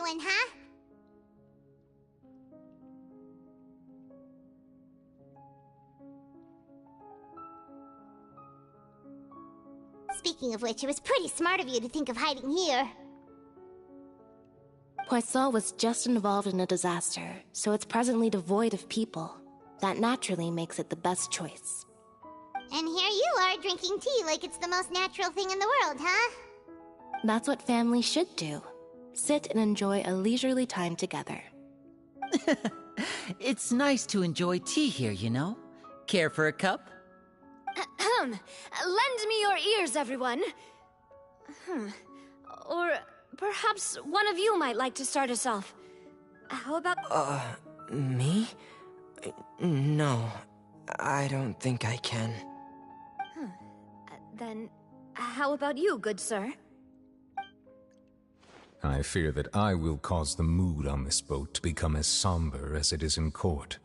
doing, huh? Speaking of which, it was pretty smart of you to think of hiding here. Poisson was just involved in a disaster, so it's presently devoid of people. That naturally makes it the best choice. And here you are drinking tea like it's the most natural thing in the world, huh? That's what families should do. Sit and enjoy a leisurely time together. It's nice to enjoy tea here, you know? Care for a cup? Ahem. Lend me your ears, everyone. Or perhaps one of you might like to start us off. How about... Me? No, I don't think I can. Then, how about you, good sir? I fear that I will cause the mood on this boat to become as somber as it is in court.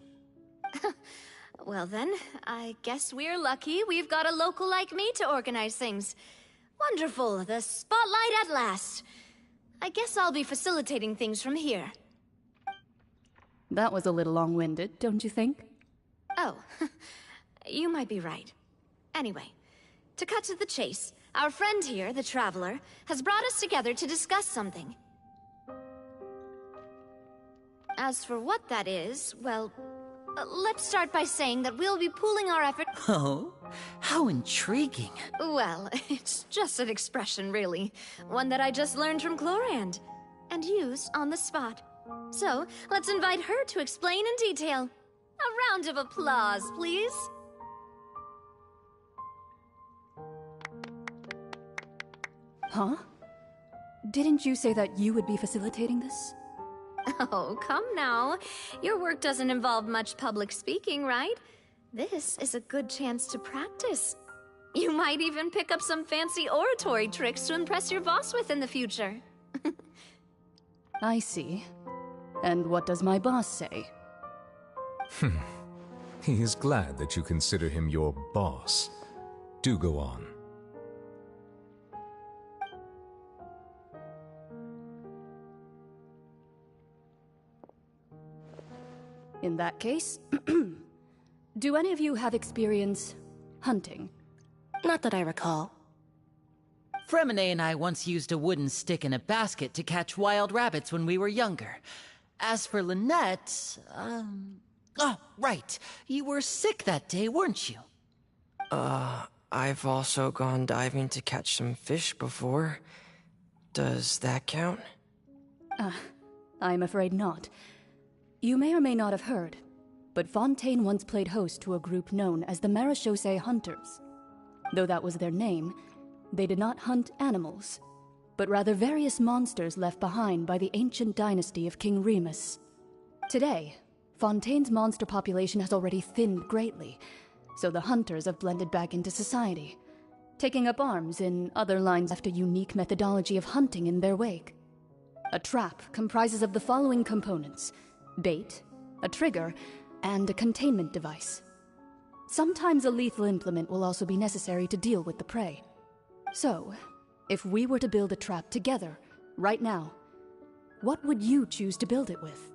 Well then, I guess we're lucky we've got a local like me to organize things. Wonderful, the spotlight at last. I guess I'll be facilitating things from here. That was a little long-winded, don't you think? Oh, you might be right. Anyway, to cut to the chase, our friend here, the Traveler, has brought us together to discuss something. As for what that is, well, let's start by saying that we'll be pooling our efforts. Oh, how intriguing. Well, it's just an expression, really. One that I just learned from Chlorand, and used on the spot. So, let's invite her to explain in detail. A round of applause, please. Huh? Didn't you say that you would be facilitating this? Oh, come now. Your work doesn't involve much public speaking, right? This is a good chance to practice. You might even pick up some fancy oratory tricks to impress your boss with in the future. I see. And what does my boss say? He is glad that you consider him your boss. Do go on. In that case, do any of you have experience hunting? Not that I recall. Fremine and I once used a wooden stick in a basket to catch wild rabbits when we were younger. As for Lynette, oh, right. You were sick that day, weren't you? I've also gone diving to catch some fish before. Does that count? I'm afraid not. You may or may not have heard, but Fontaine once played host to a group known as the Marechaussee Hunters. Though that was their name, they did not hunt animals, but rather various monsters left behind by the ancient dynasty of King Remus. Today, Fontaine's monster population has already thinned greatly, so the hunters have blended back into society, taking up arms in other lines left a unique methodology of hunting in their wake. A trap comprises of the following components: bait, a trigger, and a containment device. Sometimes a lethal implement will also be necessary to deal with the prey. So, if we were to build a trap together, right now, what would you choose to build it with?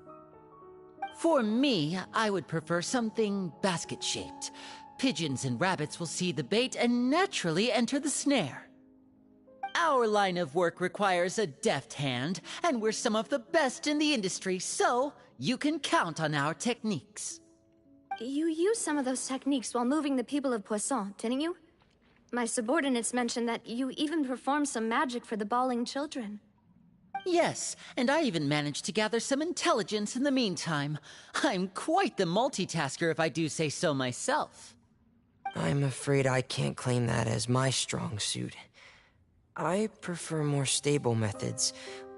For me, I would prefer something basket-shaped. Pigeons and rabbits will see the bait and naturally enter the snare. Our line of work requires a deft hand, and we're some of the best in the industry, so you can count on our techniques. You used some of those techniques while moving the people of Poisson, didn't you? My subordinates mentioned that you even performed some magic for the bawling children. Yes, and I even managed to gather some intelligence in the meantime. I'm quite the multitasker if I do say so myself. I'm afraid I can't claim that as my strong suit. I prefer more stable methods,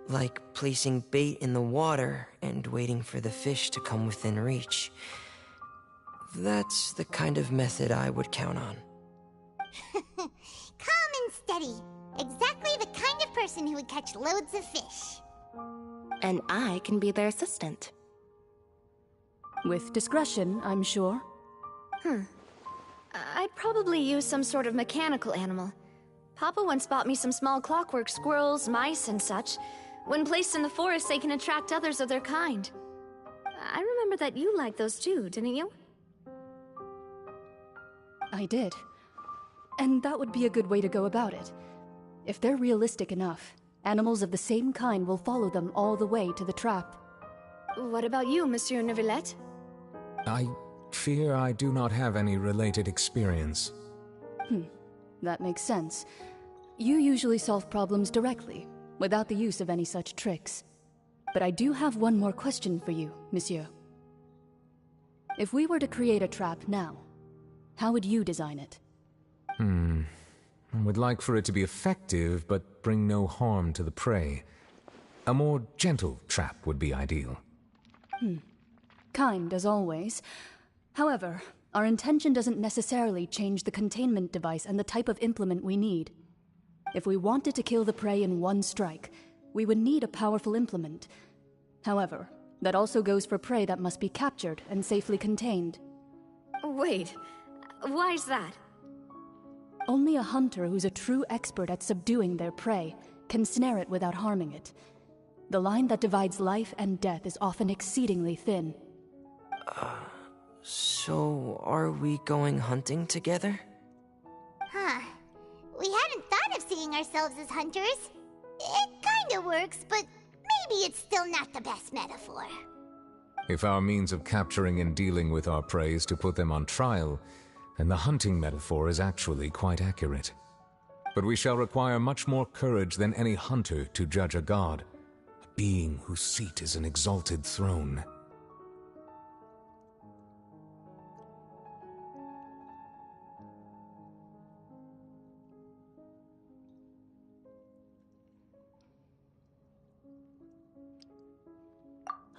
like placing bait in the water and waiting for the fish to come within reach. That's the kind of method I would count on. Calm and steady. Exactly the kind of person who would catch loads of fish. And I can be their assistant. With discretion, I'm sure. I'd probably use some sort of mechanical animal. Papa once bought me some small clockwork squirrels, mice, and such. When placed in the forest, they can attract others of their kind. I remember that you liked those too, didn't you? I did. And that would be a good way to go about it. If they're realistic enough, animals of the same kind will follow them all the way to the trap. What about you, Monsieur Neuvillette? I fear I do not have any related experience. That makes sense. You usually solve problems directly, without the use of any such tricks. But I do have one more question for you, Monsieur. If we were to create a trap now, how would you design it? I would like for it to be effective, but bring no harm to the prey. A more gentle trap would be ideal. Kind, as always. However, our intention doesn't necessarily change the containment device and the type of implement we need. If we wanted to kill the prey in one strike, we would need a powerful implement. However, that also goes for prey that must be captured and safely contained. Wait, why's that? Only a hunter who's a true expert at subduing their prey can snare it without harming it. The line that divides life and death is often exceedingly thin. So are we going hunting together? Huh. We hadn't thought of seeing ourselves as hunters. It kinda works, but maybe it's still not the best metaphor. If our means of capturing and dealing with our prey is to put them on trial, then the hunting metaphor is actually quite accurate. But we shall require much more courage than any hunter to judge a god, a being whose seat is an exalted throne.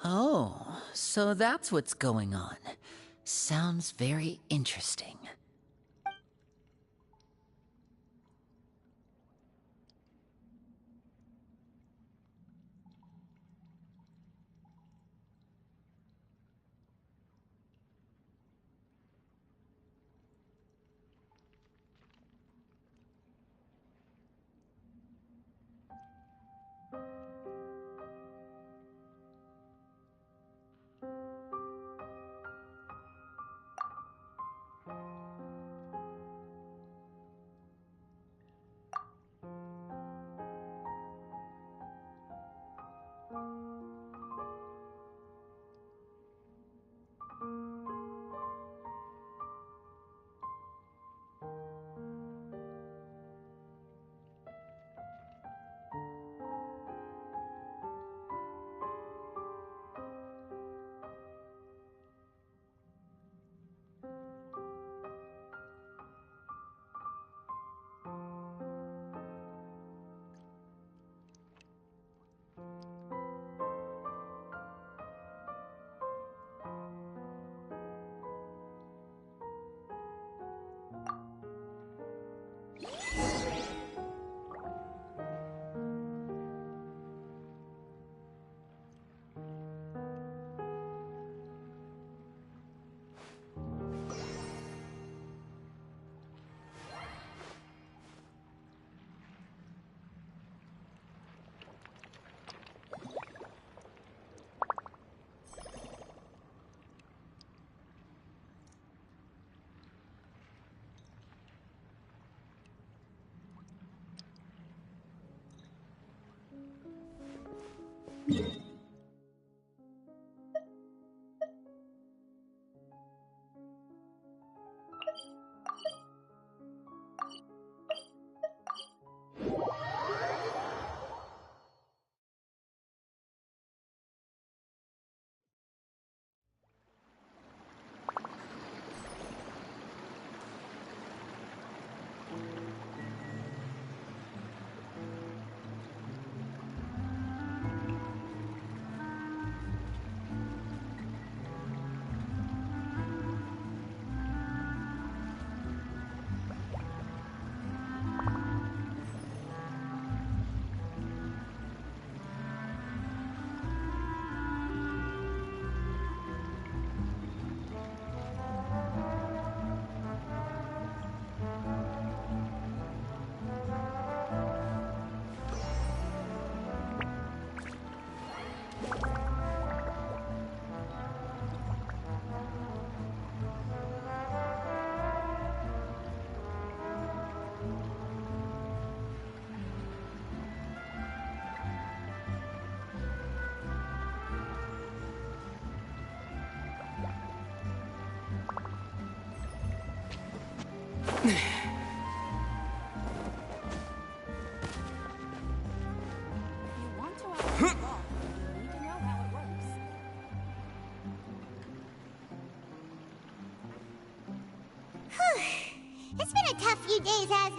Oh, so that's what's going on. Sounds very interesting.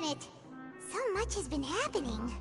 hasn't it? So much has been happening.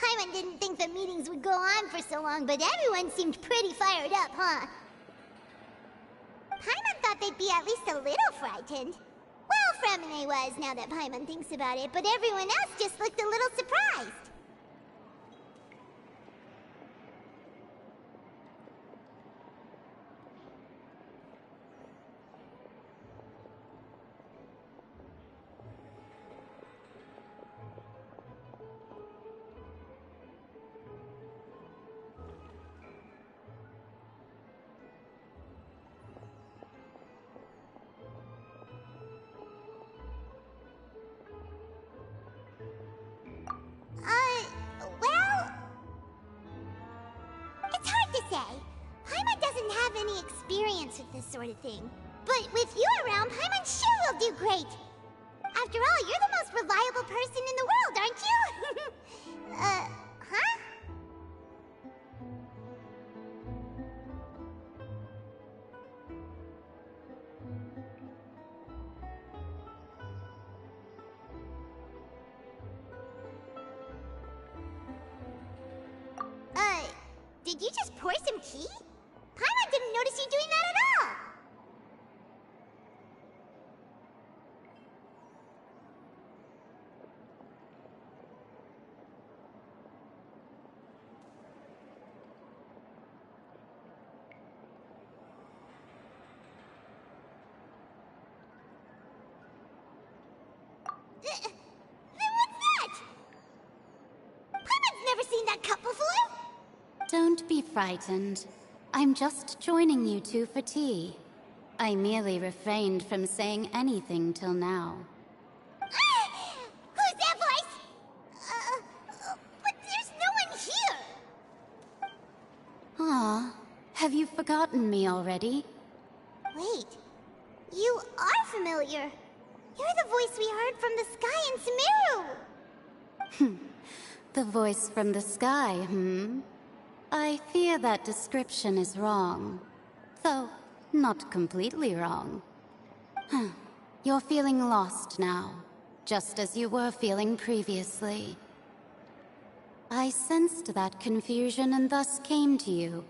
Paimon didn't think the meetings would go on for so long, but everyone seemed pretty fired up, huh? Paimon thought they'd be at least a little frightened. Well, Fremine was, now that Paimon thinks about it, but everyone else just looked a little surprised. Well... It's hard to say. Paimon doesn't have any experience with this sort of thing. But with you around, Paimon sure will do great. After all, you're the most reliable person in the world, aren't you? Huh? Did you just pour some tea? Paimon didn't notice you doing that at all! Then what's that? Paimon's never seen that cup before! Don't be frightened. I'm just joining you two for tea. I merely refrained from saying anything till now. Who's that voice? But there's no one here! Ah, have you forgotten me already? Wait, you are familiar. You're the voice we heard from the sky in Sumeru! The voice from the sky, hmm? I fear that description is wrong. Though, not completely wrong. You're feeling lost now, just as you were feeling previously. I sensed that confusion and thus came to you.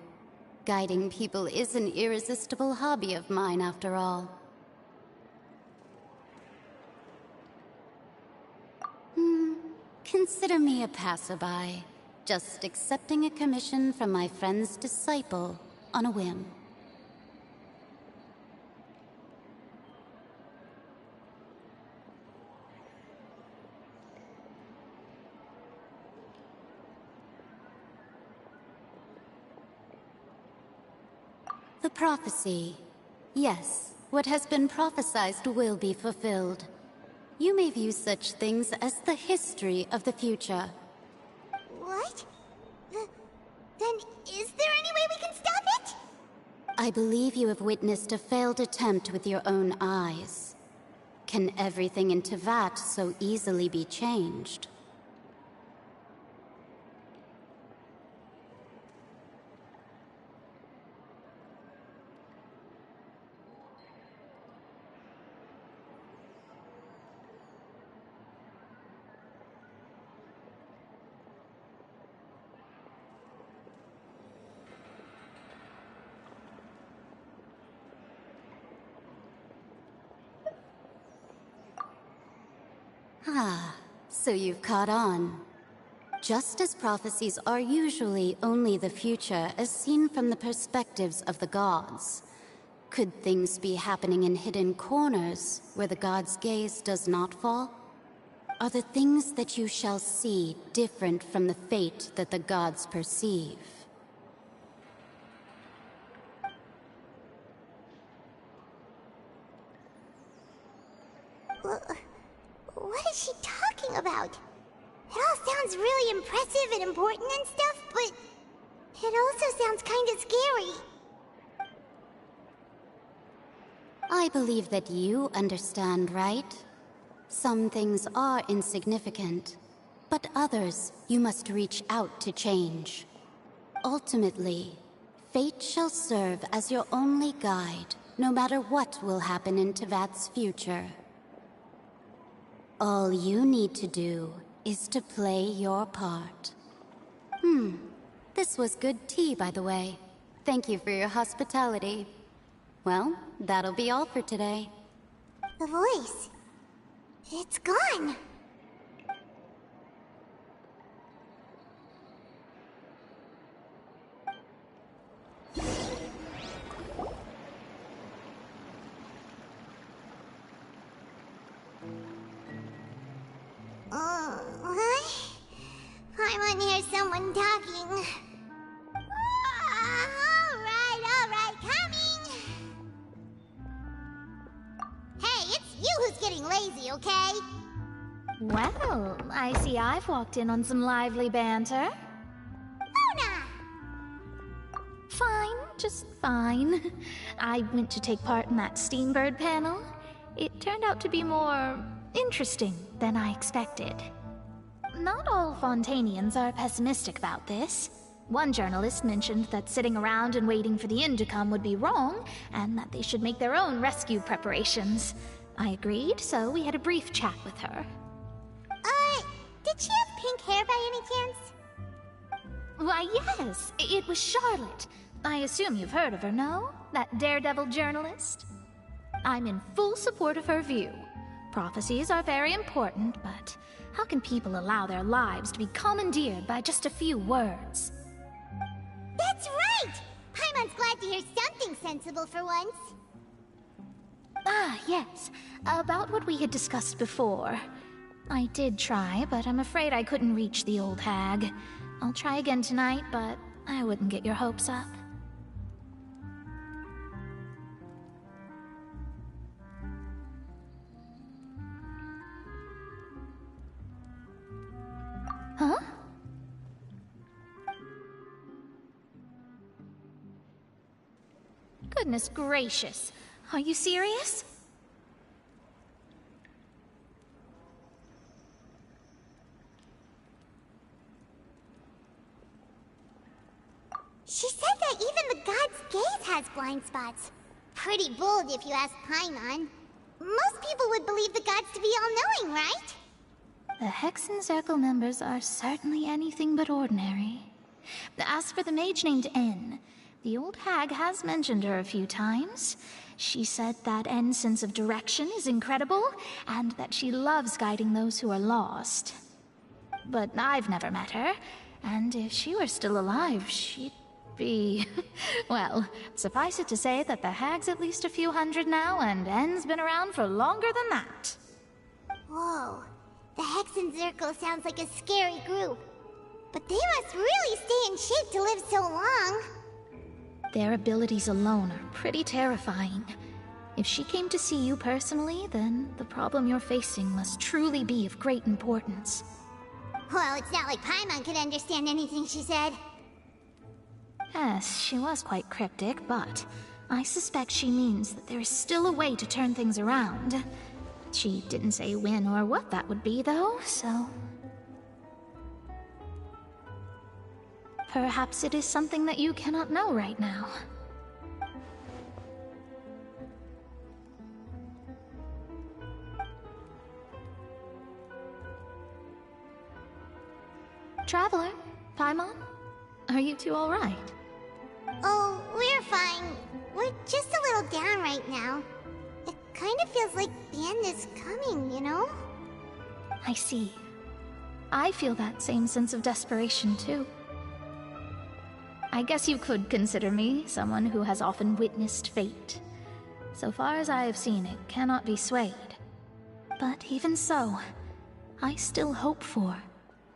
Guiding people is an irresistible hobby of mine, after all. Consider me a passerby. Just accepting a commission from my friend's disciple on a whim. The prophecy. Yes, what has been prophesied will be fulfilled. You may view such things as the history of the future. What? Then is there any way we can stop it? I believe you have witnessed a failed attempt with your own eyes. Can everything in Tevat so easily be changed? Ah, so you've caught on. Just as prophecies are usually only the future as seen from the perspectives of the gods, could things be happening in hidden corners where the gods' gaze does not fall? Are the things that you shall see different from the fate that the gods perceive? What is she talking about? It all sounds really impressive and important and stuff, but it also sounds kind of scary. I believe that you understand, right? Some things are insignificant, but others you must reach out to change. Ultimately, fate shall serve as your only guide, no matter what will happen in Tevat's future. All you need to do is to play your part. This was good tea, by the way. Thank you for your hospitality. Well, that'll be all for today. The voice. It's gone. What? I want to hear someone talking. All right, coming. Hey, it's you who's getting lazy, okay? Well, I see I've walked in on some lively banter. Luna! Fine, just fine. I went to take part in that Steambird panel. It turned out to be more interesting than I expected. Not all Fontanians are pessimistic about this. One journalist mentioned that sitting around and waiting for the end to come would be wrong, and that they should make their own rescue preparations. I agreed, so we had a brief chat with her. Did she have pink hair by any chance? Why, yes, it was Charlotte. I assume you've heard of her, no? That daredevil journalist? I'm in full support of her view. Prophecies are very important, but how can people allow their lives to be commandeered by just a few words? That's right! Paimon's glad to hear something sensible for once. Ah, yes. About what we had discussed before. I did try, but I'm afraid I couldn't reach the old hag. I'll try again tonight, but I wouldn't get your hopes up. Huh? Goodness gracious. Are you serious? She said that even the god's gaze has blind spots. Pretty bold if you ask Paimon. Most people would believe the gods to be all-knowing, right? The Hexen Circle members are certainly anything but ordinary. As for the mage named N, the old hag has mentioned her a few times. She said that N's sense of direction is incredible, and that she loves guiding those who are lost. But I've never met her, and if she were still alive, she'd be... well, suffice it to say that the hag's at least a few hundred now, and N's been around for longer than that. Whoa. The Hexen Circle sounds like a scary group. But they must really stay in shape to live so long. Their abilities alone are pretty terrifying. If she came to see you personally, then the problem you're facing must truly be of great importance. Well, it's not like Paimon could understand anything she said. Yes, she was quite cryptic, but I suspect she means that there is still a way to turn things around. She didn't say when or what that would be, though, so... perhaps it is something that you cannot know right now. Traveler, Paimon, are you two all right? Oh, we're fine. We're just a little down right now. It kind of feels like the end is coming, you know? I see. I feel that same sense of desperation, too. I guess you could consider me someone who has often witnessed fate. So far as I have seen, it cannot be swayed. But even so, I still hope for,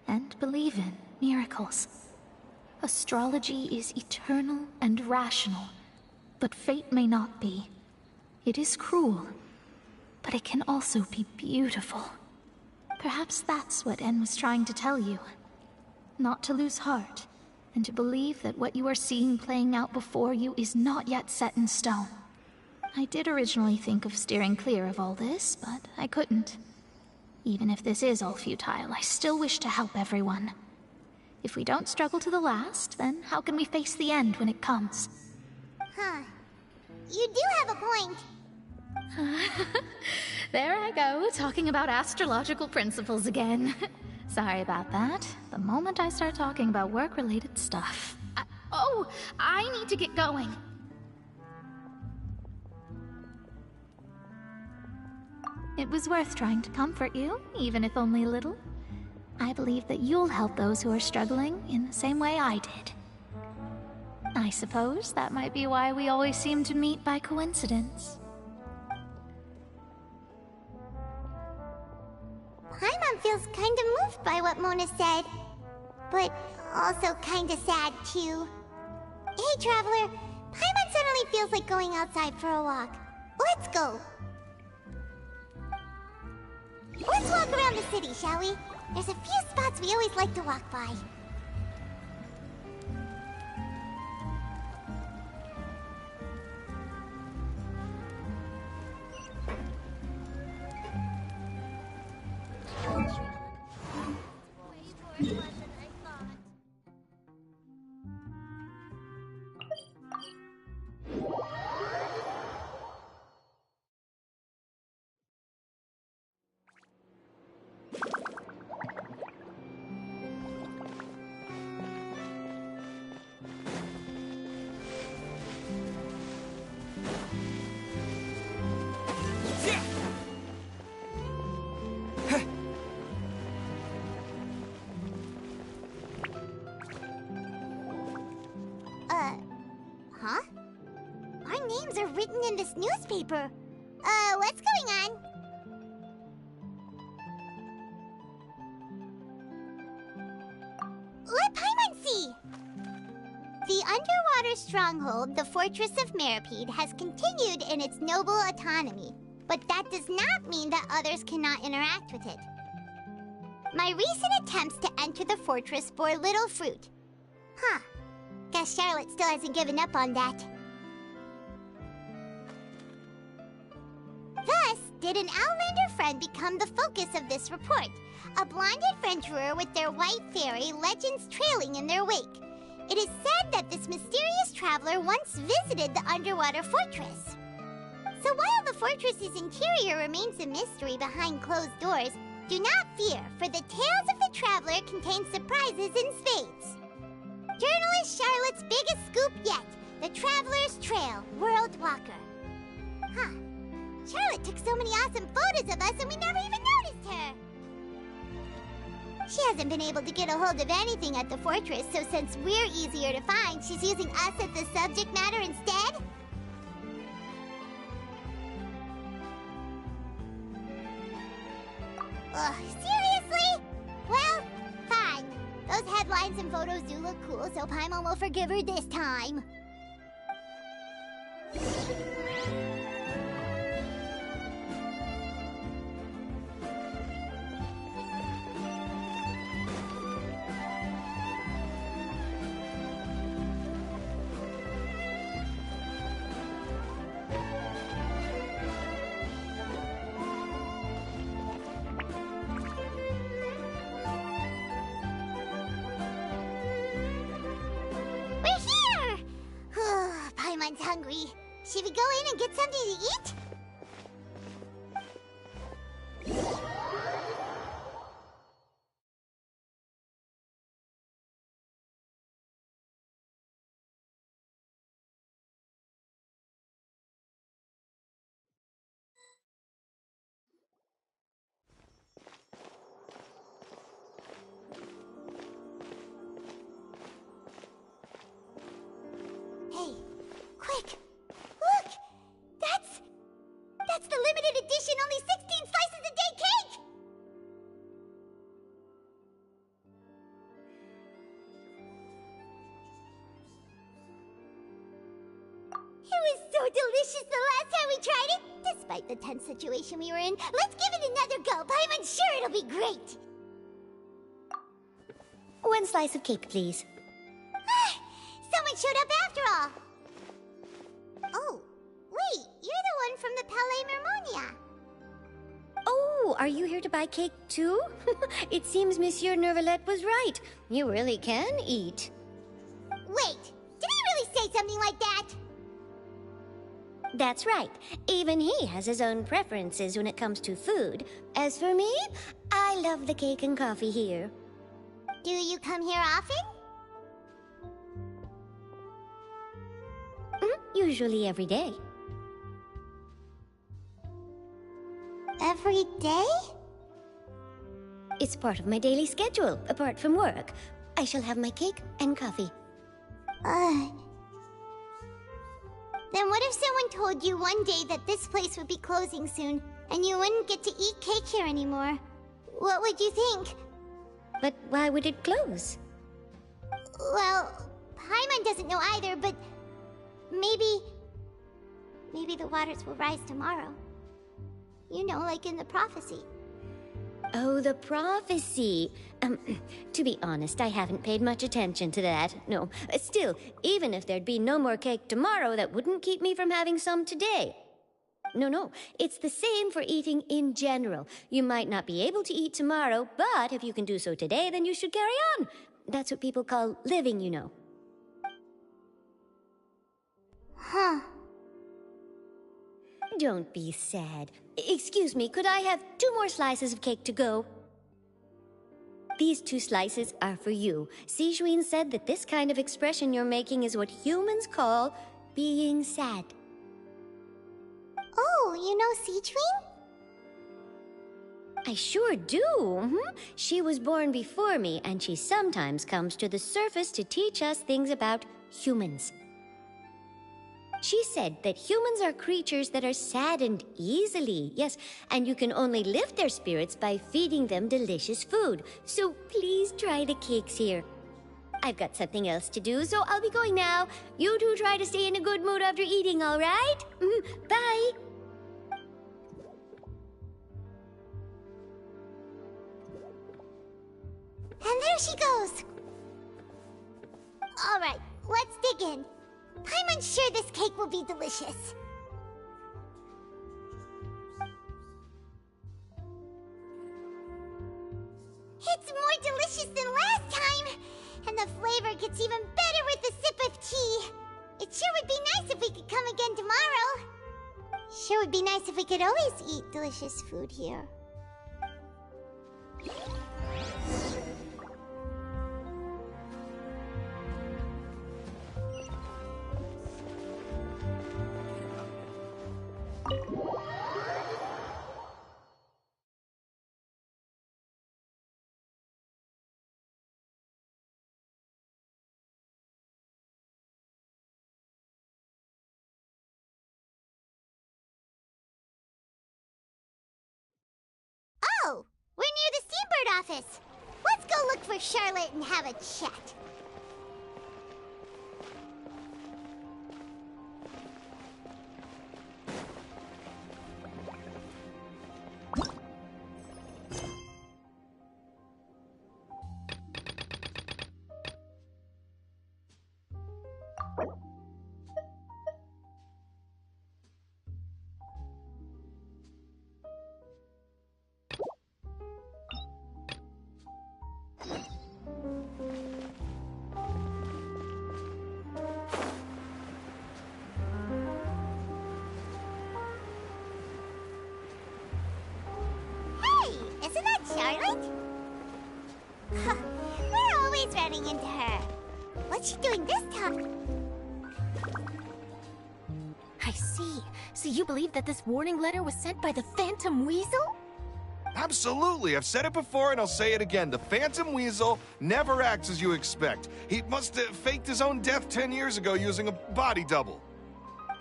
and believe in, miracles. Astrology is eternal and rational, but fate may not be. It is cruel. but it can also be beautiful. Perhaps that's what En was trying to tell you. Not to lose heart, and to believe that what you are seeing playing out before you is not yet set in stone. I did originally think of steering clear of all this, but I couldn't. Even if this is all futile, I still wish to help everyone. If we don't struggle to the last, then how can we face the end when it comes? Huh. You do have a point. There I go, talking about astrological principles again. Sorry about that. The moment I start talking about work-related stuff... I need to get going. It was worth trying to comfort you, even if only a little. I believe that you'll help those who are struggling in the same way I did. I suppose that might be why we always seem to meet by coincidence. Paimon feels kinda moved by what Mona said, but also kinda sad too. Hey, Traveler, Paimon suddenly feels like going outside for a walk. Let's go. Let's walk around the city, shall we? There's a few spots we always like to walk by. Huh? Our names are written in this newspaper. What's going on? Let Paimon see! The underwater stronghold, the Fortress of Meripede, has continued in its noble autonomy, but that does not mean that others cannot interact with it. My recent attempts to enter the fortress bore little fruit. Huh. Guess Charlotte still hasn't given up on that. Thus, did an Outlander friend become the focus of this report? A blonde adventurer with their white fairy, legends trailing in their wake. It is said that this mysterious traveler once visited the underwater fortress. So while the fortress's interior remains a mystery behind closed doors, do not fear, for the tales of the traveler contain surprises in spades. Journalist Charlotte's biggest scoop yet, the Traveler's Trail, World Walker. Huh. Charlotte took so many awesome photos of us and we never even noticed her. She hasn't been able to get a hold of anything at the fortress, so since we're easier to find, she's using us as the subject matter instead? Ugh, seriously? Well, fine. Those headlines and photos do look cool, so Paimon will forgive her this time. Paimon's hungry. Should we go in and get something to eat? Hey, quick! Look! That's the limited edition only 16 slices a day cake! It was so delicious the last time we tried it, despite the tense situation we were in. Let's give it another go. I'm sure it'll be great. One slice of cake, please. Someone showed up after all. Oh, wait, you're the one from the Palais Mermonia. Oh, are you here to buy cake too? It seems Monsieur Nervalet was right. You really can eat. Wait, did he really say something like that? That's right. Even he has his own preferences when it comes to food. As for me, I love the cake and coffee here. Do you come here often? Usually every day. Every day? It's part of my daily schedule, apart from work. I shall have my cake and coffee. Then what if someone told you one day that this place would be closing soon, and you wouldn't get to eat cake here anymore? What would you think? But why would it close? Well, Paimon doesn't know either, but maybe the waters will rise tomorrow. You know, like in the prophecy. Oh, the prophecy. To be honest, I haven't paid much attention to that. No, still, even if there'd be no more cake tomorrow, that wouldn't keep me from having some today. No, it's the same for eating in general. You might not be able to eat tomorrow, but if you can do so today, then you should carry on. That's what people call living, you know. Huh. Don't be sad. Excuse me, could I have 2 more slices of cake to go? These 2 slices are for you. Sijuin said that this kind of expression you're making is what humans call being sad. Oh, you know Sijuin? I sure do. She was born before me, and she sometimes comes to the surface to teach us things about humans. She said that humans are creatures that are saddened easily, yes, and you can only lift their spirits by feeding them delicious food. So please try the cakes here. I've got something else to do, so I'll be going now. You two try to stay in a good mood after eating, all right? Bye. And there she goes. All right, let's dig in. I'm sure this cake will be delicious. It's more delicious than last time, and the flavor gets even better with a sip of tea. It sure would be nice if we could come again tomorrow. Sure would be nice if we could always eat delicious food here. Oh, we're near the Seabird office. Let's go look for Charlotte and have a chat. Charlotte? We're always running into her. What's she doing this time? I see. So you believe that this warning letter was sent by the Phantom Weasel? Absolutely. I've said it before and I'll say it again. The Phantom Weasel never acts as you expect. He must have faked his own death 10 years ago using a body double.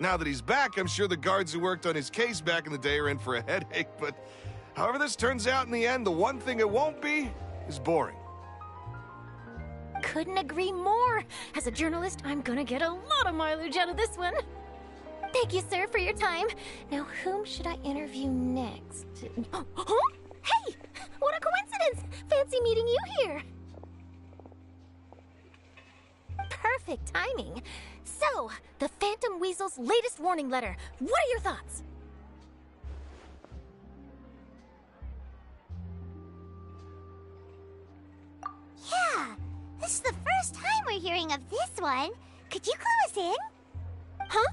Now that he's back, I'm sure the guards who worked on his case back in the day are in for a headache, but however this turns out in the end, the one thing it won't be is boring. Couldn't agree more. As a journalist, I'm gonna get a lot of mileage out of this one. Thank you, sir, for your time. Now, whom should I interview next? Huh? Hey! What a coincidence! Fancy meeting you here. Perfect timing. So, the Phantom Weasel's latest warning letter. What are your thoughts? Yeah, this is the first time we're hearing of this one. Could you clue us in? Huh?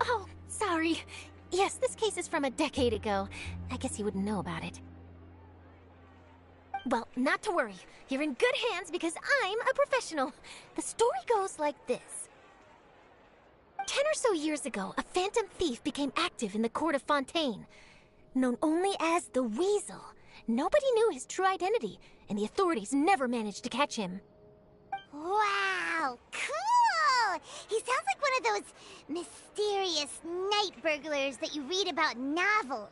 Oh, sorry. Yes, this case is from a decade ago. I guess you wouldn't know about it. Well, not to worry. You're in good hands because I'm a professional. The story goes like this. 10 or so years ago, a phantom thief became active in the court of Fontaine. Known only as the Weasel, nobody knew his true identity, and the authorities never managed to catch him. Wow, cool! He sounds like one of those mysterious night burglars that you read about in novels.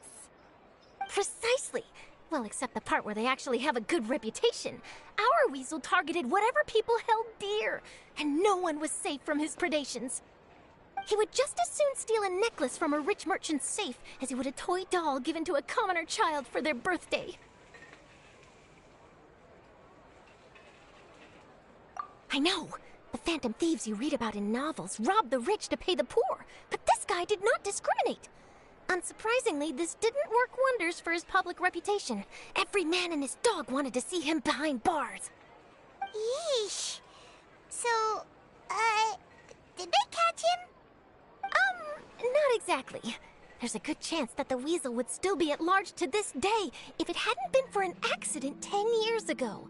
Precisely. Well, except the part where they actually have a good reputation. Our Weasel targeted whatever people held dear, and no one was safe from his predations. He would just as soon steal a necklace from a rich merchant's safe as he would a toy doll given to a commoner child for their birthday. I know. The phantom thieves you read about in novels rob the rich to pay the poor, but this guy did not discriminate. Unsurprisingly, this didn't work wonders for his public reputation. Every man and his dog wanted to see him behind bars. Yeesh. So, did they catch him? Not exactly. There's a good chance that the Weasel would still be at large to this day if it hadn't been for an accident 10 years ago.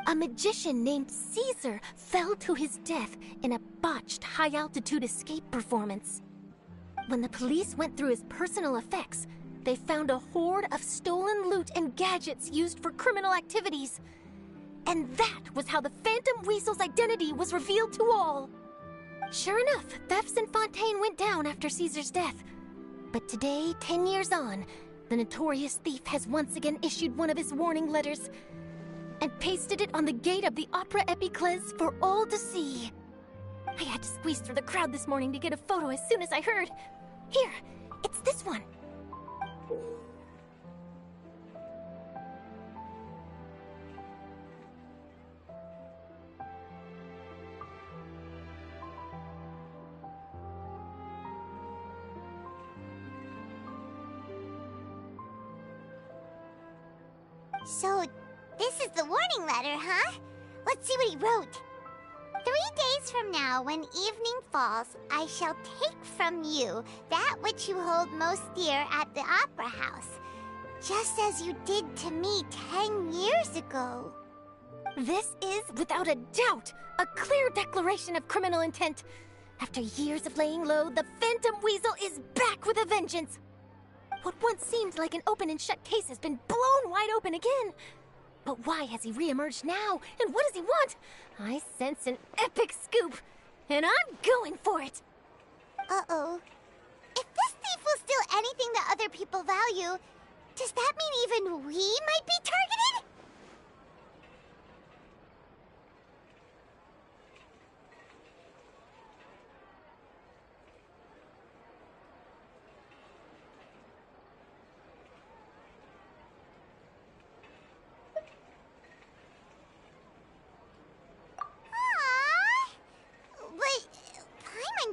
A magician named Caesar fell to his death in a botched high-altitude escape performance. When the police went through his personal effects, they found a hoard of stolen loot and gadgets used for criminal activities. And that was how the Phantom Weasel's identity was revealed to all. Sure enough, thefts in Fontaine went down after Caesar's death. But today, 10 years on, the notorious thief has once again issued one of his warning letters and pasted it on the gate of the Opera Epiclese for all to see. I had to squeeze through the crowd this morning to get a photo as soon as I heard. Here, it's this one. So, this is the warning letter, huh? Let's see what he wrote. 3 days from now, when evening falls, I shall take from you that which you hold most dear at the Opera House, just as you did to me 10 years ago. This is, without a doubt, a clear declaration of criminal intent. After years of laying low, the Phantom Weasel is back with a vengeance. What once seemed like an open and shut case has been blown wide open again. But why has he reemerged now? And what does he want? I sense an epic scoop, and I'm going for it. Uh-oh. If this thief will steal anything that other people value, does that mean even we might be targeted?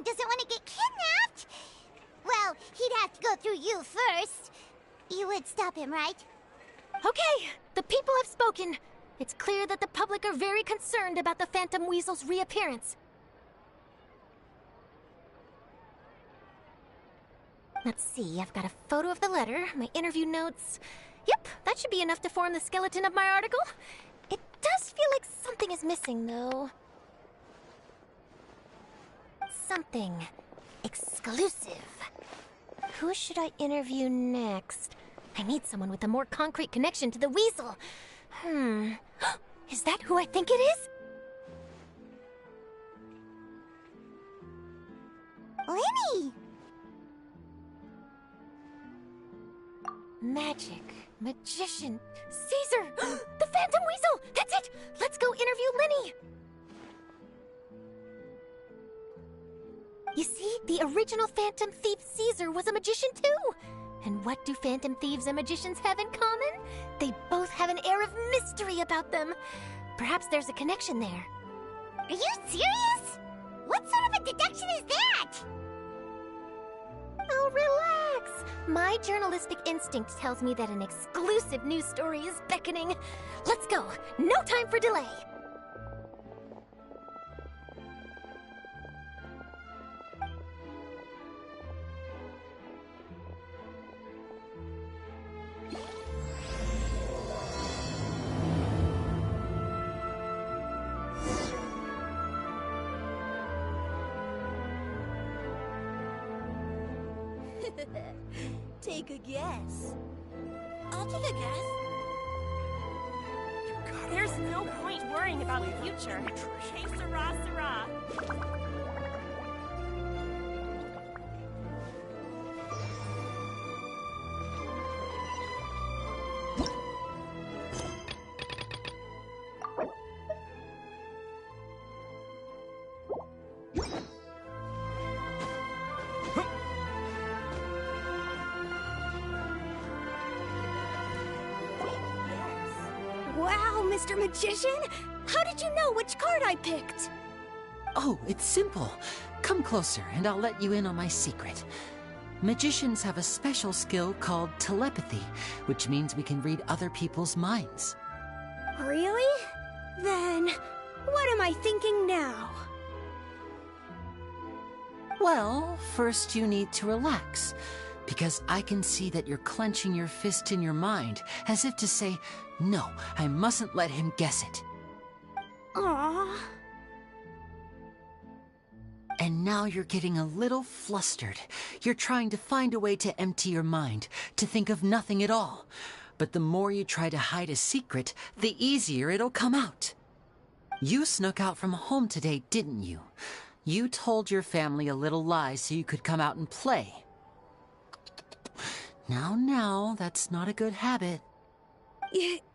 Doesn't want to get kidnapped? Well, he'd have to go through you first. You would stop him, right? Okay, the people have spoken. It's clear that the public are very concerned about the Phantom Weasel's reappearance. Let's see, I've got a photo of the letter, my interview notes. Yep, that should be enough to form the skeleton of my article. It does feel like something is missing, though. Something exclusive. Who should I interview next? I need someone with a more concrete connection to the Weasel. Is that who I think it is? Lenny! Magic, magician, Caesar! The Phantom Weasel! That's it! Let's go interview Lenny! You see, the original Phantom Thief Caesar was a magician too. And what do Phantom Thieves and magicians have in common? They both have an air of mystery about them. Perhaps there's a connection there. Are you serious? What sort of a deduction is that? Oh, relax. My journalistic instinct tells me that an exclusive news story is beckoning. Let's go. No time for delay. Take a guess. I'll take a guess. There's no point worrying about the future. Hey, Sarah, Sarah. Wow, Mr. Magician! How did you know which card I picked? Oh, it's simple. Come closer and I'll let you in on my secret. Magicians have a special skill called telepathy, which means we can read other people's minds. Really? Then, what am I thinking now? Well, first you need to relax, because I can see that you're clenching your fist in your mind, as if to say, no, I mustn't let him guess it. Aww. And now you're getting a little flustered. You're trying to find a way to empty your mind, to think of nothing at all. But the more you try to hide a secret, the easier it'll come out. You snuck out from home today, didn't you? You told your family a little lie so you could come out and play. Now, that's not a good habit.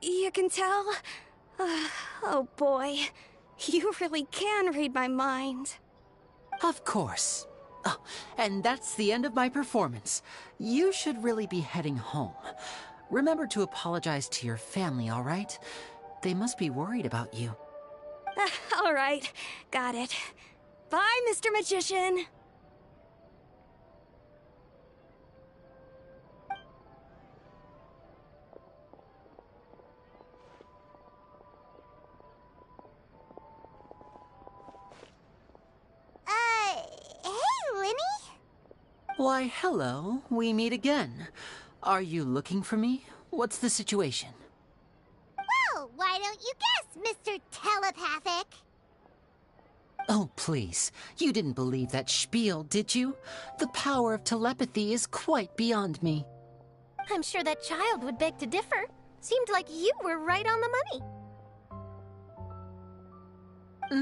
You can tell? Oh boy, you really can read my mind. Of course. Oh, and that's the end of my performance. You should really be heading home. Remember to apologize to your family, all right? They must be worried about you. All right, got it. Bye, Mr. Magician. Hey, Linny? Why, hello. We meet again. Are you looking for me? What's the situation? Well, why don't you guess, Mr. Telepathic? Oh, please. You didn't believe that spiel, did you? The power of telepathy is quite beyond me. I'm sure that child would beg to differ. Seemed like you were right on the money.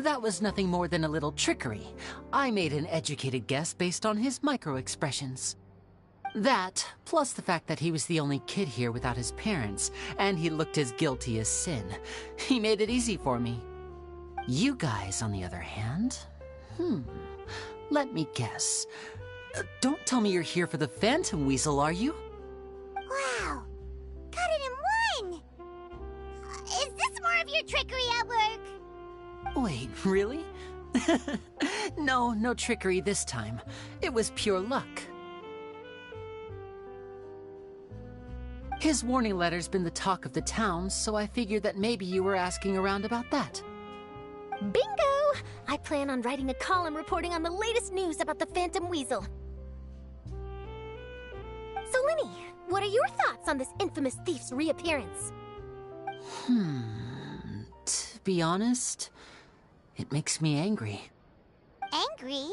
That was nothing more than a little trickery. I made an educated guess based on his micro-expressions. That, plus the fact that he was the only kid here without his parents, and he looked as guilty as sin. He made it easy for me. You guys, on the other hand, let me guess. Don't tell me you're here for the Phantom Weasel, are you? Wow, got it in one! Is this more of your trickery at work? Wait, really? No trickery this time. It was pure luck. His warning letter's been the talk of the town, so I figured that maybe you were asking around about that. Bingo! I plan on writing a column reporting on the latest news about the Phantom Weasel. So, Linny, what are your thoughts on this infamous thief's reappearance? To be honest, it makes me angry. Angry?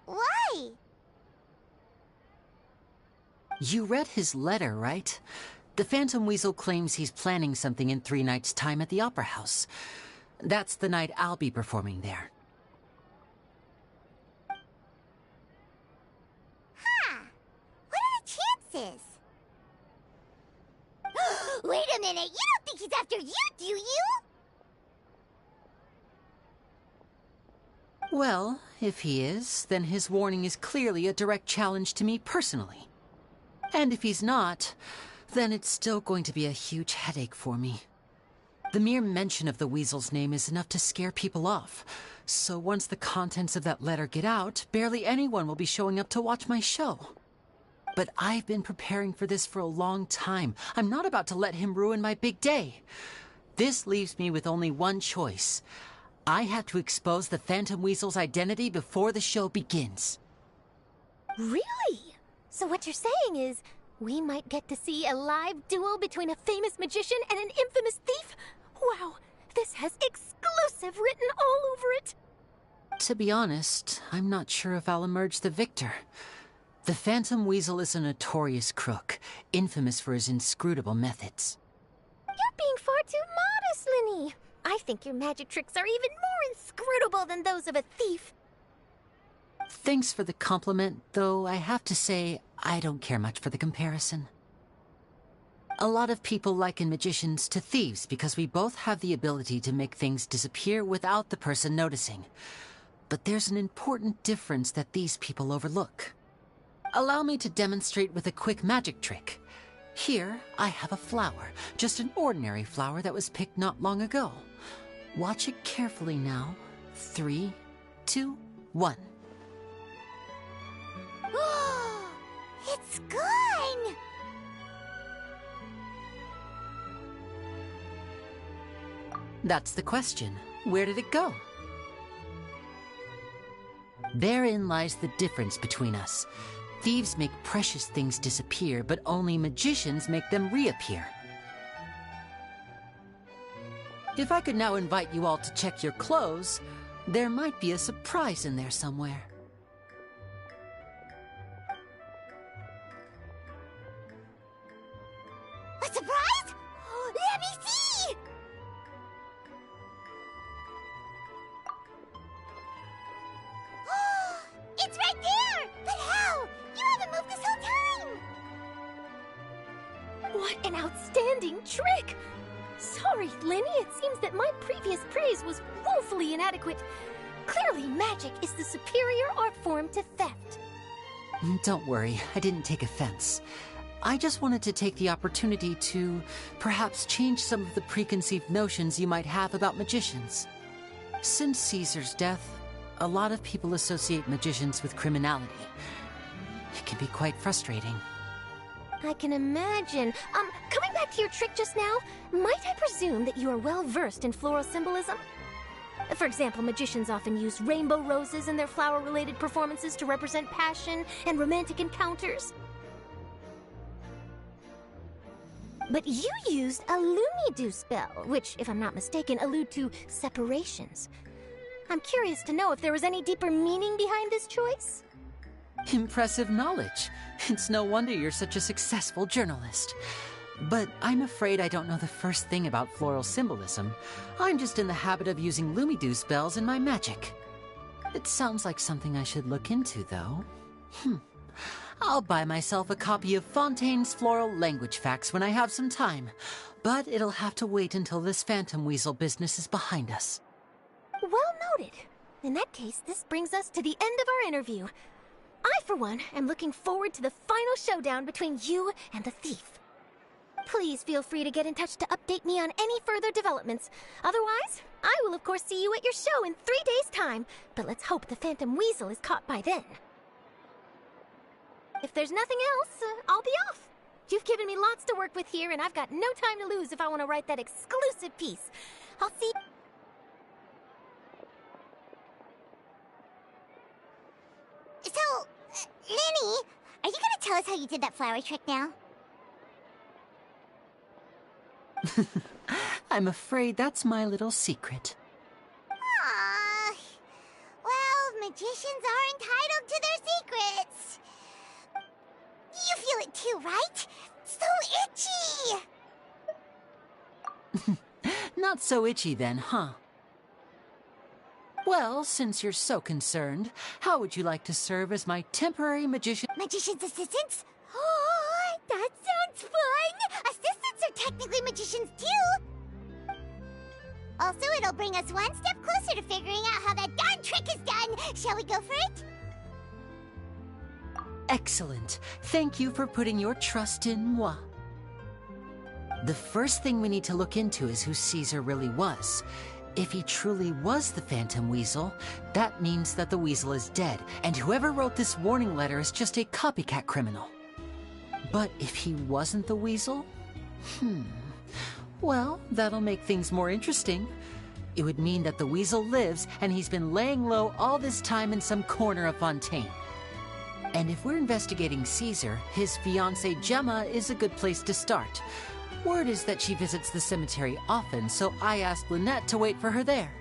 Why? You read his letter, right? The Phantom Weasel claims he's planning something in 3 nights' time at the Opera House. That's the night I'll be performing there. Huh. What are the chances? Wait a minute, you don't think he's after you, do you? Well, if he is, then his warning is clearly a direct challenge to me personally. And if he's not, then it's still going to be a huge headache for me. The mere mention of the weasel's name is enough to scare people off. So once the contents of that letter get out, barely anyone will be showing up to watch my show. But I've been preparing for this for a long time. I'm not about to let him ruin my big day. This leaves me with only one choice. I have to expose the Phantom Weasel's identity before the show begins. Really? So what you're saying is, we might get to see a live duel between a famous magician and an infamous thief? Wow, this has exclusive written all over it! To be honest, I'm not sure if I'll emerge the victor. The Phantom Weasel is a notorious crook, infamous for his inscrutable methods. You're being far too modest, Linny. I think your magic tricks are even more inscrutable than those of a thief. Thanks for the compliment, though I have to say I don't care much for the comparison. A lot of people liken magicians to thieves because we both have the ability to make things disappear without the person noticing. But there's an important difference that these people overlook. Allow me to demonstrate with a quick magic trick. Here, I have a flower, just an ordinary flower that was picked not long ago. Watch it carefully now. 3, 2, 1. It's gone! That's the question. Where did it go? Therein lies the difference between us. Thieves make precious things disappear, but only magicians make them reappear. If I could now invite you all to check your clothes, there might be a surprise in there somewhere. A surprise? Let me see! It's right there! But how? You haven't moved this whole time! What an outstanding trick! Sorry, Linny, it seems that my previous praise was woefully inadequate. Clearly, magic is the superior art form to theft. Don't worry, I didn't take offense. I just wanted to take the opportunity to perhaps change some of the preconceived notions you might have about magicians. Since Caesar's death, a lot of people associate magicians with criminality. It can be quite frustrating. I can imagine. Coming back to your trick just now, might I presume that you are well versed in floral symbolism? For example, magicians often use rainbow roses in their flower-related performances to represent passion and romantic encounters. But you used a Lumidu spell, which, if I'm not mistaken, allude to separations. I'm curious to know if there was any deeper meaning behind this choice? Impressive knowledge. It's no wonder you're such a successful journalist. But I'm afraid I don't know the first thing about floral symbolism. I'm just in the habit of using Lumidu spells in my magic. It sounds like something I should look into, though. I'll buy myself a copy of Fontaine's Floral Language Facts when I have some time. But it'll have to wait until this Phantom Weasel business is behind us. Well noted. In that case, this brings us to the end of our interview. I, for one, am looking forward to the final showdown between you and the thief. Please feel free to get in touch to update me on any further developments. Otherwise, I will of course see you at your show in 3 days' time, but let's hope the Phantom Weasel is caught by then. If there's nothing else, I'll be off. You've given me lots to work with here, and I've got no time to lose if I want to write that exclusive piece. I'll see... So, Linny, are you gonna tell us how you did that flower trick now? I'm afraid that's my little secret. Aww. Well, magicians are entitled to their secrets. You feel it too, right? So itchy! Not so itchy then, huh? Well, since you're so concerned, how would you like to serve as my temporary Magician's assistants? Oh, that sounds fun! Assistants are technically magicians, too! Also, it'll bring us one step closer to figuring out how that darn trick is done, Shall we go for it? Excellent. Thank you for putting your trust in moi. The first thing we need to look into is who Caesar really was. If he truly was the Phantom Weasel, that means that the Weasel is dead, and whoever wrote this warning letter is just a copycat criminal. But if he wasn't the Weasel? Well, that'll make things more interesting. It would mean that the Weasel lives, and he's been laying low all this time in some corner of Fontaine. And if we're investigating Caesar, his fiancée Gemma is a good place to start. Word is that she visits the cemetery often, so I asked Lynette to wait for her there.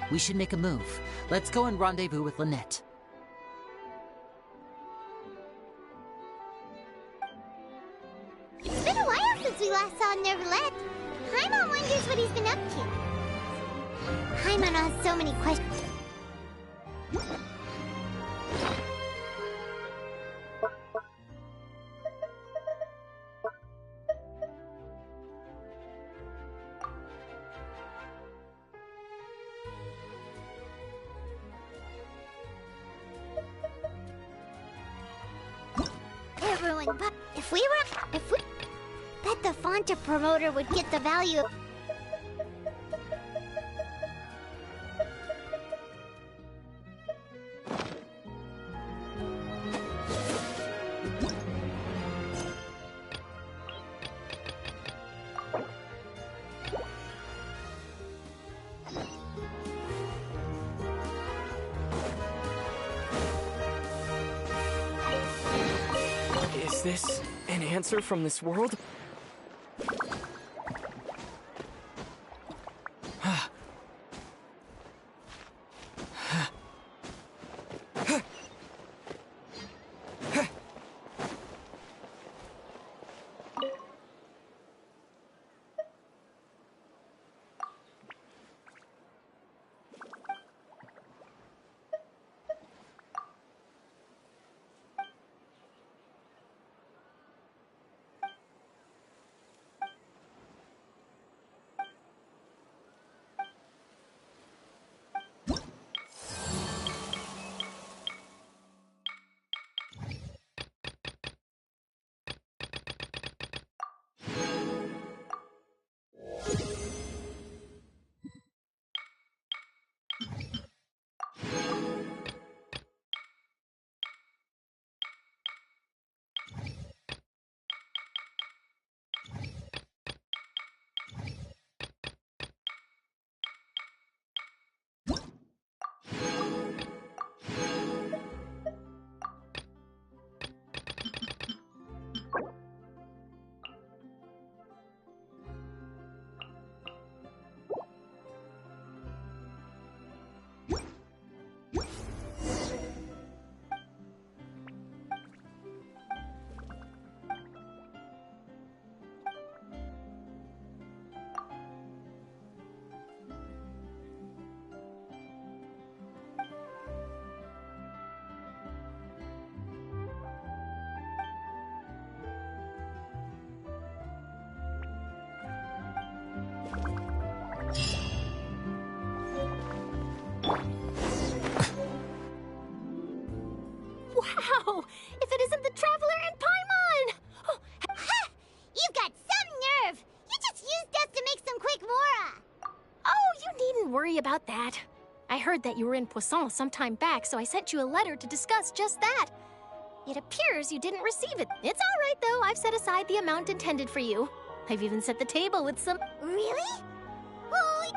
We should make a move. Let's go and rendezvous with Lynette. It's been a while since we last saw Nervalette. Paimon wonders what he's been up to. Paimon has so many questions. Everyone, but if we bet the Fonta promoter would get the value. Is this an answer from this world? Wow! If it isn't the Traveler and Paimon! Oh, Ha! You've got some nerve! You just used us to make some quick mora! Oh, you needn't worry about that. I heard that you were in Poisson some time back, so I sent you a letter to discuss just that. It appears you didn't receive it. It's all right, though. I've set aside the amount intended for you. I've even set the table with some... Really? Oh,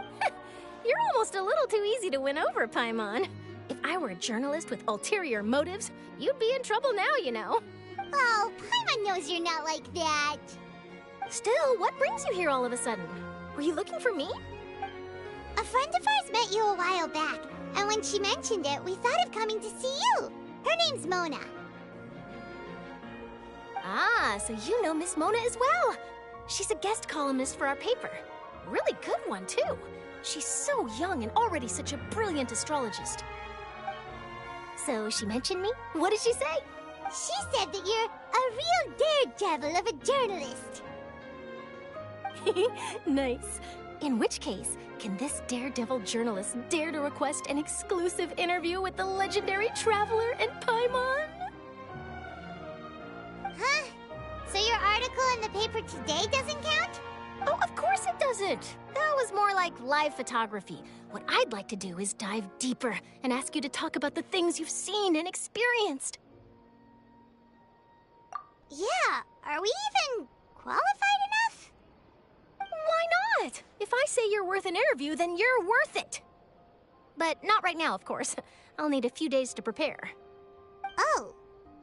you're almost a little too easy to win over, Paimon. If I were a journalist with ulterior motives, you'd be in trouble now, you know. Oh, Paimon knows you're not like that. Still, what brings you here all of a sudden? Were you looking for me? A friend of ours met you a while back, and when she mentioned it, we thought of coming to see you. Her name's Mona. Ah, so you know Miss Mona as well. She's a guest columnist for our paper. Really good one, too. She's so young and already such a brilliant astrologist. So she mentioned me? What did she say? She said that you're a real daredevil of a journalist. Nice. In which case, can this daredevil journalist dare to request an exclusive interview with the legendary traveler and Paimon? Huh? So your article in the paper today doesn't count? Oh, of course it doesn't. That was more like live photography. What I'd like to do is dive deeper and ask you to talk about the things you've seen and experienced. Yeah, are we even qualified enough? Why not? If I say you're worth an interview, then you're worth it. But not right now, of course. I'll need a few days to prepare. Oh,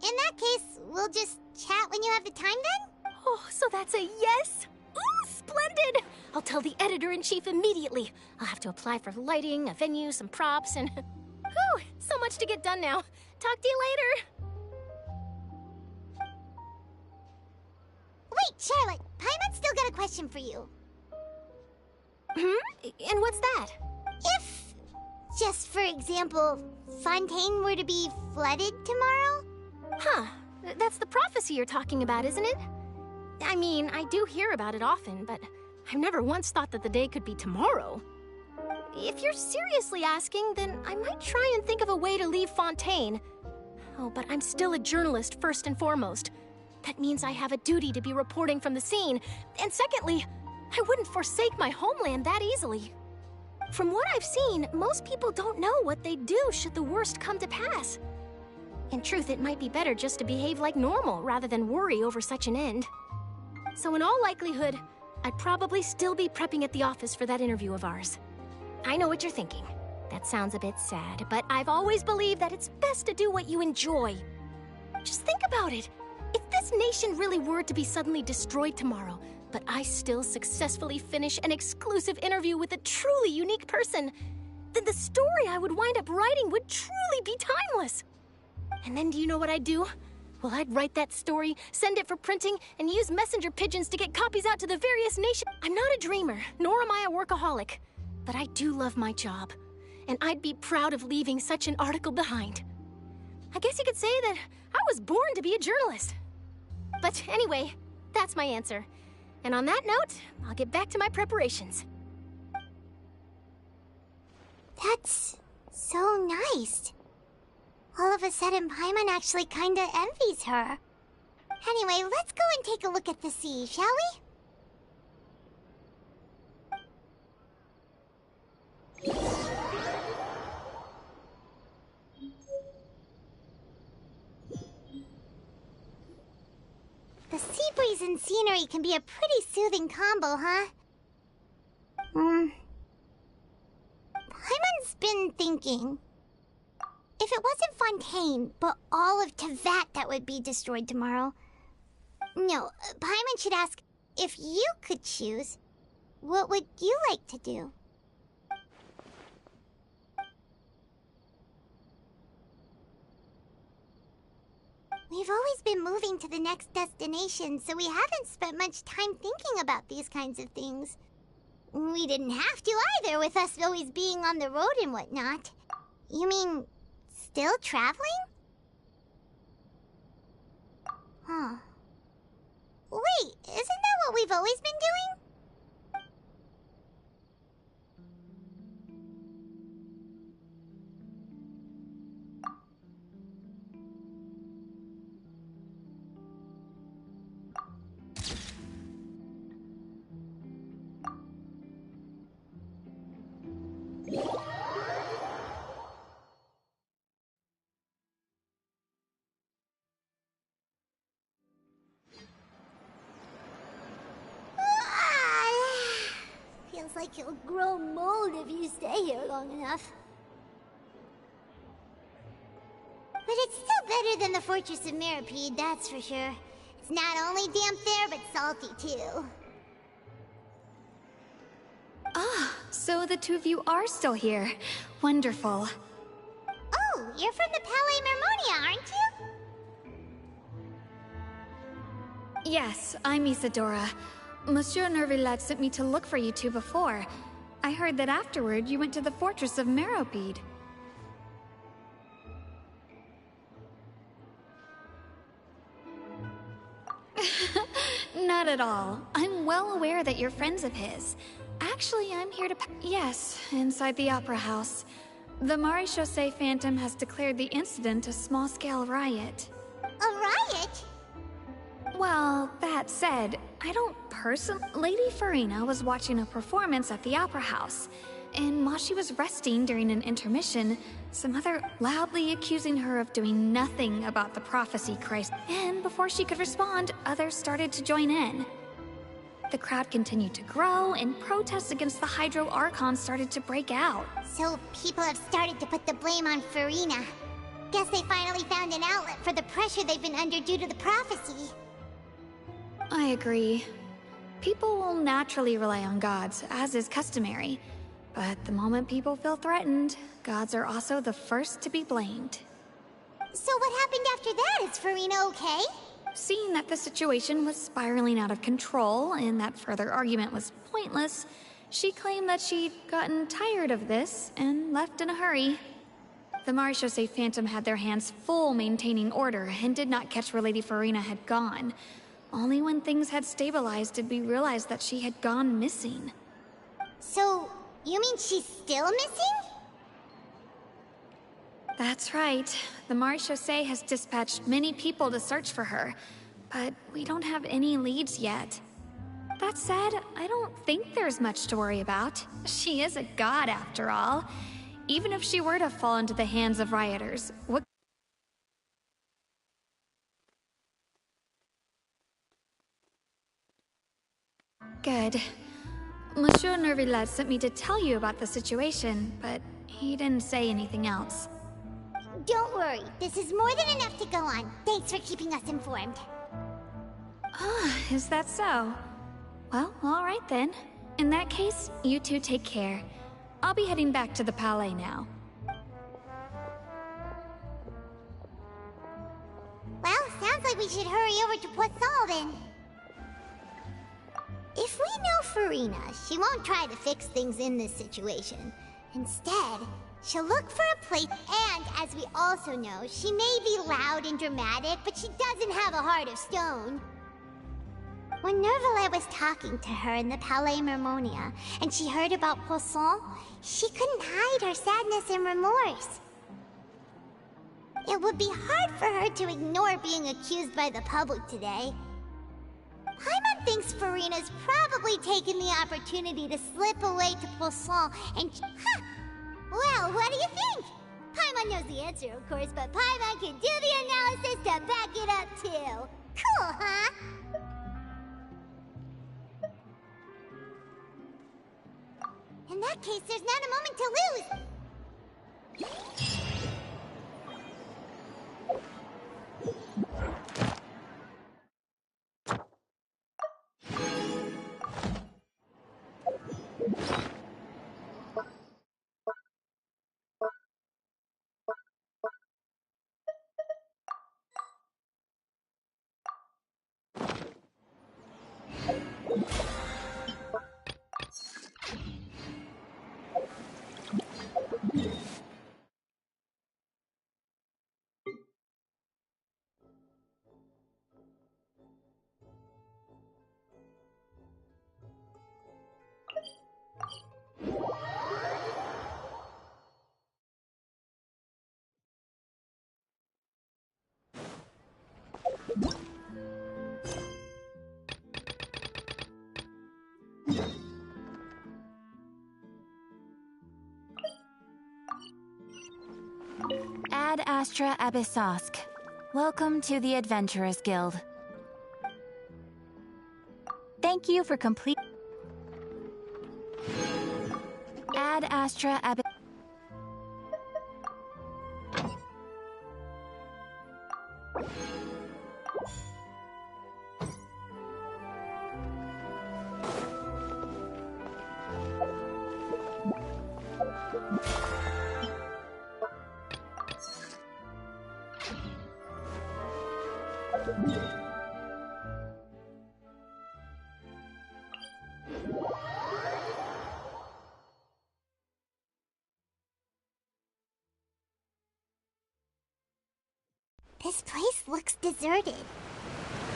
in that case, we'll just chat when you have the time then? Oh, so that's a yes? Ooh, splendid! I'll tell the editor-in-chief immediately. I'll have to apply for lighting, a venue, some props, and... Whew, so much to get done now. Talk to you later. Wait, Charlotte, Paimon's still got a question for you. And what's that? If, just for example, Fontaine were to be flooded tomorrow? Huh, that's the prophecy you're talking about, isn't it? I mean, I do hear about it often, but I've never once thought that the day could be tomorrow. If you're seriously asking, then I might try and think of a way to leave Fontaine. Oh, but I'm still a journalist first and foremost. That means I have a duty to be reporting from the scene. And secondly, I wouldn't forsake my homeland that easily. From what I've seen, most people don't know what they'd do should the worst come to pass. In truth, it might be better just to behave like normal rather than worry over such an end. So in all likelihood, I'd probably still be prepping at the office for that interview of ours. I know what you're thinking. That sounds a bit sad, but I've always believed that it's best to do what you enjoy. Just think about it. If this nation really were to be suddenly destroyed tomorrow, but I still successfully finish an exclusive interview with a truly unique person, then the story I would wind up writing would truly be timeless. And then do you know what I'd do? Well, I'd write that story, send it for printing, and use messenger pigeons to get copies out to the various nations. I'm not a dreamer, nor am I a workaholic, but I do love my job, and I'd be proud of leaving such an article behind. I guess you could say that I was born to be a journalist. But anyway, that's my answer. And on that note, I'll get back to my preparations. That's so nice. All of a sudden, Paimon actually kinda envies her. Anyway, let's go and take a look at the sea, shall we? The sea breeze and scenery can be a pretty soothing combo, huh? Paimon's been thinking. If it wasn't Fontaine, but all of Tevat that would be destroyed tomorrow. No, Paimon should ask, if you could choose, what would you like to do? We've always been moving to the next destination, so we haven't spent much time thinking about these kinds of things. We didn't have to either, with us always being on the road and whatnot. You mean, still traveling? Huh. Wait, isn't that what we've always been doing? Feels like you'll grow mold if you stay here long enough. But it's still better than the Fortress of Meropide, that's for sure. It's not only damp there, but salty too. Ah, so the two of you are still here. Wonderful. Oh, you're from the Palais Mermonia, aren't you? Yes, I'm Isadora. Monsieur Nervillat sent me to look for you two before. I heard that afterward you went to the Fortress of Meropide. Not at all. I'm well aware that you're friends of his. Actually, I'm here to... Yes, inside the Opera House. The Maréchaussée Phantom has declared the incident a small-scale riot. A riot? Well, that said, I don't personally... Lady Farina was watching a performance at the Opera House, and while she was resting during an intermission, some other loudly accusing her of doing nothing about the prophecy crisis. And before she could respond, others started to join in. The crowd continued to grow, and protests against the Hydro Archon started to break out. So people have started to put the blame on Farina. Guess they finally found an outlet for the pressure they've been under due to the prophecy. I agree. People will naturally rely on gods, as is customary. But the moment people feel threatened, gods are also the first to be blamed. So what happened after that? Is Farina okay? Seeing that the situation was spiraling out of control and that further argument was pointless, she claimed that she'd gotten tired of this and left in a hurry. The Maréchaussée Phantom had their hands full maintaining order and did not catch where Lady Farina had gone. Only when things had stabilized did we realize that she had gone missing. So, you mean she's still missing? That's right. The Maréchaussée has dispatched many people to search for her, but we don't have any leads yet. That said, I don't think there's much to worry about. She is a god after all. Even if she were to fall into the hands of rioters, what... Good. Monsieur Nervillet sent me to tell you about the situation, but he didn't say anything else. Don't worry, this is more than enough to go on. Thanks for keeping us informed. Ah, is that so? Well, alright then. In that case, you two take care. I'll be heading back to the Palais now. Well, sounds like we should hurry over to Poisson then. If we know Farina, she won't try to fix things in this situation. Instead, she'll look for a place, and as we also know, she may be loud and dramatic, but she doesn't have a heart of stone. When Nervillet was talking to her in the Palais Mermonia, and she heard about Poisson, she couldn't hide her sadness and remorse. It would be hard for her to ignore being accused by the public today. Paimon thinks Farina's probably taken the opportunity to slip away to Poisson and... Huh! Well, what do you think? Paimon knows the answer, of course, but Paimon can do the analysis to back it up, too. Cool, huh? In that case, there's not a moment to lose. Ad Astra Abyssosk. Welcome to the Adventurers Guild. Thank you for complete... Ad Astra Abyssosk. This place looks deserted.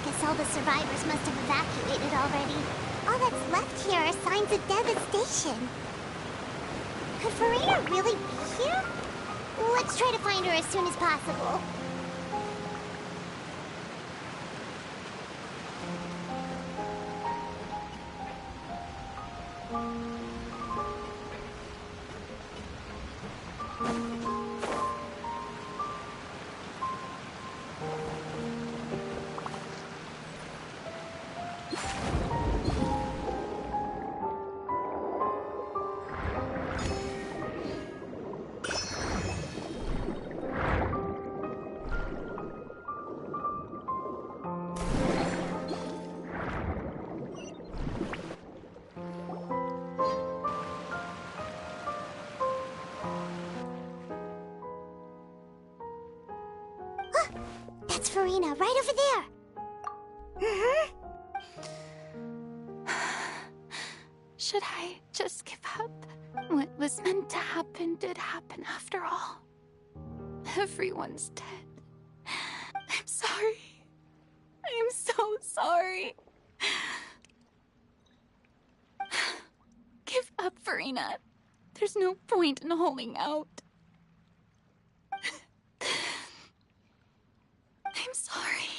Guess all the survivors must have evacuated already. All that's left here are signs of devastation. Could Farina really be here? Let's try to find her as soon as possible. That's Farina, right over there. Should I just give up? What was meant to happen did happen after all. Everyone's dead. I'm sorry. I am so sorry. Give up, Farina. There's no point in holding out. I'm sorry.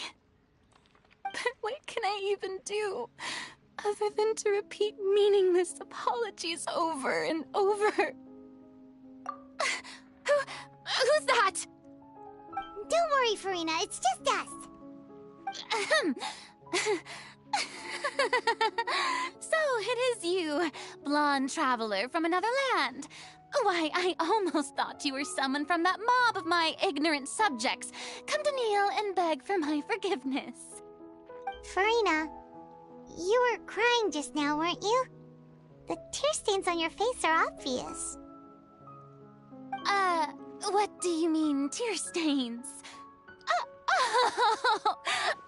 But what can I even do other than to repeat meaningless apologies over and over? Who's that? Don't worry, Farina, it's just us. So it is you, blonde traveler from another land. Why, I almost thought you were someone from that mob of my ignorant subjects, come to kneel and beg for my forgiveness. Farina, you were crying just now, weren't you? The tear stains on your face are obvious. What do you mean, tear stains? Oh,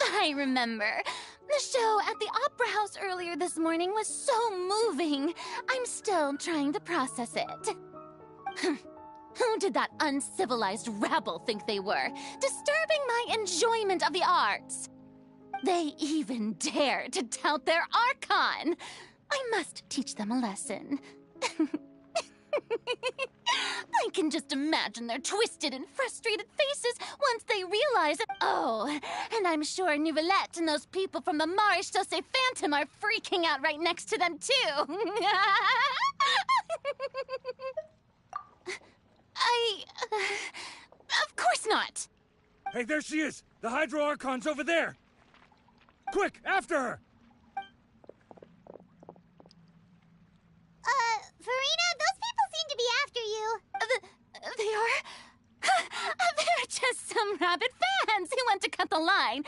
I remember. The show at the Opera House earlier this morning was so moving. I'm still trying to process it. Who did that uncivilized rabble think they were, disturbing my enjoyment of the arts? They even dare to tout their Archon. I must teach them a lesson. I can just imagine their twisted and frustrated faces once they realize it. Oh, and I'm sure Nouvellette and those people from the Maréchaussée Phantom are freaking out right next to them, too. Of course not. Hey, there she is! The Hydro Archon's over there! Quick, after her! Farina, those people seem to be after you. They are? They're just some rabid fans who want to cut the line.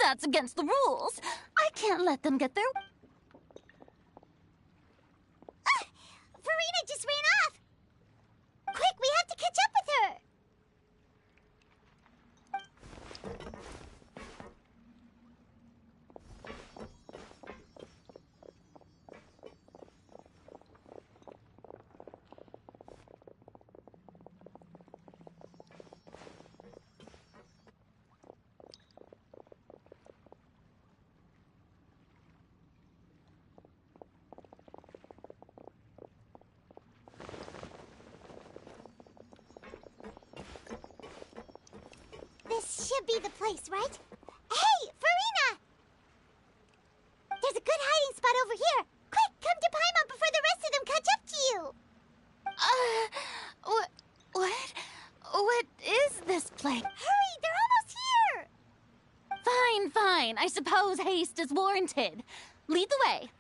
That's against the rules. I can't let them get their... Farina just ran off! Quick, we have to catch up with her! This should be the place, right? Hey, Farina! There's a good hiding spot over here. Quick, come to Paimon before the rest of them catch up to you. What is this place? Hurry, they're almost here! Fine, fine. I suppose haste is warranted. Lead the way.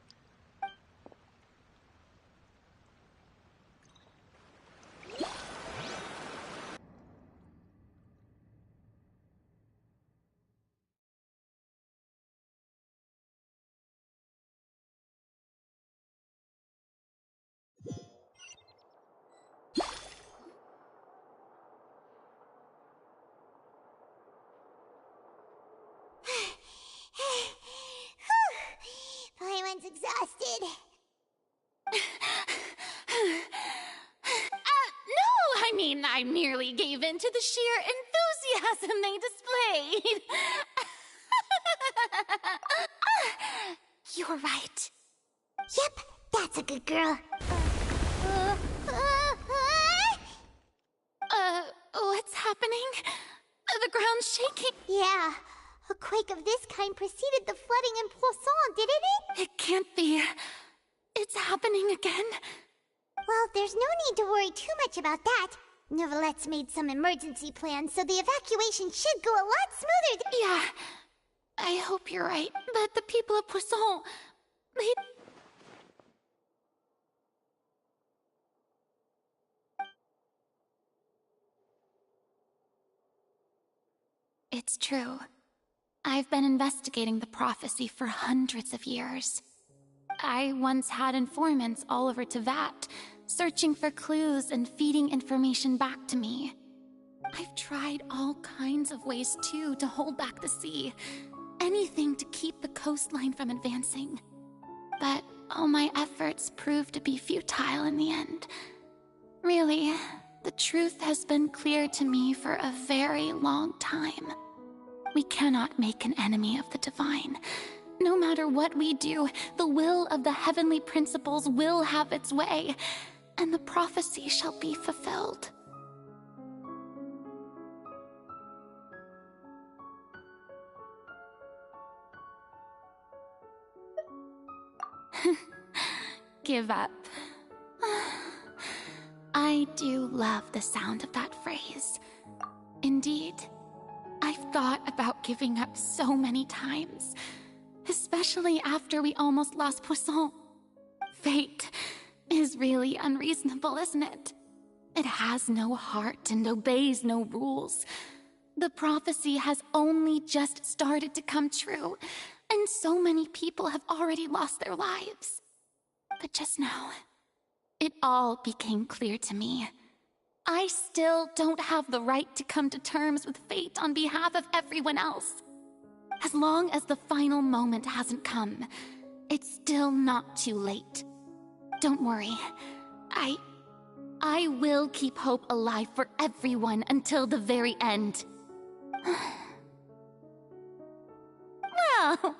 Paimon's exhausted. No, I mean, I merely gave in to the sheer enthusiasm they displayed. You're right. Yep, that's a good girl. What's happening? The ground's shaking. Yeah, a quake of this kind preceded the flooding in Poisson, didn't it? It can't be. It's happening again. Well, there's no need to worry too much about that. Neuvillette made some emergency plans, so the evacuation should go a lot smoother. Yeah, I hope you're right. But the people of Poisson, they... It's true. I've been investigating the prophecy for hundreds of years. I once had informants all over Teyvat, searching for clues and feeding information back to me. I've tried all kinds of ways, too, to hold back the sea. Anything to keep the coastline from advancing. But all my efforts proved to be futile in the end. Really, the truth has been clear to me for a very long time. We cannot make an enemy of the divine. No matter what we do, the will of the heavenly principles will have its way, and the prophecy shall be fulfilled. Give up. I do love the sound of that phrase. Indeed, I've thought about giving up so many times, especially after we almost lost Poisson. Fate is really unreasonable, isn't it? It has no heart and obeys no rules. The prophecy has only just started to come true, and so many people have already lost their lives. But just now, it all became clear to me. I still don't have the right to come to terms with fate on behalf of everyone else. As long as the final moment hasn't come, it's still not too late. Don't worry. I will keep hope alive for everyone until the very end. Well,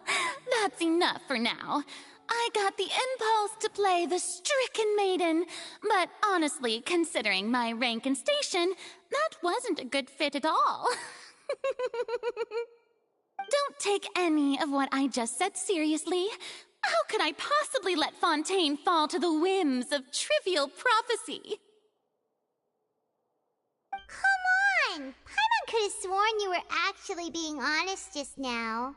that's enough for now. I got the impulse to play the stricken maiden, but honestly, considering my rank and station, that wasn't a good fit at all. Don't take any of what I just said seriously. How could I possibly let Fontaine fall to the whims of trivial prophecy? Come on! Paimon could have sworn you were actually being honest just now.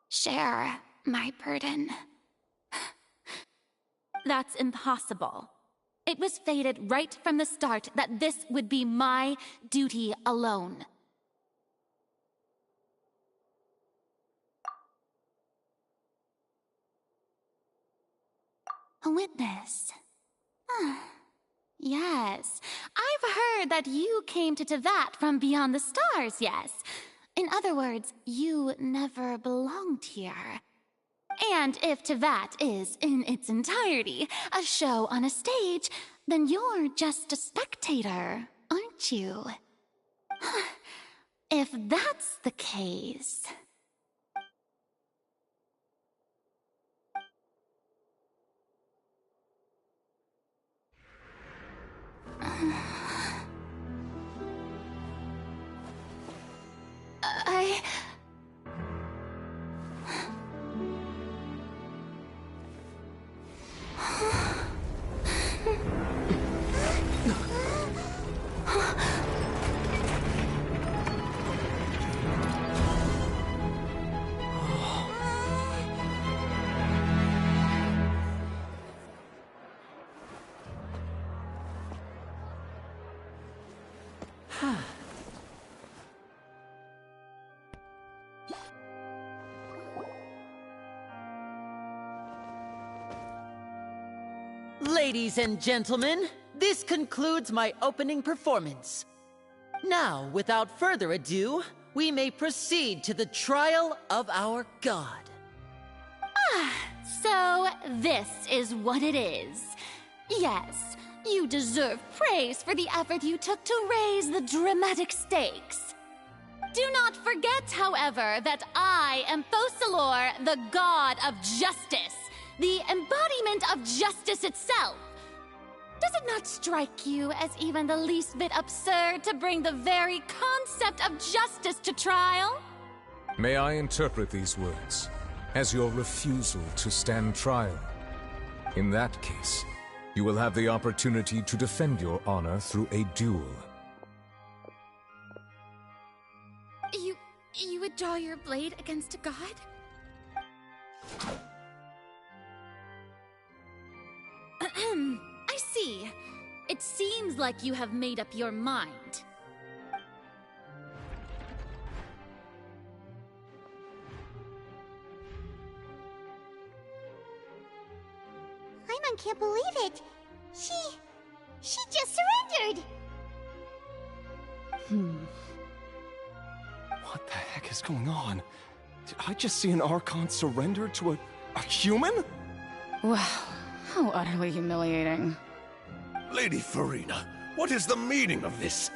Share my burden. That's impossible. It was fated right from the start that this would be my duty alone. A witness. Yes, I've heard that you came to Teyvat from beyond the stars, yes. In other words, you never belonged here. And if Teyvat is, in its entirety, a show on a stage, then you're just a spectator, aren't you? If that's the case... Ladies and gentlemen, this concludes my opening performance. Now, without further ado, we may proceed to the trial of our god. So this is what it is. Yes, you deserve praise for the effort you took to raise the dramatic stakes. Do not forget, however, that I am Focalor, the god of justice, the embodiment of justice itself. Does it not strike you as even the least bit absurd to bring the very concept of justice to trial? May I interpret these words as your refusal to stand trial? In that case, you will have the opportunity to defend your honor through a duel. You would draw your blade against a god? I see. It seems like you have made up your mind. Paimon can't believe it. She just surrendered. What the heck is going on? Did I just see an Archon surrender to a human? Wow, how utterly humiliating. Lady Farina, what is the meaning of this?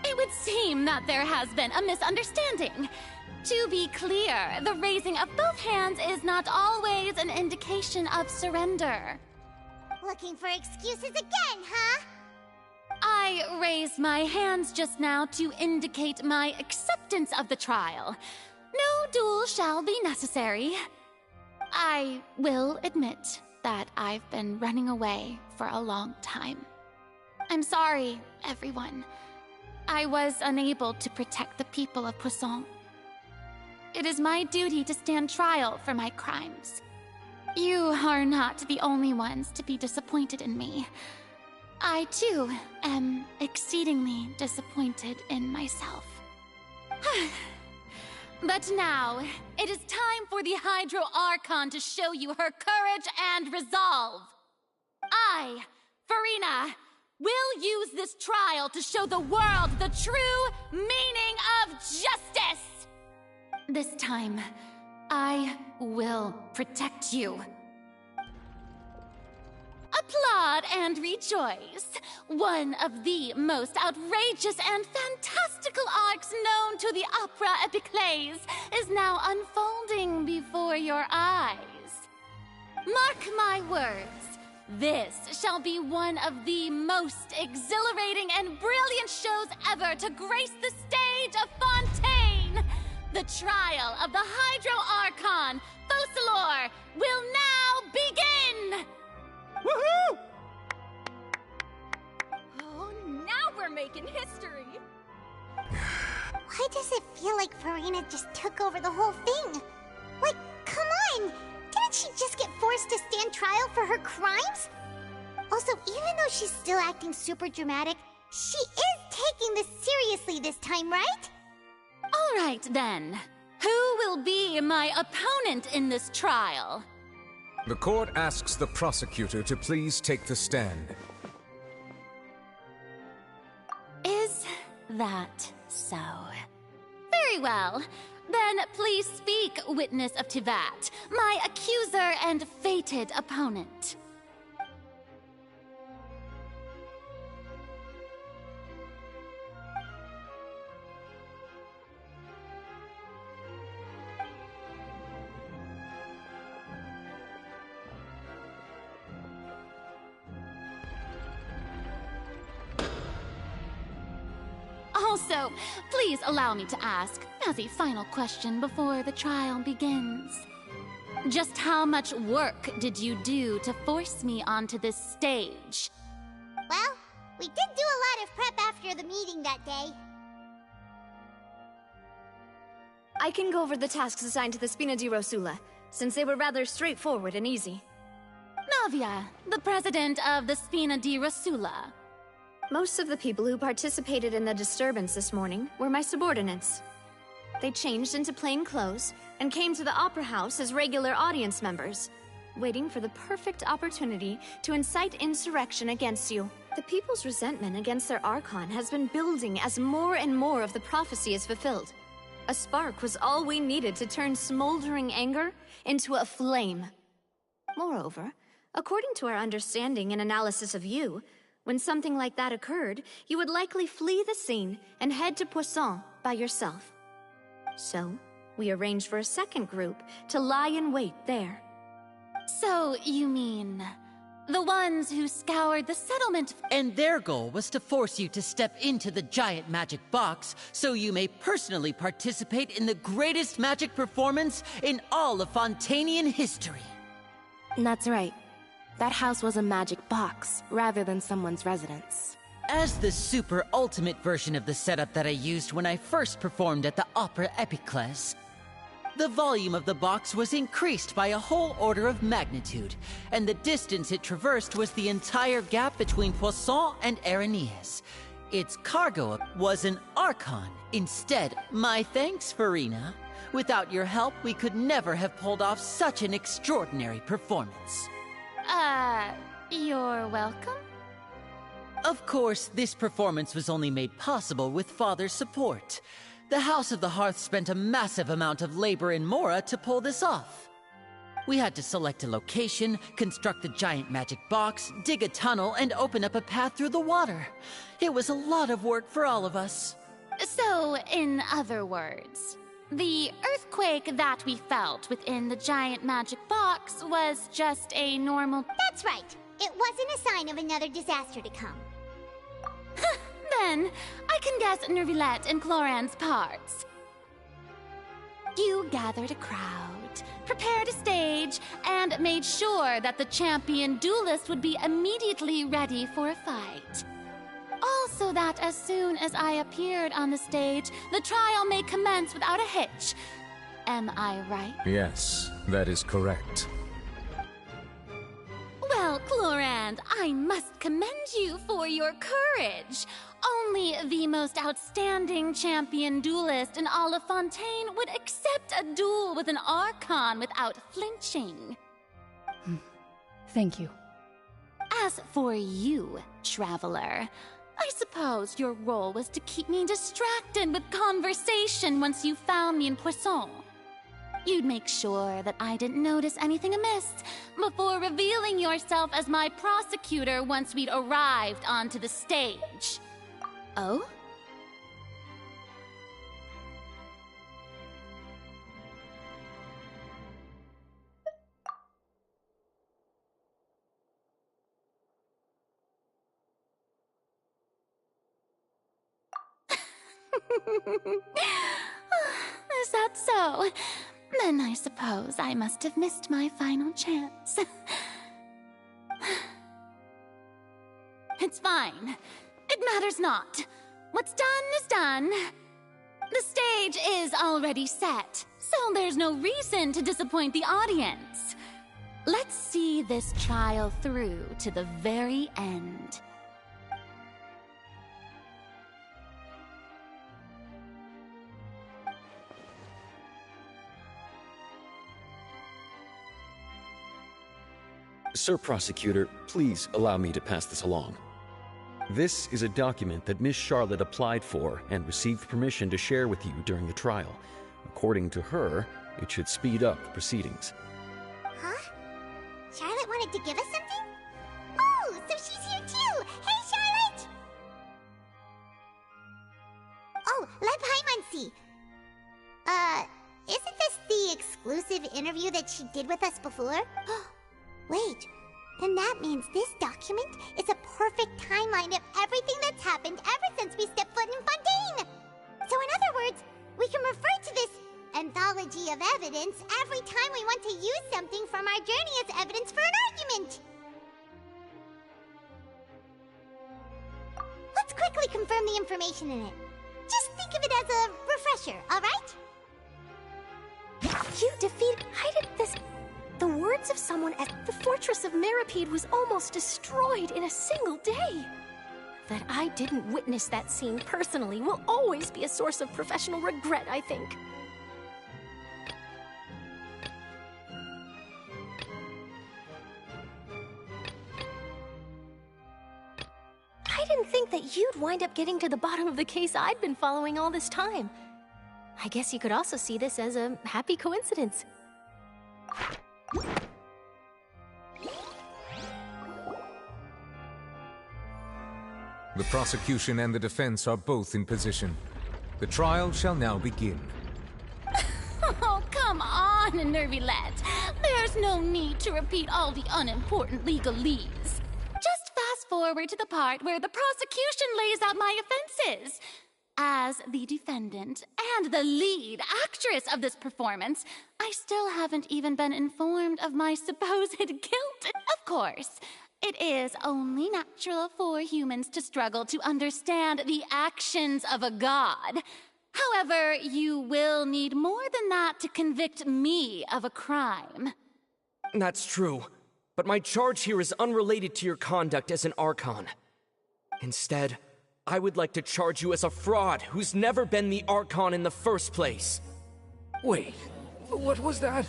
It would seem that there has been a misunderstanding. To be clear, the raising of both hands is not always an indication of surrender. Looking for excuses again, huh? I raised my hands just now to indicate my acceptance of the trial. No duel shall be necessary. I will admit that I've been running away for a long time. I'm sorry, everyone. I was unable to protect the people of Poisson. It is my duty to stand trial for my crimes. You are not the only ones to be disappointed in me. I, too, am exceedingly disappointed in myself. But now, it is time for the Hydro Archon to show you her courage and resolve. I, Farina, will use this trial to show the world the true meaning of justice! This time, I will protect you. Applaud and rejoice! One of the most outrageous and fantastical arcs known to the opera epiclese is now unfolding before your eyes. Mark my words, this shall be one of the most exhilarating and brilliant shows ever to grace the stage of Fontaine! The trial of the Hydro Archon, Focalor, will now begin! Woohoo! Oh, now we're making history! Why does it feel like Farina just took over the whole thing? Like, come on! Didn't she just get forced to stand trial for her crimes? Also, even though she's still acting super dramatic, she is taking this seriously this time, right? All right, then. Who will be my opponent in this trial? The court asks the prosecutor to please take the stand. Is that so? Very well. Then please speak, witness of Tivat, my accuser and fated opponent. Also, please allow me to ask, as a final question before the trial begins. Just how much work did you do to force me onto this stage? Well, we did do a lot of prep after the meeting that day. I can go over the tasks assigned to the Spina di Rosula, since they were rather straightforward and easy. Navia, the president of the Spina di Rosula. Most of the people who participated in the disturbance this morning were my subordinates. They changed into plain clothes and came to the Opera House as regular audience members, waiting for the perfect opportunity to incite insurrection against you, The people's resentment against their Archon has been building as more and more of the prophecy is fulfilled. A spark was all we needed to turn smoldering anger into a flame. Moreover, according to our understanding and analysis of you, when something like that occurred, you would likely flee the scene and head to Poisson by yourself. So, we arranged for a second group to lie in wait there. So, you mean... the ones who scoured the settlement... And their goal was to force you to step into the giant magic box so you may personally participate in the greatest magic performance in all of Fontanian history. That's right. That house was a magic box, rather than someone's residence. As the super ultimate version of the setup that I used when I first performed at the Opera Epiclese, the volume of the box was increased by a whole order of magnitude, and the distance it traversed was the entire gap between Poisson and Aranias. Its cargo was an Archon instead. My thanks, Farina. Without your help, we could never have pulled off such an extraordinary performance. You're welcome? Of course, this performance was only made possible with Father's support. The House of the Hearth spent a massive amount of labor in Mora to pull this off. We had to select a location, construct the giant magic box, dig a tunnel, and open up a path through the water. It was a lot of work for all of us. So, in other words, the earthquake that we felt within the giant magic box was just a normal... That's right. It wasn't a sign of another disaster to come. Then, I can guess Nervillette and Cloran's parts. You gathered a crowd, prepared a stage, and made sure that the champion duelist would be immediately ready for a fight. Also that as soon as I appeared on the stage, the trial may commence without a hitch. Am I right? Yes, that is correct. Well, Clorand, I must commend you for your courage. Only the most outstanding champion duelist in all of Fontaine would accept a duel with an Archon without flinching. Thank you. As for you, Traveler, I suppose your role was to keep me distracted with conversation once you found me in Poisson. You'd make sure that I didn't notice anything amiss before revealing yourself as my prosecutor once we'd arrived onto the stage. Oh? Is that so? Then I suppose I must have missed my final chance. It's fine. It matters not. What's done is done. The stage is already set, so there's no reason to disappoint the audience. Let's see this trial through to the very end. Sir Prosecutor, please allow me to pass this along. This is a document that Miss Charlotte applied for and received permission to share with you during the trial. According to her, it should speed up the proceedings. Huh? Charlotte wanted to give us something? Oh, so she's here too! Hey, Charlotte! Oh, let Paimon see. Isn't this the exclusive interview that she did with us before? Wait, then that means this document is a perfect timeline of everything that's happened ever since we stepped foot in Fontaine! So in other words, we can refer to this anthology of evidence every time we want to use something from our journey as evidence for an argument! Let's quickly confirm the information in it. Just think of it as a refresher, alright? You defeated... The words of someone at the Fortress of Meripede was almost destroyed in a single day. That I didn't witness that scene personally will always be a source of professional regret, I think. I didn't think that you'd wind up getting to the bottom of the case I'd been following all this time. I guess you could also see this as a happy coincidence. The prosecution and the defense are both in position. The trial shall now begin. Oh, come on, Nervy lads. There's no need to repeat all the unimportant legalese. Just fast forward to the part where the prosecution lays out my offenses. As the defendant and the lead actress of this performance, I still haven't even been informed of my supposed guilt. Of course, it is only natural for humans to struggle to understand the actions of a god. However, you will need more than that to convict me of a crime. That's true, but my charge here is unrelated to your conduct as an Archon. Instead, I would like to charge you as a fraud who's never been the Archon in the first place. Wait, what was that?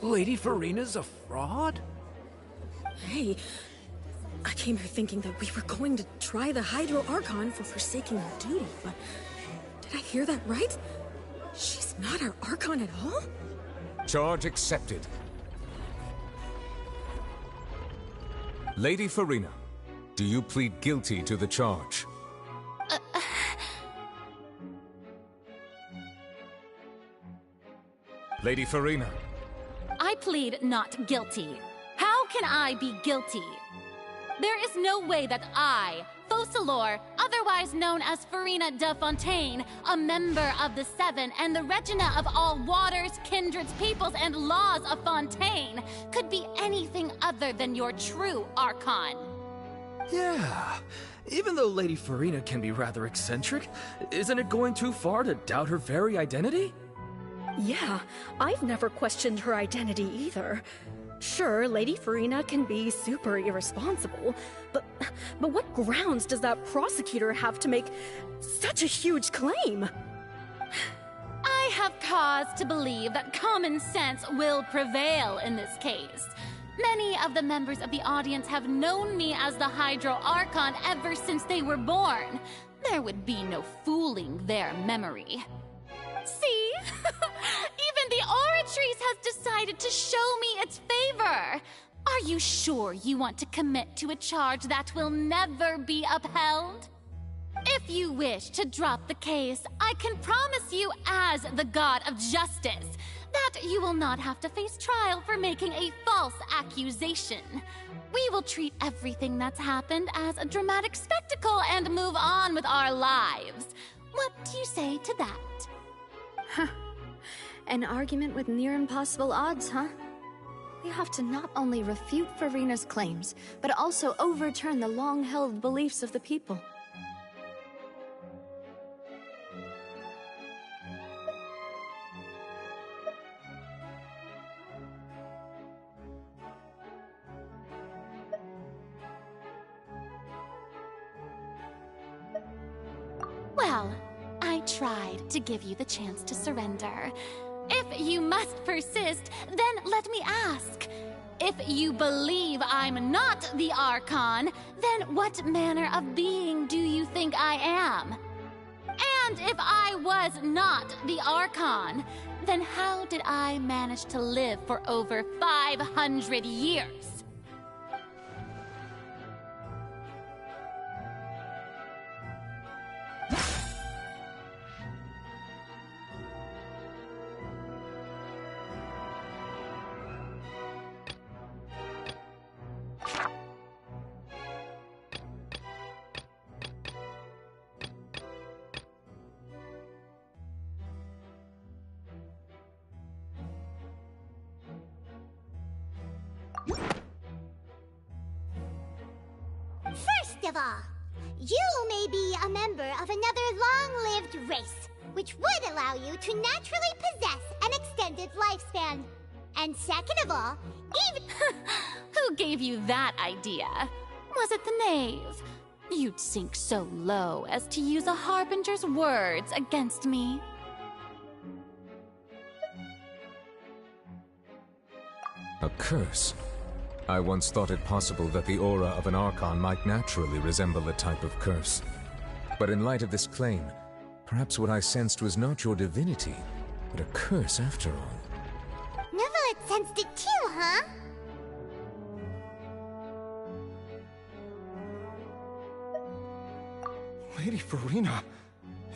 Lady Farina's a fraud? Hey, I came here thinking that we were going to try the Hydro Archon for forsaking her duty, but did I hear that right? She's not our Archon at all? Charge accepted. Lady Farina, do you plead guilty to the charge? Lady Farina. I plead not guilty. How can I be guilty? There is no way that I, Focalor, otherwise known as Farina de Fontaine, a member of the Seven and the Regina of all waters, kindreds, peoples, and laws of Fontaine, could be anything other than your true Archon. Yeah, even though Lady Farina can be rather eccentric, isn't it going too far to doubt her very identity? Yeah, I've never questioned her identity either. Sure, Lady Farina can be super irresponsible, but what grounds does that prosecutor have to make such a huge claim? I have cause to believe that common sense will prevail in this case. Many of the members of the audience have known me as the Hydro Archon ever since they were born. There would be no fooling their memory. See? Even the Oratrice has decided to show me its favor. Are you sure you want to commit to a charge that will never be upheld? If you wish to drop the case, I can promise you as the God of Justice that you will not have to face trial for making a false accusation. We will treat everything that's happened as a dramatic spectacle and move on with our lives. What do you say to that? Huh. An argument with near impossible odds, huh? We have to not only refute Farina's claims, but also overturn the long-held beliefs of the people. Well, I tried to give you the chance to surrender. If you must persist, then let me ask. If you believe I'm not the Archon, then what manner of being do you think I am? And if I was not the Archon, then how did I manage to live for over 500 years? First of all, you may be a member of another long-lived race, which would allow you to naturally possess an extended lifespan. And second of all, even... Who gave you that idea? Was it the knave? You'd sink so low as to use a harbinger's words against me. A curse? I once thought it possible that the aura of an Archon might naturally resemble a type of curse. But in light of this claim, perhaps what I sensed was not your divinity, but a curse after all. Neuvillette sensed it too, huh? Lady Farina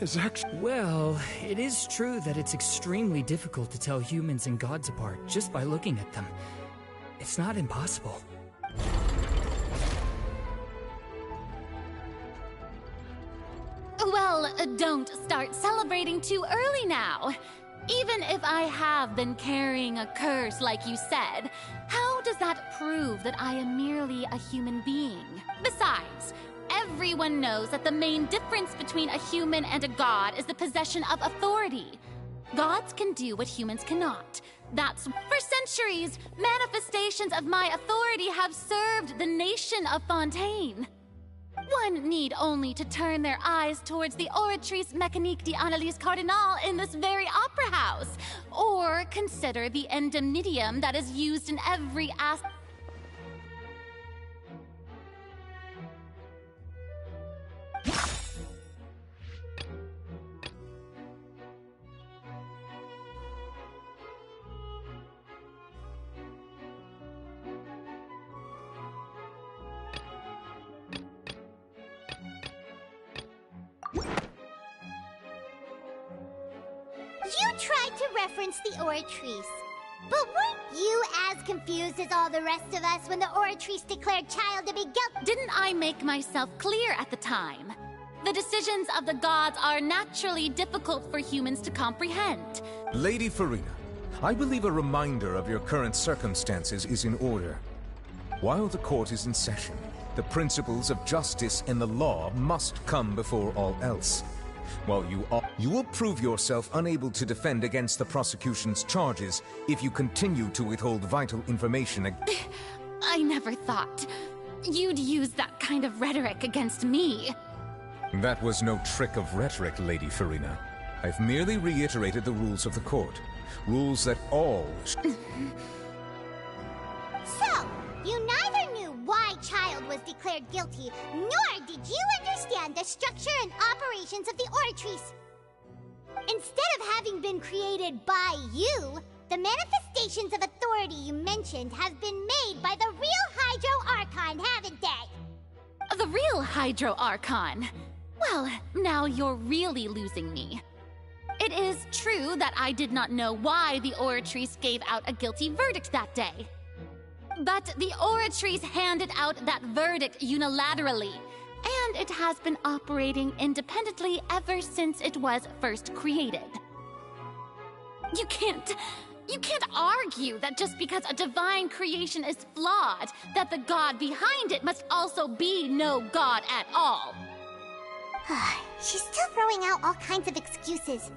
is actually... Well, it is true that it's extremely difficult to tell humans and gods apart just by looking at them. It's not impossible. Well, don't start celebrating too early now. Even if I have been carrying a curse like you said, how does that prove that I am merely a human being? Besides, everyone knows that the main difference between a human and a god is the possession of authority. Gods can do what humans cannot. That's for centuries, manifestations of my authority have served the nation of Fontaine. One need only to turn their eyes towards the Oratrice Mécanique d'Analyse Cardinal in this very opera house, or consider the indemnitium that is used in every aspect. You tried to reference the Oratrice. But weren't you as confused as all the rest of us when the Oratrice declared child to be guilty? Didn't I make myself clear at the time? The decisions of the gods are naturally difficult for humans to comprehend. Lady Farina, I believe a reminder of your current circumstances is in order. While the court is in session, the principles of justice and the law must come before all else. While you will prove yourself unable to defend against the prosecution's charges if you continue to withhold vital information. I never thought you'd use that kind of rhetoric against me. That was no trick of rhetoric, Lady Farina. I've merely reiterated the rules of the court. Rules that all... So, you neither knew why Child was declared guilty, nor did you understand the structure and operations of the Oratrice. Instead of having been created by you, the manifestations of authority you mentioned have been made by the real Hydro Archon, haven't they? The real Hydro Archon? Well, now you're really losing me. It is true that I did not know why the Oratrice gave out a guilty verdict that day. But the Oratrice handed out that verdict unilaterally, and it has been operating independently ever since it was first created. You can't argue that just because a divine creation is flawed, that the god behind it must also be no god at all. She's still throwing out all kinds of excuses.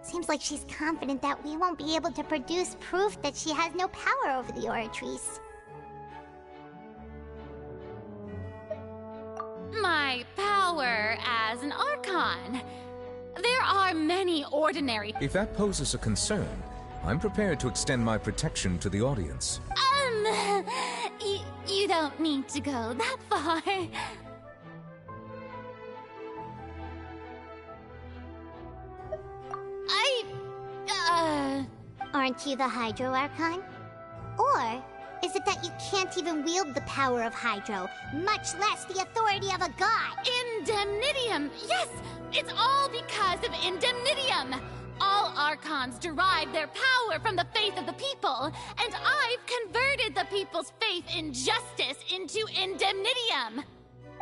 Seems like she's confident that we won't be able to produce proof that she has no power over the Oratrice. My power as an Archon. There are many ordinary... If that poses a concern, I'm prepared to extend my protection to the audience. You don't need to go that far. Aren't you the Hydro Archon? Or is it that you can't even wield the power of Hydro, much less the authority of a god? Indemnitium! Yes! It's all because of Indemnitium! All Archons derive their power from the faith of the people, and I've converted the people's faith in justice into Indemnitium!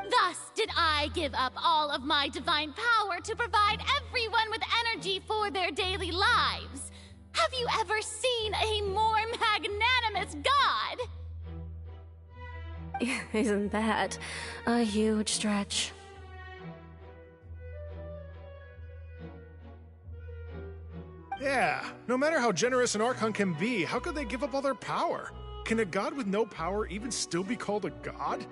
Thus did I give up all of my divine power to provide everyone with energy for their daily lives. Have you ever seen a more magnanimous god? Isn't that a huge stretch? Yeah, no matter how generous an Archon can be, how could they give up all their power? Can a god with no power even still be called a god?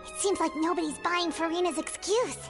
It Seems like nobody's buying Farina's excuse.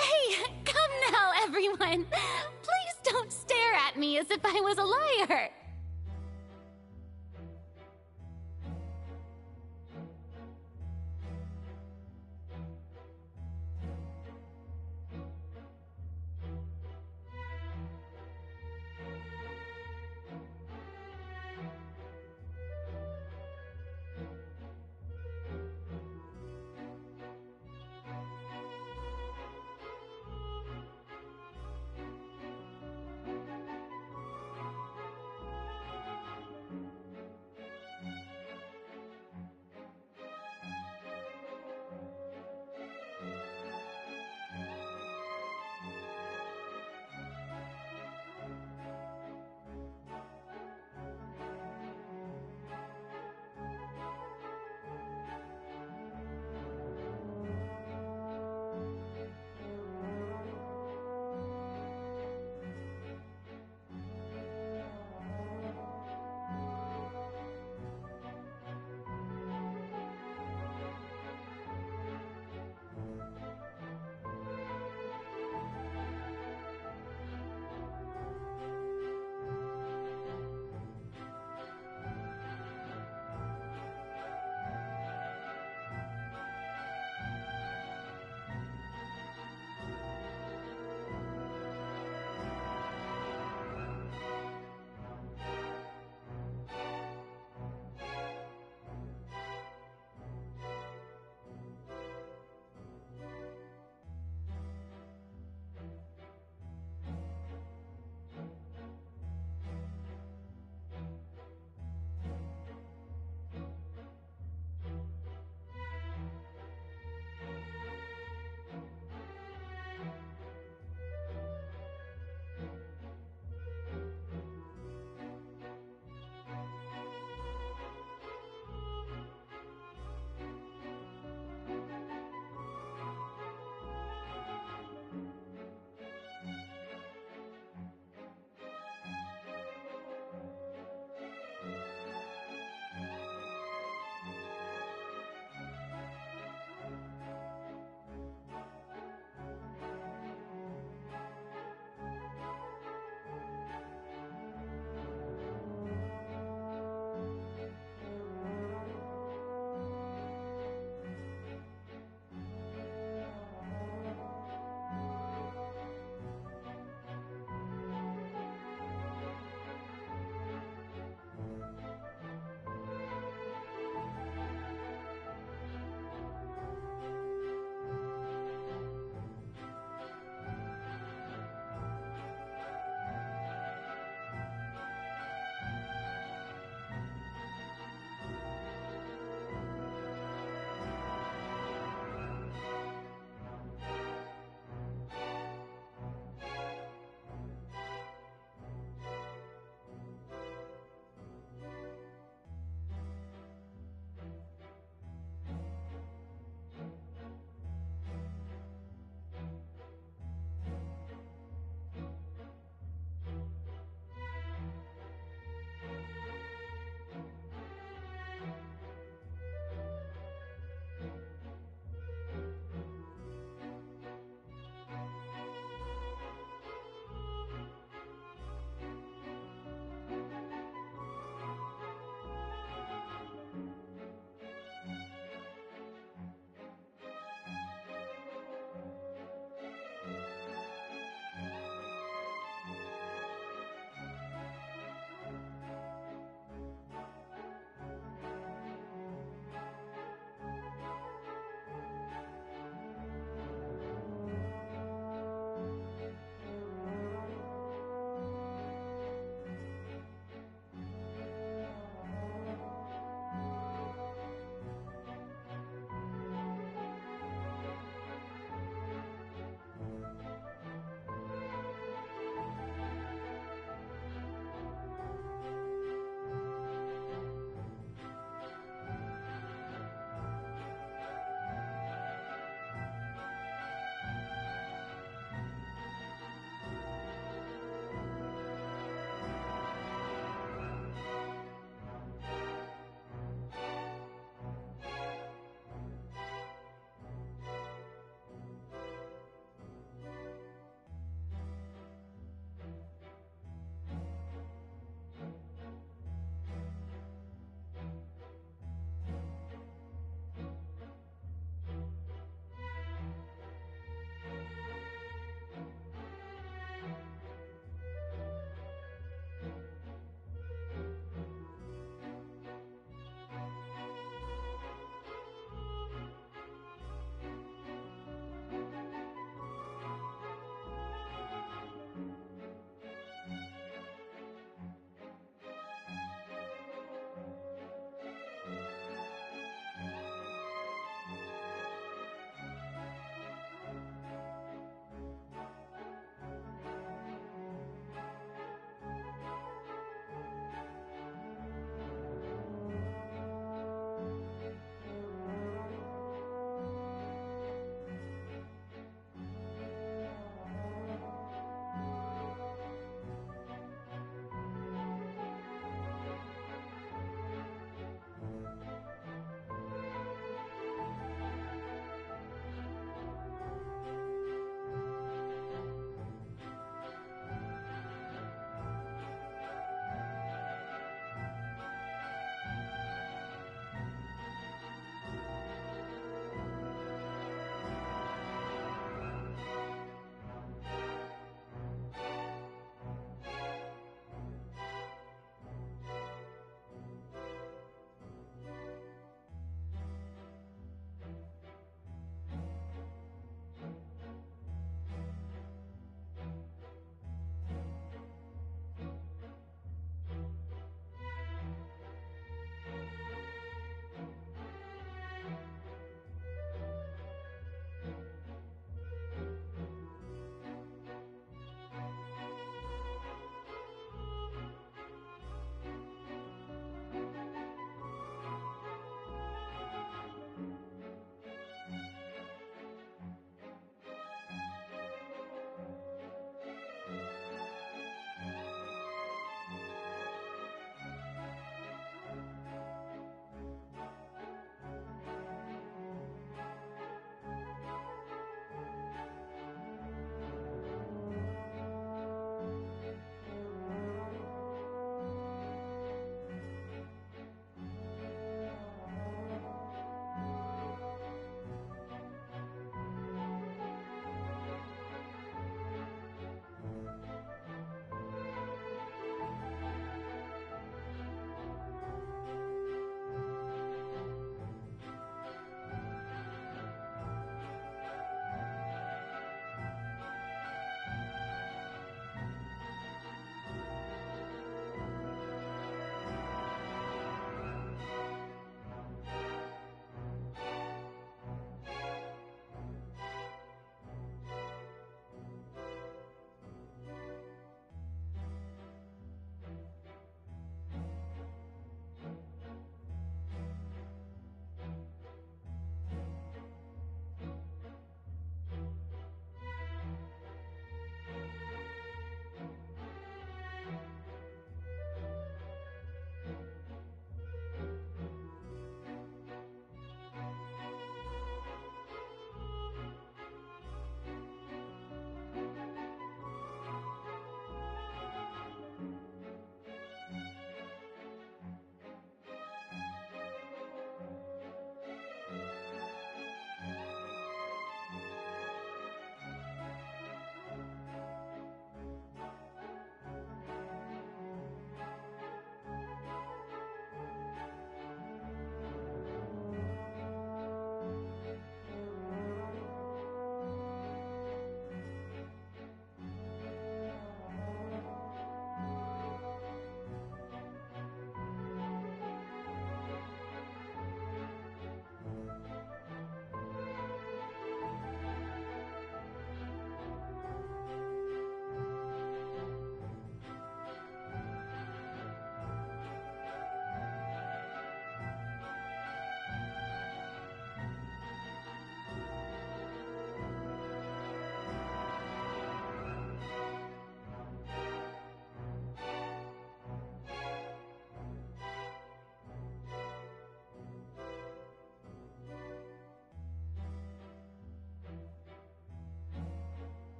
Hey, come now, everyone! Please don't stare at me as if I was a liar!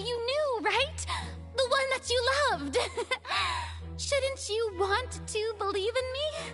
you knew, right? The one that you loved. Shouldn't you want to believe in me?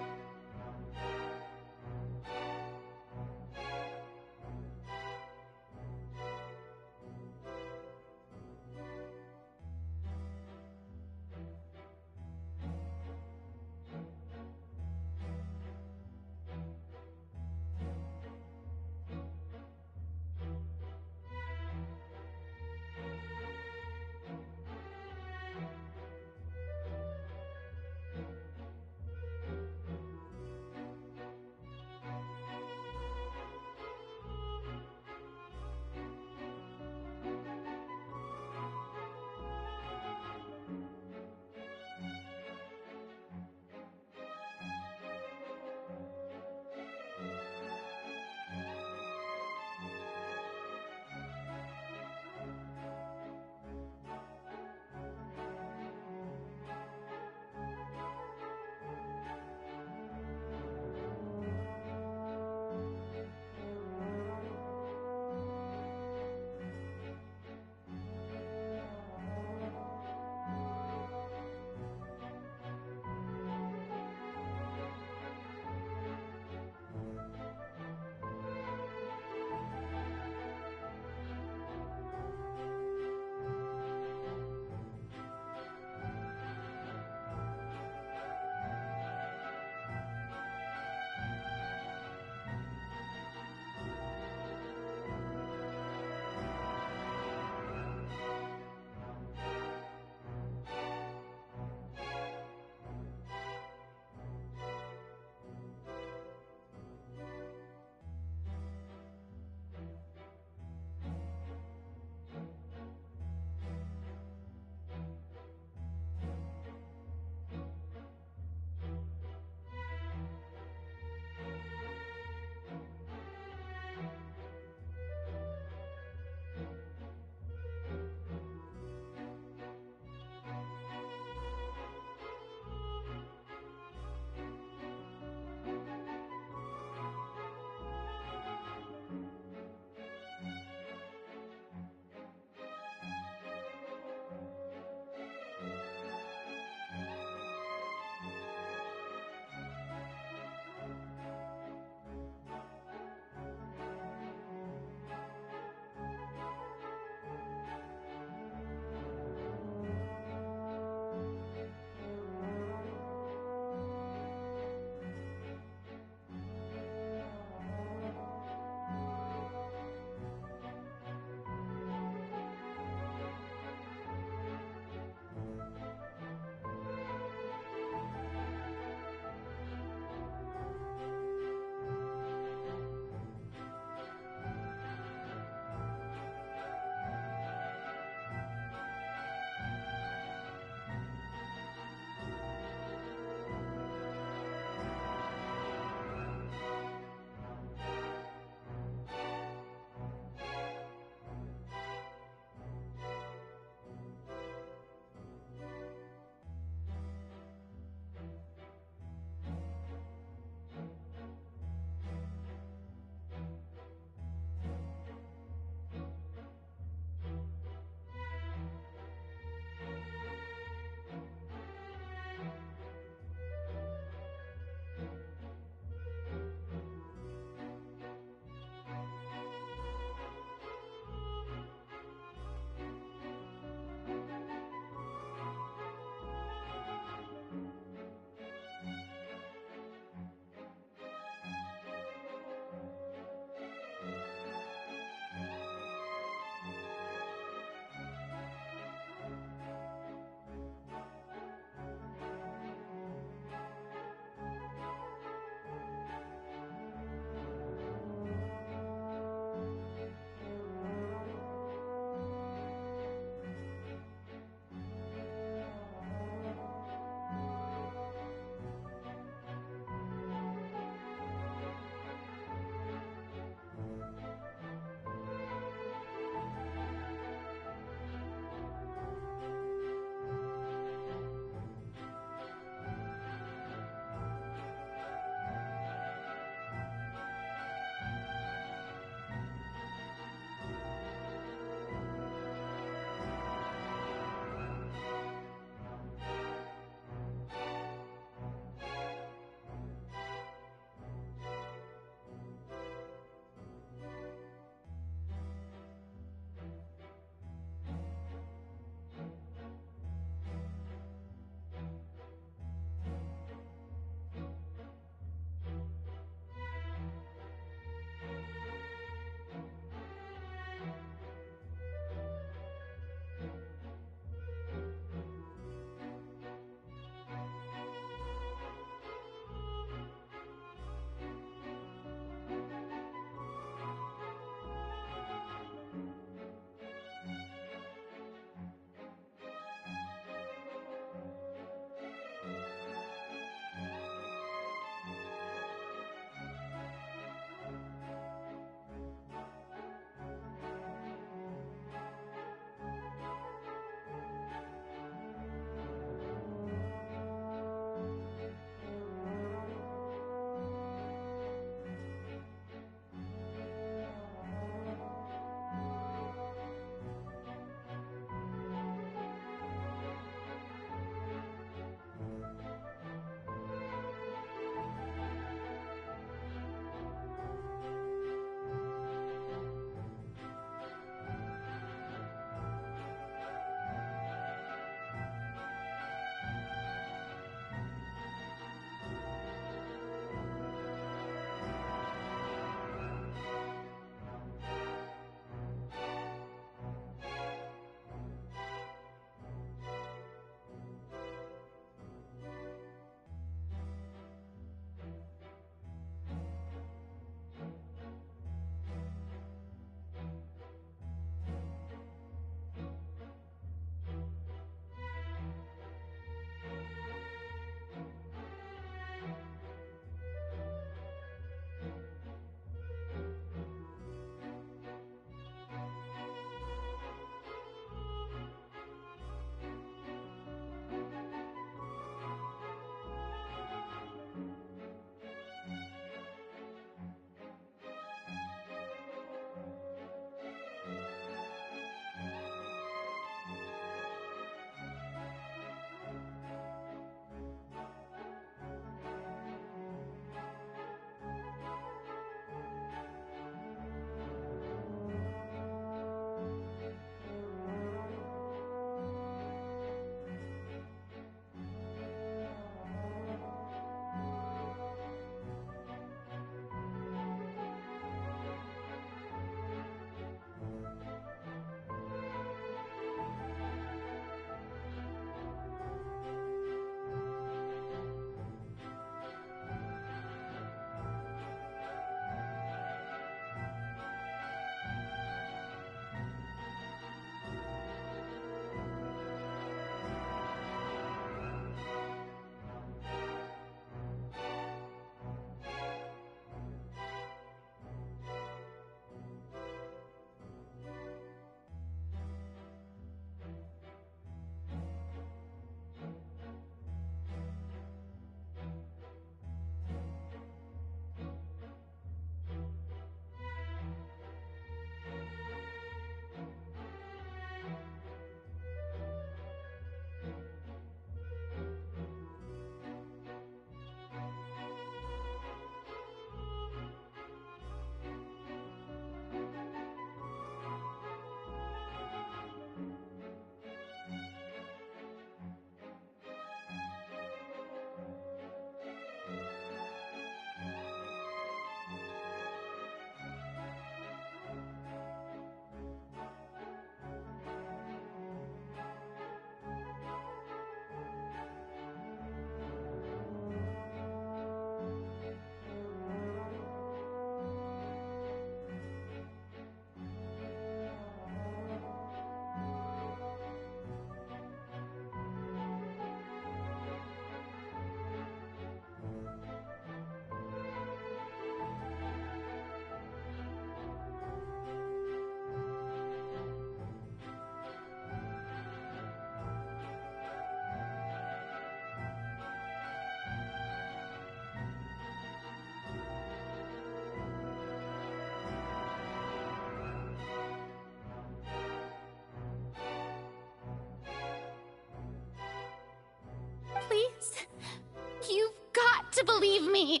to believe me!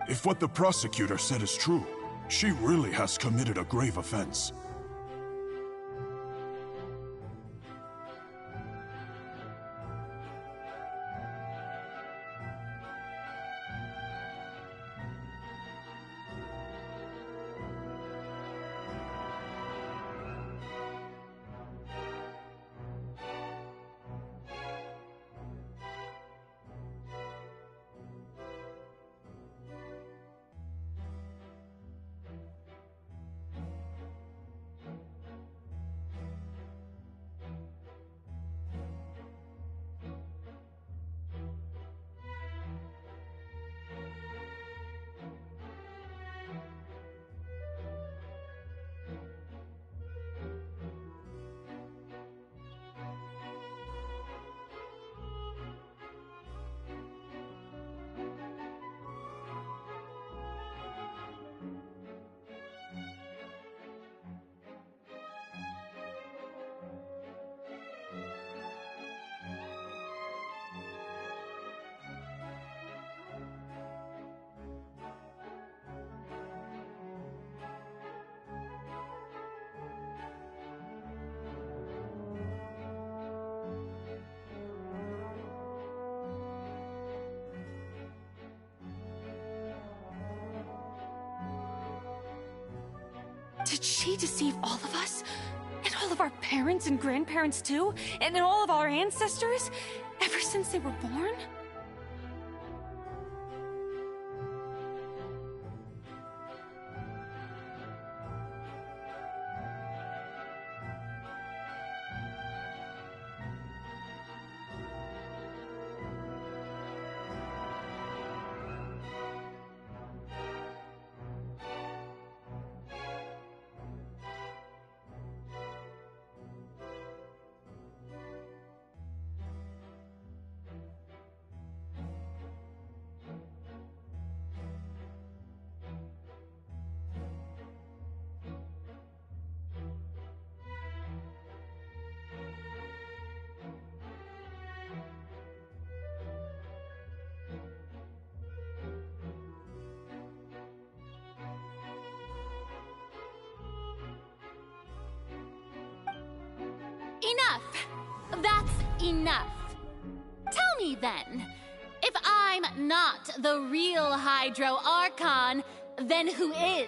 If what the prosecutor said is true, she really has committed a grave offense. Did she deceive all of us? And all of our parents and grandparents too? And all of our ancestors? Ever since they were born? Enough! That's enough. Tell me then, if I'm not the real Hydro Archon, then who is?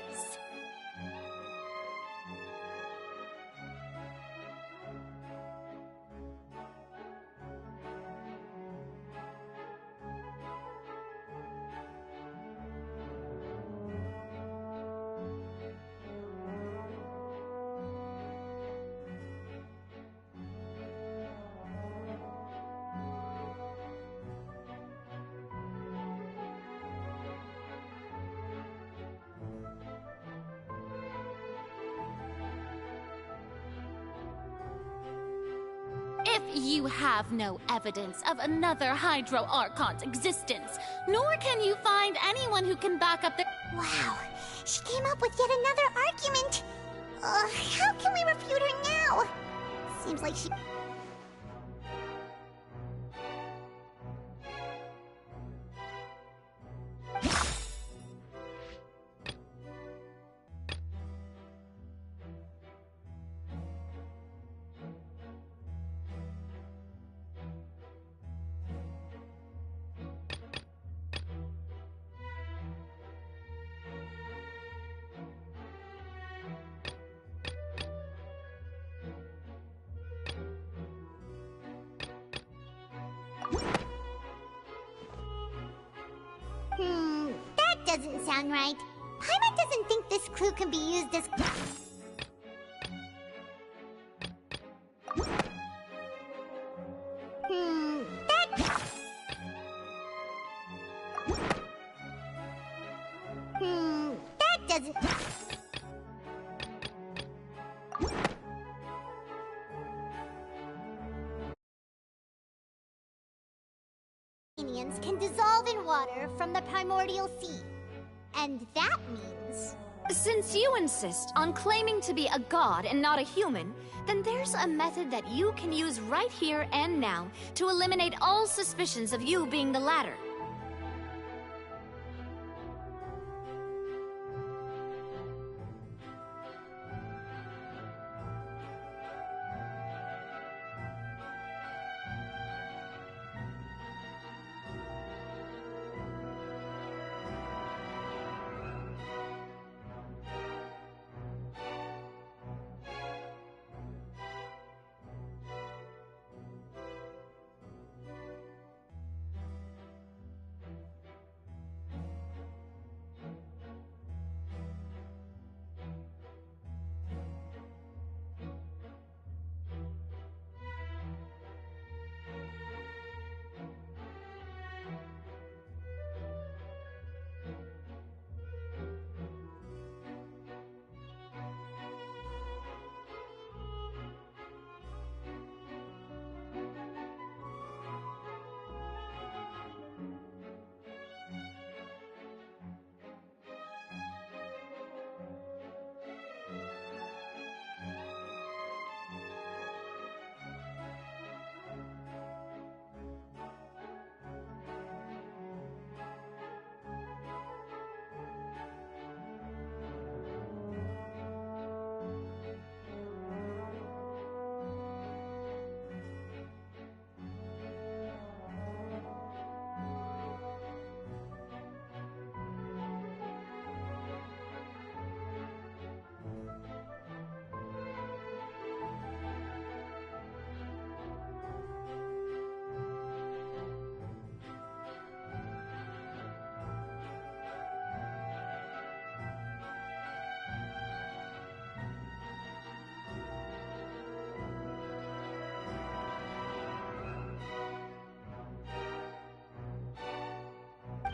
If you have no evidence of another Hydro Archon's existence, nor can you find anyone who can back up the— Wow, she came up with yet another argument. How can we refute her now? Seems like she... doesn't sound right. Paimon doesn't think this clue can be used as... that doesn't... can dissolve in water from the primordial sea. And that means... Since you insist on claiming to be a god and not a human, then there's a method that you can use right here and now to eliminate all suspicions of you being the latter.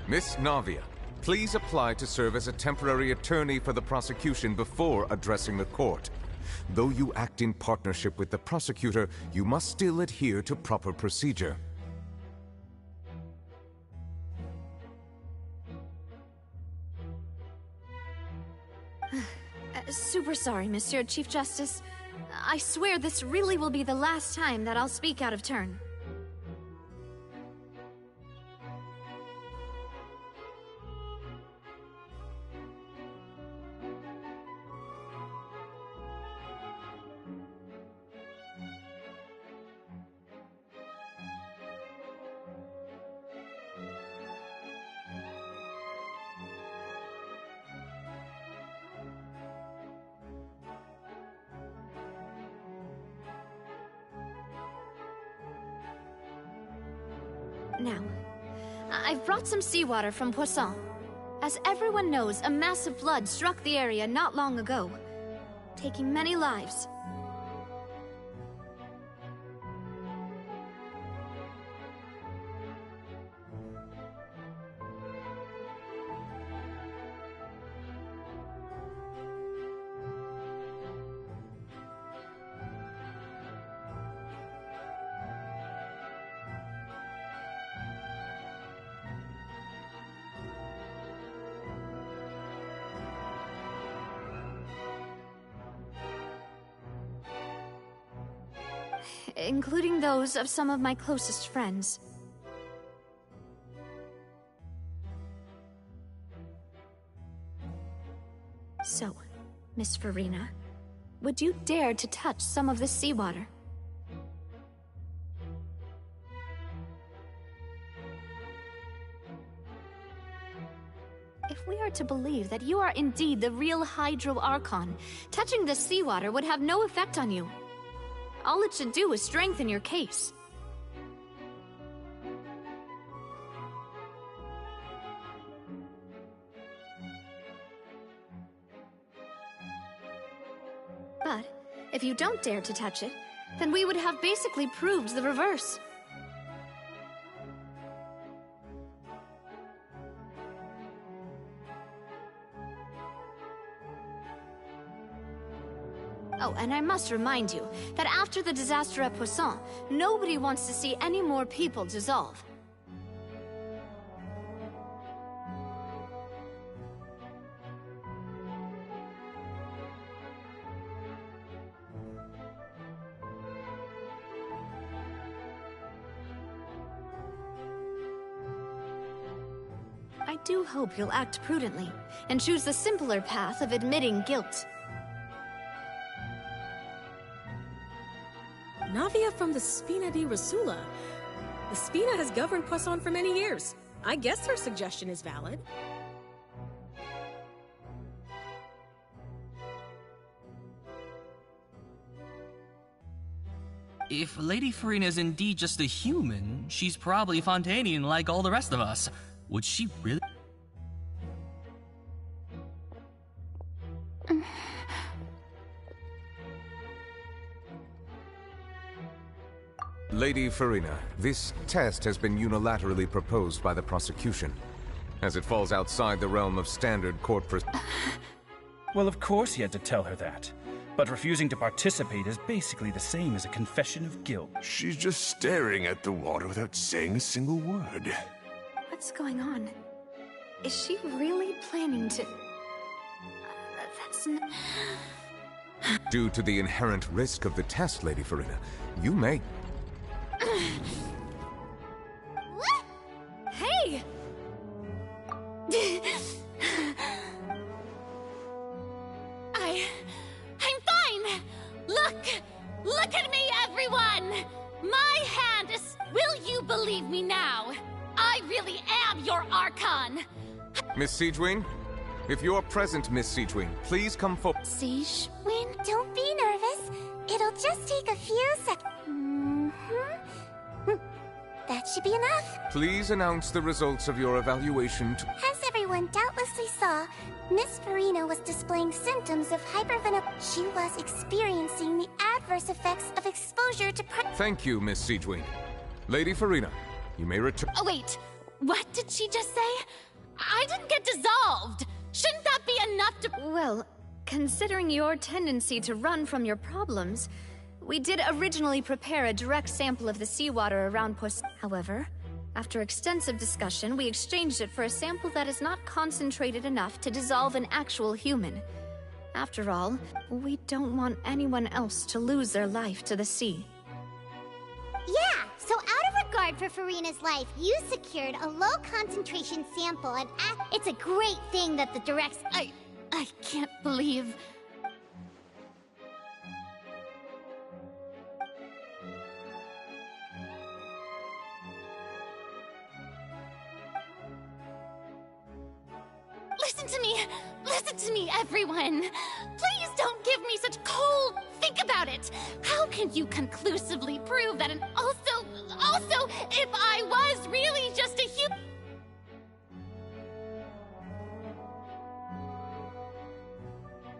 Miss Navia, please apply to serve as a temporary attorney for the prosecution before addressing the court. Though you act in partnership with the prosecutor, you must still adhere to proper procedure. Super sorry, Monsieur Chief Justice. I swear this really will be the last time that I'll speak out of turn. Now, I've brought some seawater from Poisson. As everyone knows, a massive flood struck the area not long ago, taking many lives. Including those of some of my closest friends. So, Miss Farina, would you dare to touch some of this seawater? If we are to believe that you are indeed the real Hydro Archon, touching this seawater would have no effect on you. All it should do is strengthen your case. If you don't dare to touch it, then we would have basically proved the reverse. Oh, and I must remind you that after the disaster at Poisson, nobody wants to see any more people dissolve. I do hope you'll act prudently and choose the simpler path of admitting guilt. Navia from the Spina di Rasula. The Spina has governed Poisson for many years. I guess her suggestion is valid. If Lady Farina is indeed just a human, she's probably Fontanian like all the rest of us. Would she really? Lady Farina, this test has been unilaterally proposed by the prosecution, as it falls outside the realm of standard court Well, of course he had to tell her that. But refusing to participate is basically the same as a confession of guilt. She's just staring at the water without saying a single word. What's going on? Is she really planning to... that's not... Due to the inherent risk of the test, Lady Farina, you may... What? Hey! I'm fine! Look at me, everyone! My hand is... Will you believe me now? I really am your Archon! Miss Siegewing? If you're present, Miss Siegewing, please come forward. Siegewing, don't be nervous. It'll just take a few seconds. That should be enough. Please announce the results of your evaluation to... As everyone doubtlessly saw, Miss Farina was displaying symptoms of hyperventilation. She was experiencing the adverse effects of exposure to... Thank you, Miss Siegewing. Lady Farina, you may return... Oh, wait. What did she just say? I didn't get dissolved. Shouldn't that be enough to... Well, considering your tendency to run from your problems, we did originally prepare a direct sample of the seawater around Poisson. However, after extensive discussion, we exchanged it for a sample that is not concentrated enough to dissolve an actual human. After all, we don't want anyone else to lose their life to the sea. Yeah, so out of regard for Farina's life, you secured a low-concentration sample and it's a great thing that the directs... I can't believe... Listen to me, everyone! Please don't give me such cold... Think about it! How can you conclusively prove that an also, if I was really just a human...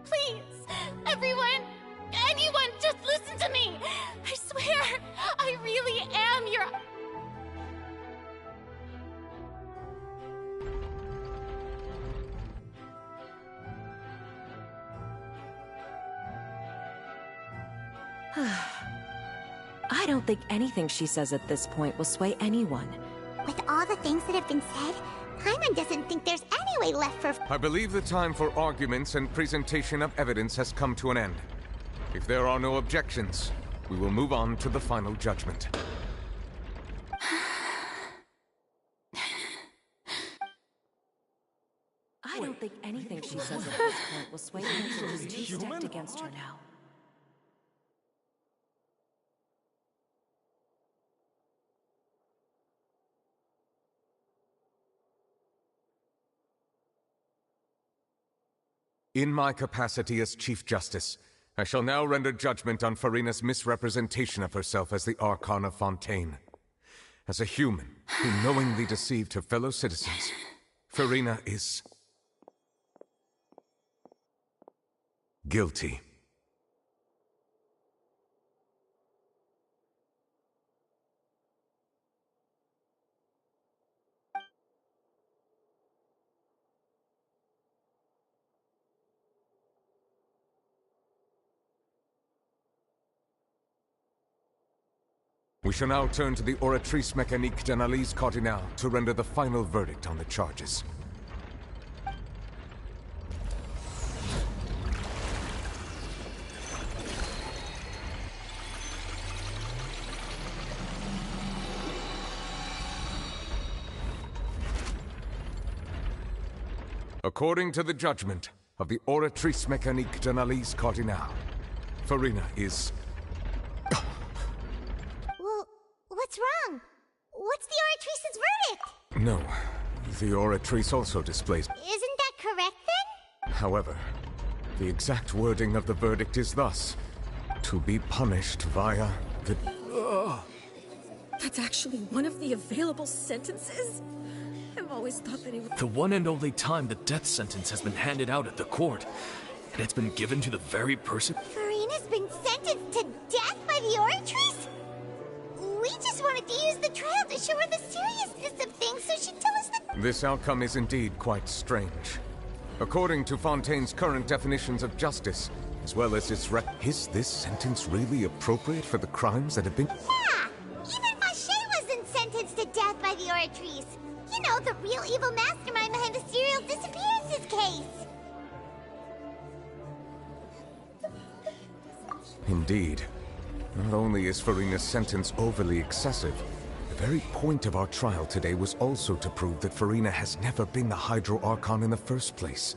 Please, everyone, anyone, just listen to me! I swear, I really am your... I don't think anything she says at this point will sway anyone. With all the things that have been said, Paimon doesn't think there's any way left for... I believe the time for arguments and presentation of evidence has come to an end. If there are no objections, we will move on to the final judgment. I don't think anything she says at this point will sway anyone who's two-stepped against her now. In my capacity as Chief Justice, I shall now render judgment on Farina's misrepresentation of herself as the Archon of Fontaine. As a human who knowingly deceived her fellow citizens, Farina is... guilty. We shall now turn to the Oratrice Mécanique d'Analyse Cardinale to render the final verdict on the charges. According to the judgment of the Oratrice Mécanique d'Analyse Cardinale, Farina is... Well, what's wrong? What's the Oratrice's verdict? No, the Oratrice also displays... Isn't that correct then? However, the exact wording of the verdict is thus: to be punished via the... That's actually one of the available sentences? I've always thought that it would... The one and only time the death sentence has been handed out at the court. And it's been given to the very person... Farina's been sentenced to death by the Oratrice? We just wanted to use the trial to show her the seriousness of things, so she'd tell us the... This outcome is indeed quite strange. According to Fontaine's current definitions of justice, as well as its is this sentence really appropriate for the crimes that have been... Yeah! Even Fauché wasn't sentenced to death by the Oratrice. You know, the real evil mastermind behind the serial disappearances case. Indeed. Not only is Farina's sentence overly excessive, the very point of our trial today was also to prove that Farina has never been the Hydro Archon in the first place.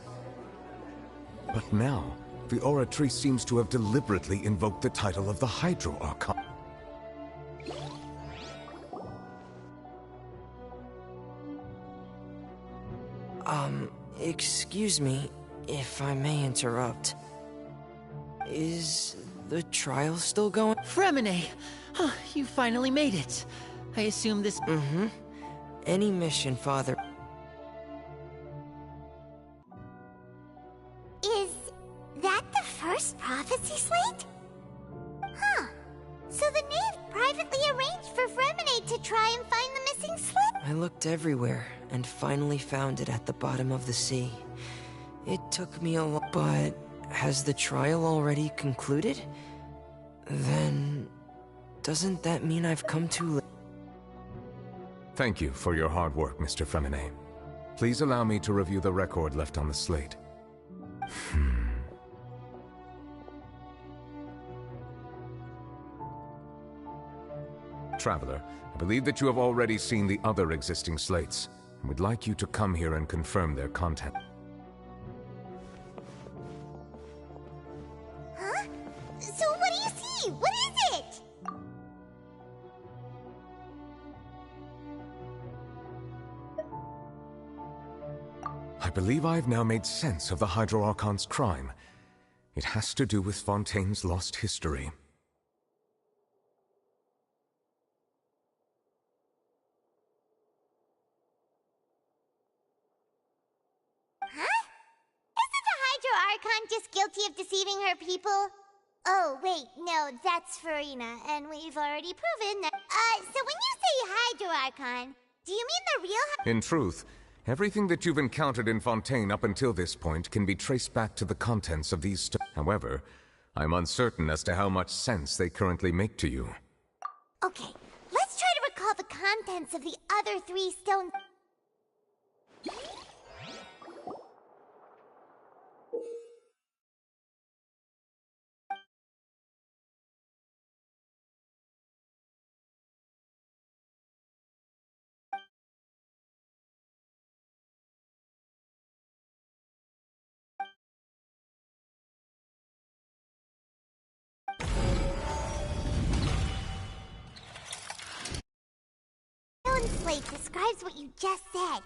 But now, the Oratrice seems to have deliberately invoked the title of the Hydro Archon. Excuse me, if I may interrupt. Is the trial still going? Fremine! Oh, you finally made it. I assume this... Mm-hmm. Any mission, Father. Is that the first prophecy slate? Huh. So the knave privately arranged for Fremine to try and find the missing slip? I looked everywhere and finally found it at the bottom of the sea. It took me a while, but has the trial already concluded? Then doesn't that mean I've come too late? Thank you for your hard work, Mr. Fremine. Please allow me to review the record left on the slate. Traveler, I believe that you have already seen the other existing slates, and would like you to come here and confirm their content. Huh? So what do you see? What is it? I believe I have now made sense of the Hydro Archon's crime. It has to do with Fontaine's lost history. Archon just guilty of deceiving her people? Oh, wait, no, that's Farina, and we've already proven that... so when you say Hydro Archon, do you mean the real... In truth, everything that you've encountered in Fontaine up until this point can be traced back to the contents of these However, I'm uncertain as to how much sense they currently make to you. Okay, let's try to recall the contents of the other 3 stones... Slate describes what you just said.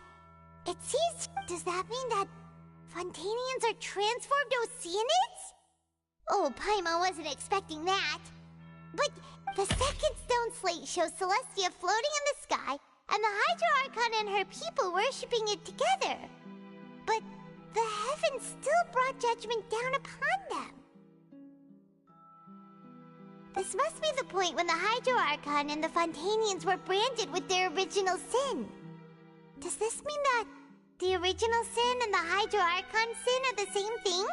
It seems... Does that mean that Fontanians are transformed Oceanids? Oh, Paimon wasn't expecting that. But the second stone slate shows Celestia floating in the sky and the Hydro Archon and her people worshipping it together. But the heavens still brought judgment down upon them. This must be the point when the Hydro Archon and the Fontanians were branded with their original sin. Does this mean that the original sin and the Hydro Archon sin are the same thing?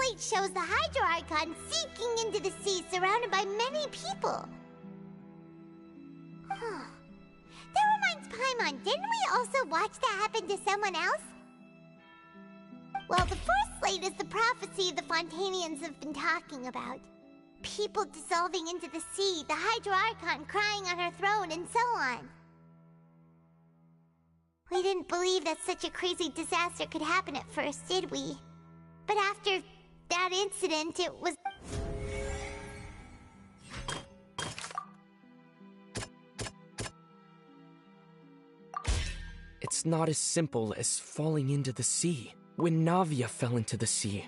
slate shows the Hydro Archon sinking into the sea surrounded by many people. Huh. That reminds Paimon, didn't we also watch that happen to someone else? Well, the first slate is the prophecy the Fontanians have been talking about. People dissolving into the sea, the Hydro Archon crying on her throne, and so on. We didn't believe that such a crazy disaster could happen at first, did we? But after that incident, it was... It's not as simple as falling into the sea. When Navia fell into the sea,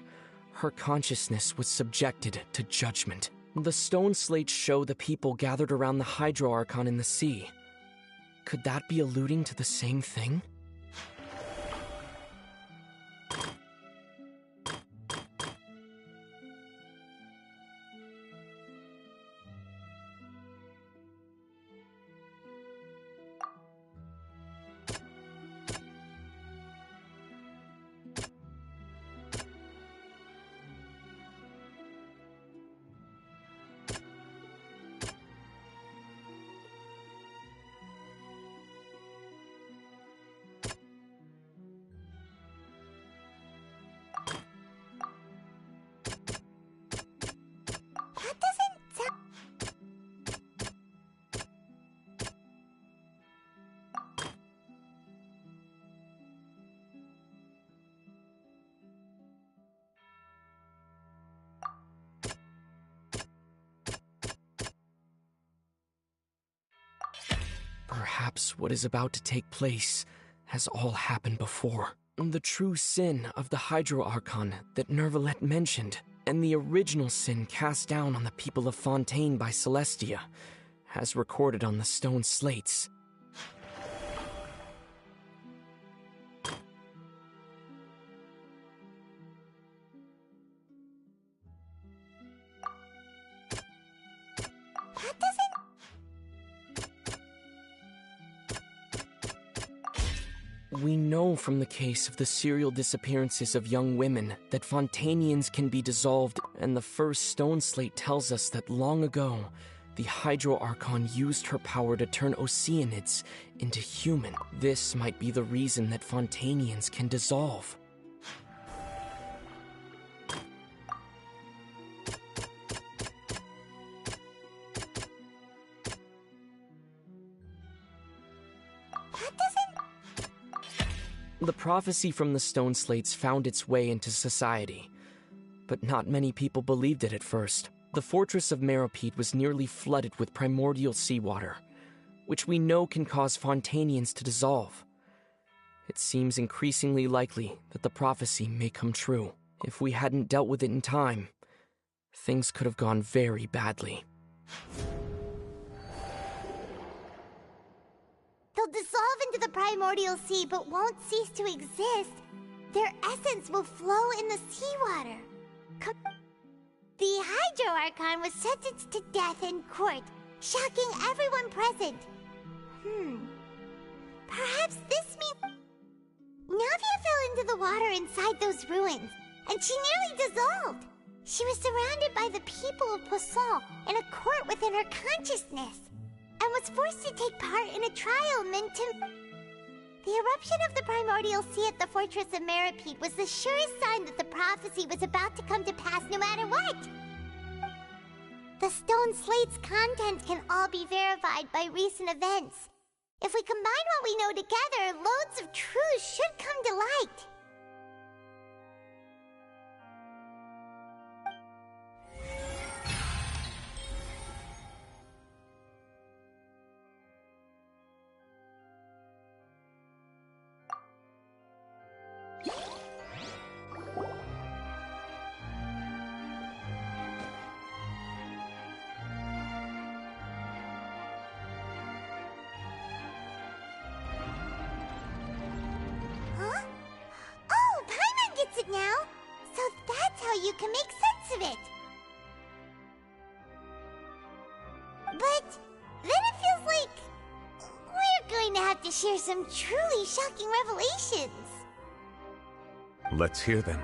her consciousness was subjected to judgment. The stone slates show the people gathered around the Hydro Archon in the sea. Could that be alluding to the same thing? Perhaps what is about to take place has all happened before. The true sin of the Hydro Archon that Nervalet mentioned, and the original sin cast down on the people of Fontaine by Celestia, as recorded on the stone slates. We know from the case of the serial disappearances of young women that Fontanians can be dissolved, and the first stone slate tells us that long ago, the Hydro Archon used her power to turn Oceanids into human. This might be the reason that Fontanians can dissolve. The prophecy from the stone slates found its way into society, but not many people believed it at first. The fortress of Meropide was nearly flooded with primordial seawater, which we know can cause Fontanians to dissolve. It seems increasingly likely that the prophecy may come true. If we hadn't dealt with it in time, things could have gone very badly. They'll dissolve into the primordial sea but won't cease to exist. Their essence will flow in the seawater. The Hydro Archon was sentenced to death in court, shocking everyone present. Perhaps this means... Navia fell into the water inside those ruins, and she nearly dissolved. She was surrounded by the people of Poisson in a court within her consciousness, and was forced to take part in a trial meant to... The eruption of the primordial sea at the fortress of Meropide was the surest sign that the prophecy was about to come to pass no matter what. The stone slate's contents can all be verified by recent events. If we combine what we know together, loads of truths should come to light. Now, so that's how you can make sense of it. But then it feels like we're going to have to share some truly shocking revelations. Let's hear them.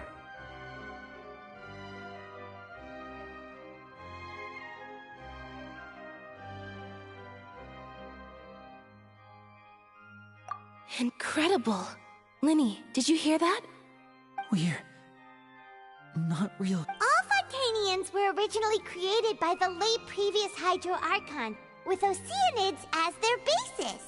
Incredible. Linny, did you hear that? We're not real. All Fontanians were originally created by the late previous Hydro Archon, with Oceanids as their basis.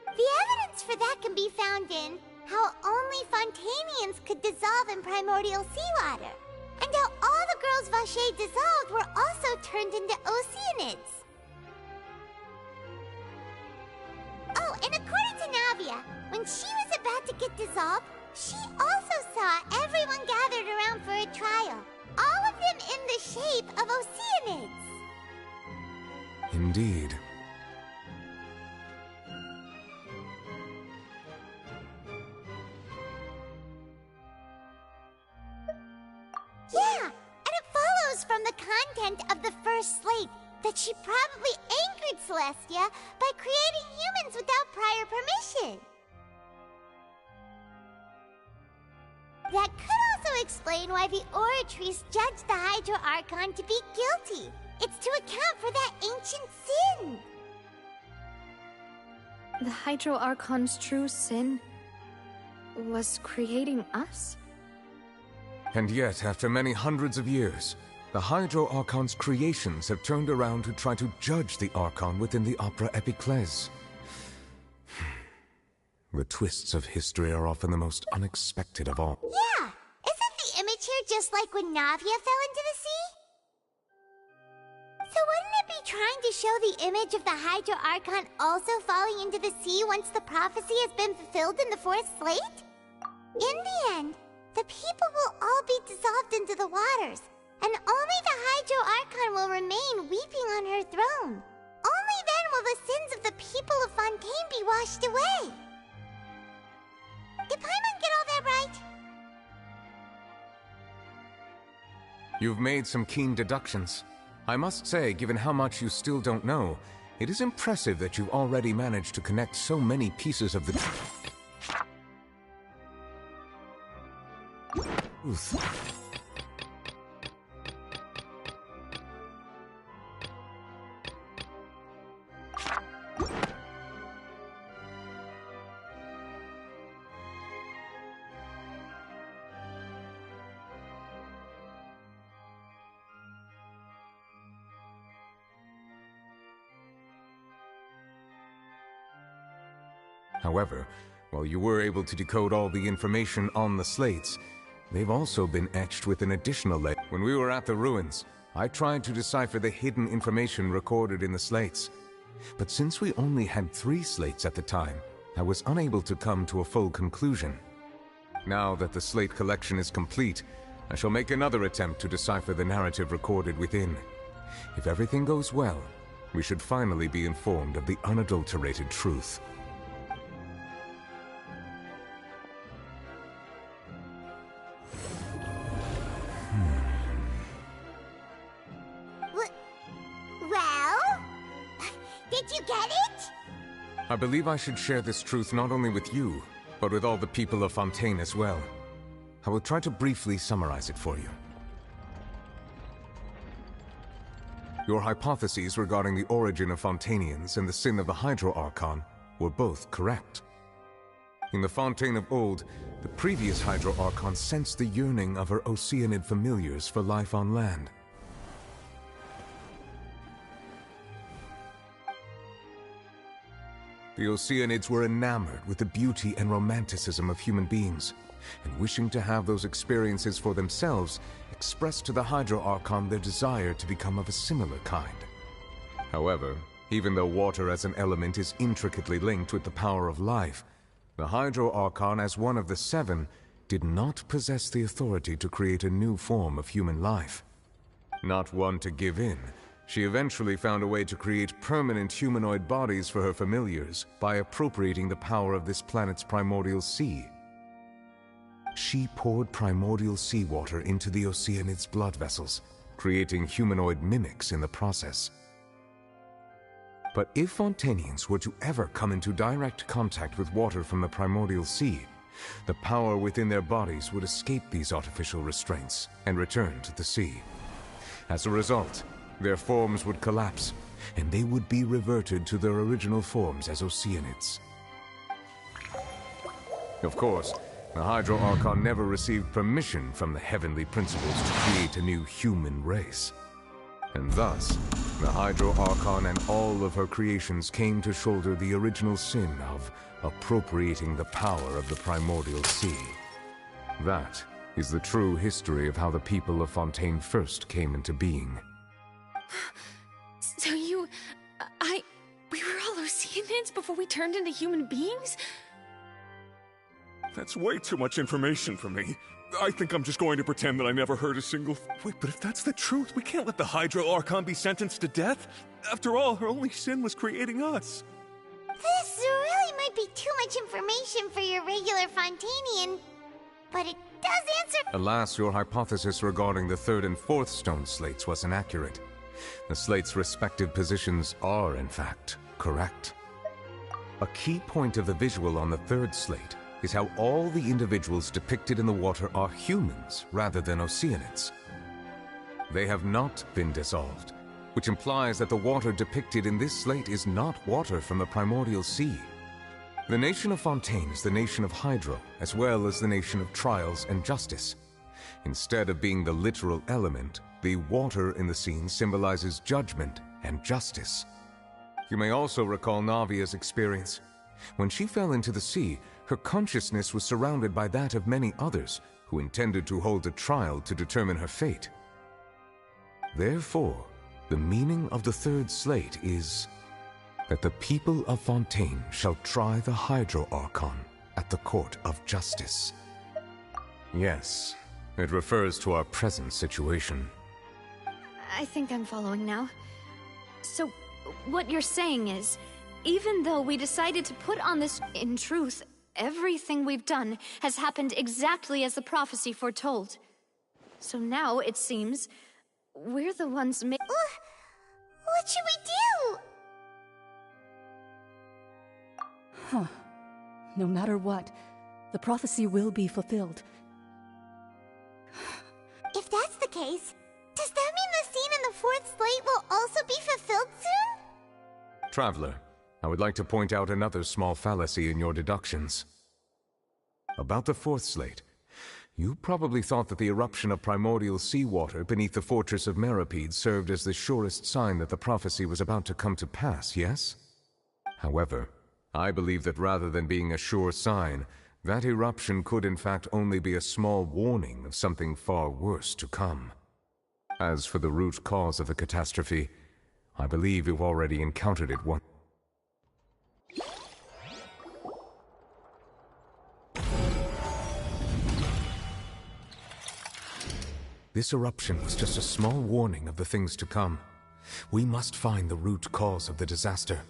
The evidence for that can be found in how only Fontanians could dissolve in primordial seawater, and how all the girls Vacher dissolved were also turned into Oceanids. Oh, and according to Navia, when she was about to get dissolved, she also saw everyone gathered around for a trial, all of them in the shape of Oceanids. Indeed. Yeah, and it follows from the content of the first slate that she probably angered Celestia by creating humans without prior permission. That could also explain why the Oratrice judged the Hydro Archon to be guilty. It's to account for that ancient sin. The Hydro Archon's true sin was creating us? And yet, after many hundreds of years, the Hydro Archon's creations have turned around to try to judge the Archon within the Opera Epiclese. The twists of history are often the most unexpected of all. Yeah, isn't the image here just like when Navia fell into the sea? So wouldn't it be trying to show the image of the Hydro Archon also falling into the sea once the prophecy has been fulfilled in the fourth slate? In the end, the people will all be dissolved into the waters, and only the Hydro Archon will remain weeping on her throne. Only then will the sins of the people of Fontaine be washed away. Did Paimon get all that right? You've made some keen deductions. I must say, given how much you still don't know, it is impressive that you've already managed to connect so many pieces of the truth. However, while you were able to decode all the information on the slates, they've also been etched with an additional layer. When we were at the ruins, I tried to decipher the hidden information recorded in the slates. But since we only had 3 slates at the time, I was unable to come to a full conclusion. Now that the slate collection is complete, I shall make another attempt to decipher the narrative recorded within. If everything goes well, we should finally be informed of the unadulterated truth. Well? Did you get it? I believe I should share this truth not only with you, but with all the people of Fontaine as well. I will try to briefly summarize it for you. Your hypotheses regarding the origin of Fontainians and the sin of the Hydro Archon were both correct. In the Fontaine of old, the previous Hydro Archon sensed the yearning of her Oceanid familiars for life on land. The Oceanids were enamored with the beauty and romanticism of human beings, and wishing to have those experiences for themselves, expressed to the Hydro Archon their desire to become of a similar kind. However, even though water as an element is intricately linked with the power of life, the Hydro Archon, as one of the 7, did not possess the authority to create a new form of human life. Not one to give in, she eventually found a way to create permanent humanoid bodies for her familiars by appropriating the power of this planet's primordial sea. She poured primordial seawater into the Oceanids' blood vessels, creating humanoid mimics in the process. But if Fontainians were to ever come into direct contact with water from the primordial sea, the power within their bodies would escape these artificial restraints and return to the sea. As a result, their forms would collapse, and they would be reverted to their original forms as Oceanids. Of course, the Hydro Archon never received permission from the heavenly principles to create a new human race. And thus, the Hydro Archon and all of her creations came to shoulder the original sin of appropriating the power of the primordial sea. That is the true history of how the people of Fontaine first came into being. So we were all Oceanids before we turned into human beings? That's way too much information for me. I think I'm just going to pretend that I never heard a single... Wait, but if that's the truth, we can't let the Hydro Archon be sentenced to death. After all, her only sin was creating us. This really might be too much information for your regular Fontainian, but it does answer... Alas, your hypothesis regarding the third and fourth stone slates was inaccurate. The slates' respective positions are, in fact, correct. A key point of the visual on the third slate is how all the individuals depicted in the water are humans rather than Oceanids. They have not been dissolved, which implies that the water depicted in this slate is not water from the primordial sea. The nation of Fontaine is the nation of Hydro, as well as the nation of trials and justice. Instead of being the literal element, the water in the scene symbolizes judgment and justice. You may also recall Navia's experience. When she fell into the sea, her consciousness was surrounded by that of many others who intended to hold a trial to determine her fate. Therefore, the meaning of the third slate is that the people of Fontaine shall try the Hydro Archon at the court of justice. Yes, it refers to our present situation. I think I'm following now. So, what you're saying is, even though we decided to put on this, in truth, everything we've done has happened exactly as the prophecy foretold. So now, it seems, we're the ones What should we do? Huh. No matter what, the prophecy will be fulfilled. If that's the case, does that mean the scene in the fourth slate will also be fulfilled soon? Traveler, I would like to point out another small fallacy in your deductions. About the fourth slate, you probably thought that the eruption of primordial seawater beneath the fortress of Meripede served as the surest sign that the prophecy was about to come to pass, yes? However, I believe that rather than being a sure sign, that eruption could in fact only be a small warning of something far worse to come. As for the root cause of the catastrophe, I believe you've already encountered it once. This eruption was just a small warning of the things to come. We must find the root cause of the disaster.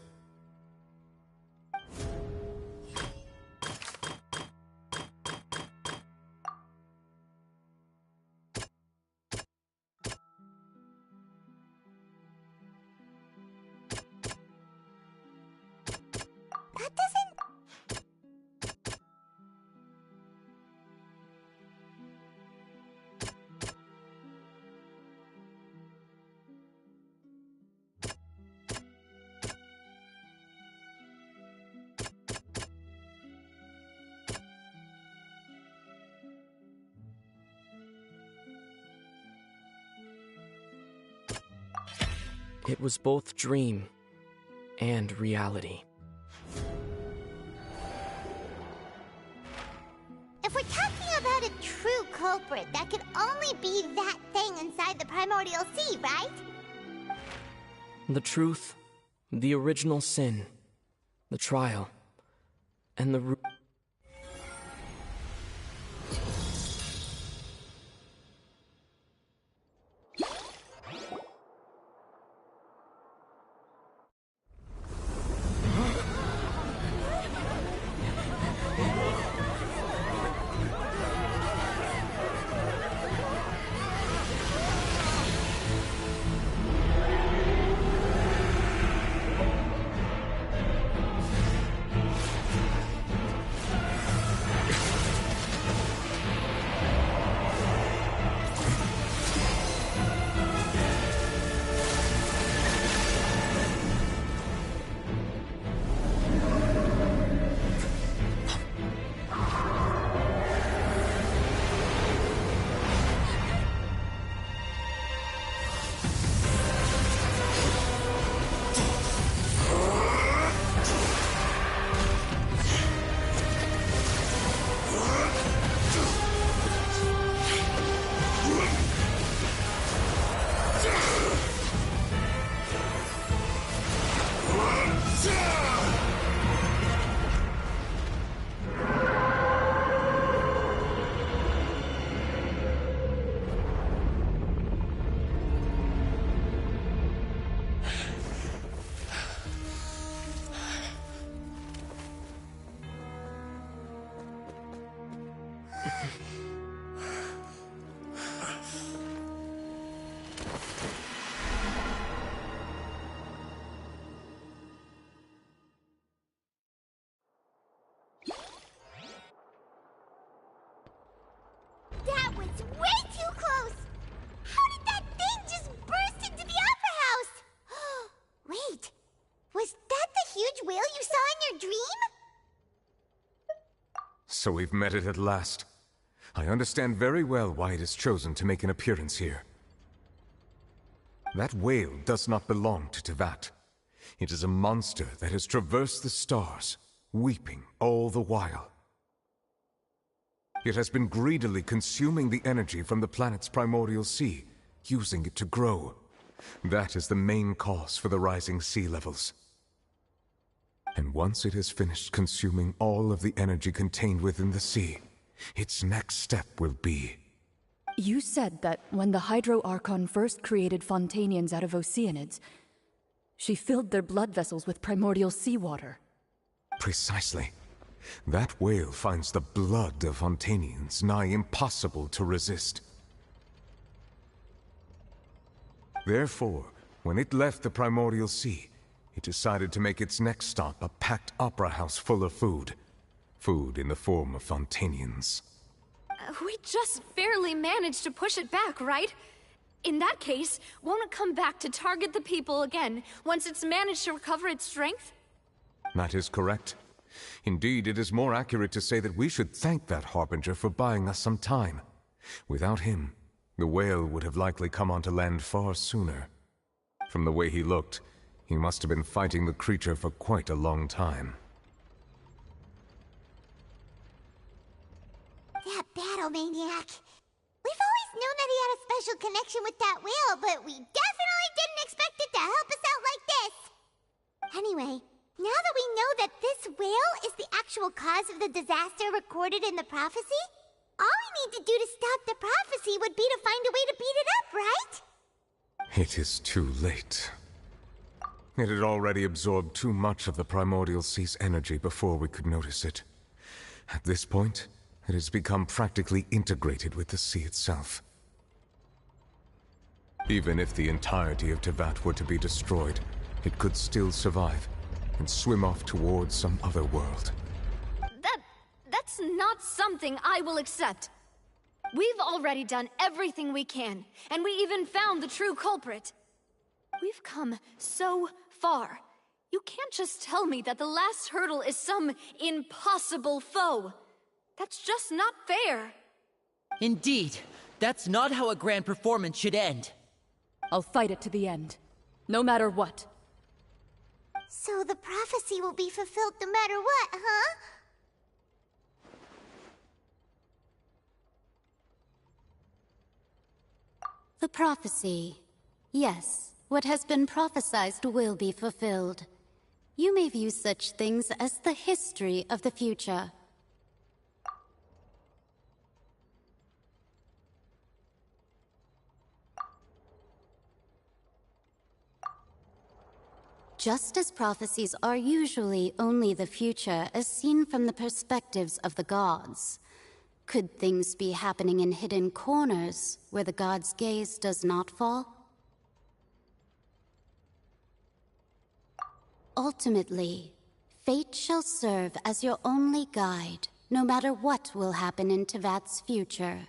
It was both dream and reality. If we're talking about a true culprit, that could only be that thing inside the primordial sea, right? The truth, the original sin, the trial, and the So we've met it at last. I understand very well why it has chosen to make an appearance here. That whale does not belong to Tevat. It is a monster that has traversed the stars, weeping all the while. It has been greedily consuming the energy from the planet's primordial sea, using it to grow. That is the main cause for the rising sea levels. And once it has finished consuming all of the energy contained within the sea, its next step will be... You said that when the Hydro Archon first created Fontanians out of Oceanids, she filled their blood vessels with primordial seawater. Precisely. That whale finds the blood of Fontanians nigh impossible to resist. Therefore, when it left the primordial sea, it decided to make its next stop a packed opera house full of food. Food in the form of Fontanians. We just barely managed to push it back, right? In that case, won't it come back to target the people again once it's managed to recover its strength? That is correct. Indeed, it is more accurate to say that we should thank that Harbinger for buying us some time. Without him, the whale would have likely come onto land far sooner. From the way he looked, he must have been fighting the creature for quite a long time. That battle maniac. We've always known that he had a special connection with that whale, but we definitely didn't expect it to help us out like this. Anyway, now that we know that this whale is the actual cause of the disaster recorded in the prophecy, all we need to do to stop the prophecy would be to find a way to beat it up, right? It is too late. It had already absorbed too much of the primordial sea's energy before we could notice it. At this point, it has become practically integrated with the sea itself. Even if the entirety of Tevat were to be destroyed, it could still survive and swim off towards some other world. That's not something I will accept. We've already done everything we can, and we even found the true culprit. We've come so far. You can't just tell me that the last hurdle is some impossible foe. That's just not fair. Indeed, that's not how a grand performance should end. I'll fight it to the end, no matter what. So the prophecy will be fulfilled no matter what, huh? The prophecy. Yes, what has been prophesied will be fulfilled. You may view such things as the history of the future. Just as prophecies are usually only the future as seen from the perspectives of the gods, could things be happening in hidden corners where the gods' gaze does not fall? Ultimately, fate shall serve as your only guide, no matter what will happen in Tevat's future.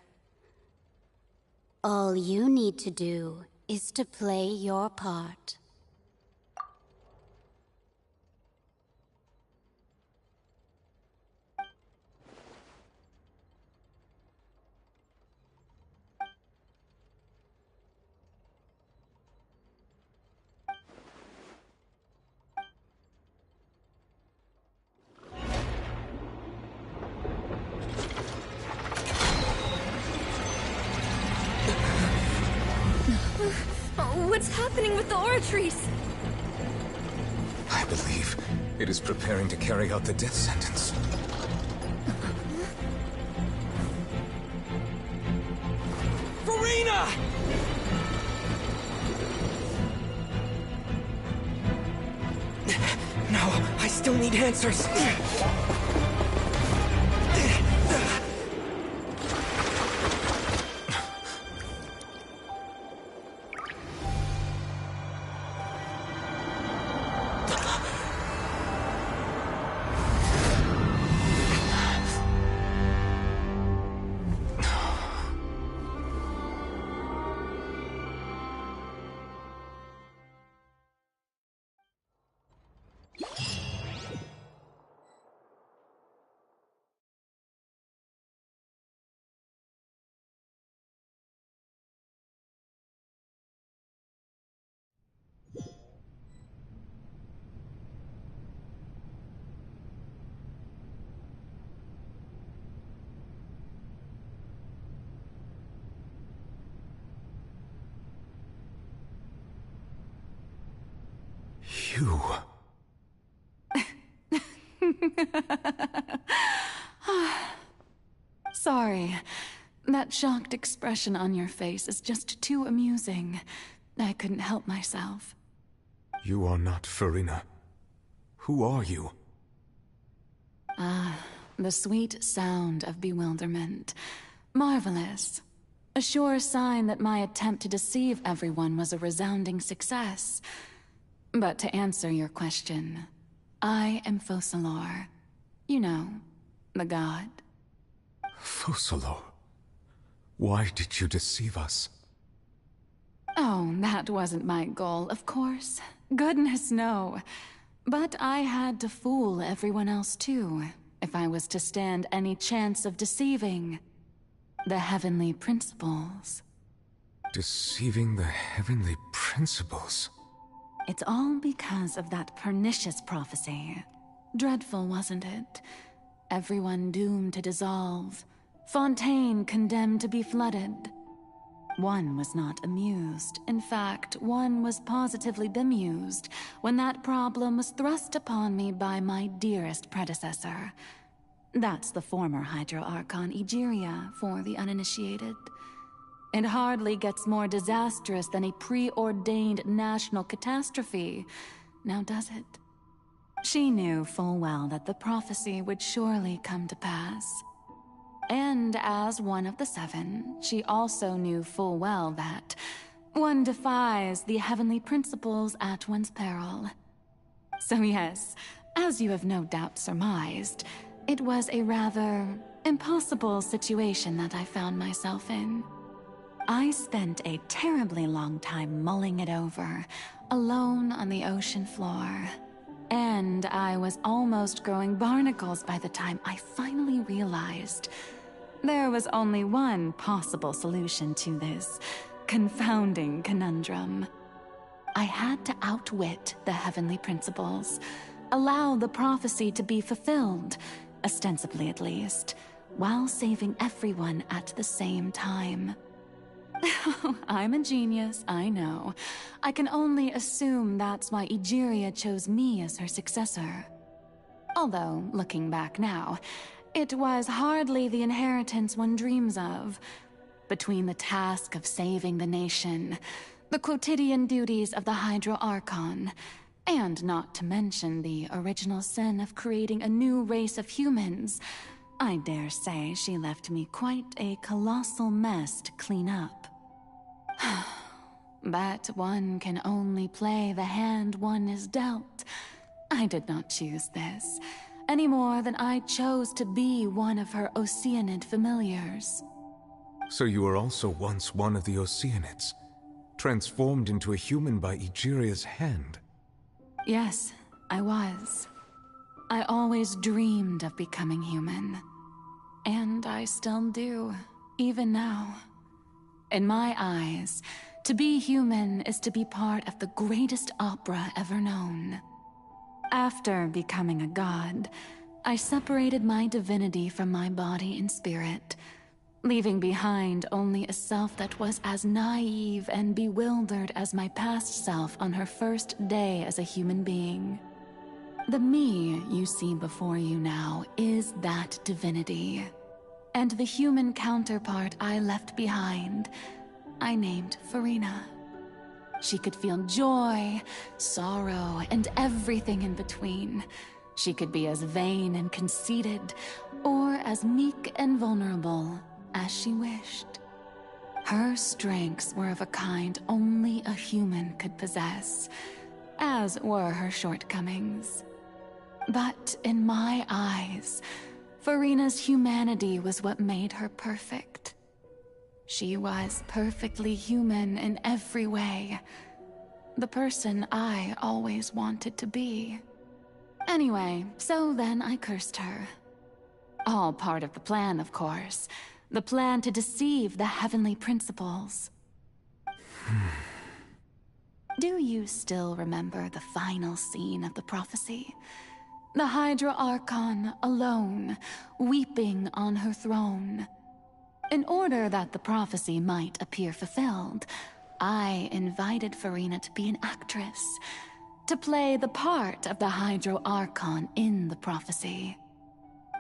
All you need to do is to play your part. What's happening with the Oratrice? I believe it is preparing to carry out the death sentence. Farina! No, I still need answers. You... Sorry. That shocked expression on your face is just too amusing. I couldn't help myself. You are not Farina. Who are you? The sweet sound of bewilderment. Marvelous. A sure sign that my attempt to deceive everyone was a resounding success. But to answer your question, I am Focalor. You know, the god. Focalor? Why did you deceive us? Oh, that wasn't my goal, of course. Goodness, no. But I had to fool everyone else too, if I was to stand any chance of deceiving the heavenly principles. Deceiving the heavenly principles? It's all because of that pernicious prophecy. Dreadful, wasn't it? Everyone doomed to dissolve. Fontaine condemned to be flooded. One was not amused. In fact, one was positively bemused when that problem was thrust upon me by my dearest predecessor. That's the former Hydro Archon Egeria, for the uninitiated. It hardly gets more disastrous than a preordained national catastrophe, now does it? She knew full well that the prophecy would surely come to pass. And as one of the seven, she also knew full well that one defies the heavenly principles at one's peril. So yes, as you have no doubt surmised, it was a rather impossible situation that I found myself in. I spent a terribly long time mulling it over, alone on the ocean floor. And I was almost growing barnacles by the time I finally realized there was only one possible solution to this confounding conundrum. I had to outwit the heavenly principles, allow the prophecy to be fulfilled, ostensibly at least, while saving everyone at the same time. I'm a genius, I know. I can only assume that's why Egeria chose me as her successor. Although, looking back now, it was hardly the inheritance one dreams of. Between the task of saving the nation, the quotidian duties of the Hydro Archon, and not to mention the original sin of creating a new race of humans, I dare say she left me quite a colossal mess to clean up. But one can only play the hand one is dealt. I did not choose this, any more than I chose to be one of her Oceanid familiars. So you were also once one of the Oceanids, transformed into a human by Egeria's hand? Yes, I was. I always dreamed of becoming human. And I still do, even now. In my eyes, to be human is to be part of the greatest opera ever known. After becoming a god, I separated my divinity from my body and spirit, leaving behind only a self that was as naive and bewildered as my past self on her first day as a human being. The me you see before you now is that divinity. And the human counterpart I left behind, I named Farina. She could feel joy, sorrow, and everything in between. She could be as vain and conceited, or as meek and vulnerable as she wished. Her strengths were of a kind only a human could possess, as were her shortcomings. But in my eyes, Farina's humanity was what made her perfect. She was perfectly human in every way. The person I always wanted to be. Anyway, so then I cursed her. All part of the plan, of course. The plan to deceive the heavenly principles. Do you still remember the final scene of the prophecy? The Hydra Archon, alone, weeping on her throne. In order that the prophecy might appear fulfilled, I invited Farina to be an actress. to play the part of the Hydro Archon in the prophecy.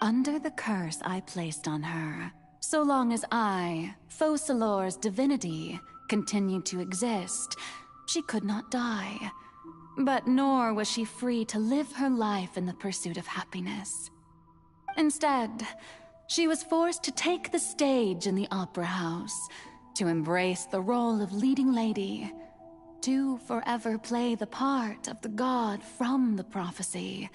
Under the curse I placed on her, so long as I, Focalor's divinity, continued to exist, she could not die. But nor was she free to live her life in the pursuit of happiness. Instead, she was forced to take the stage in the Opera House, to embrace the role of leading lady, to forever play the part of the god from the prophecy,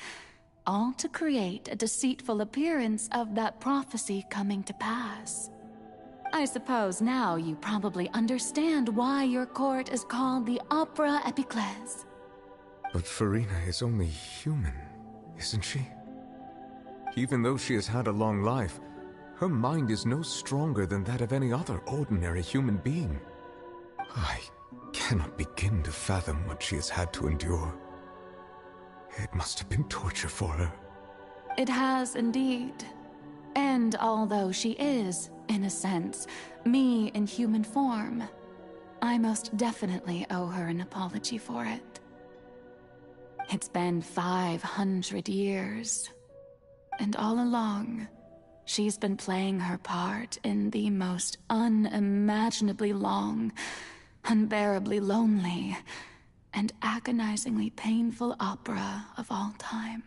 all to create a deceitful appearance of that prophecy coming to pass. I suppose now you probably understand why your court is called the Opera Epiclese. But Farina is only human, isn't she? Even though she has had a long life, her mind is no stronger than that of any other ordinary human being. I cannot begin to fathom what she has had to endure. It must have been torture for her. It has indeed. And although she is, in a sense, me in human form, I most definitely owe her an apology for it. It's been 500 years, and all along, she's been playing her part in the most unimaginably long, unbearably lonely, and agonizingly painful opera of all time.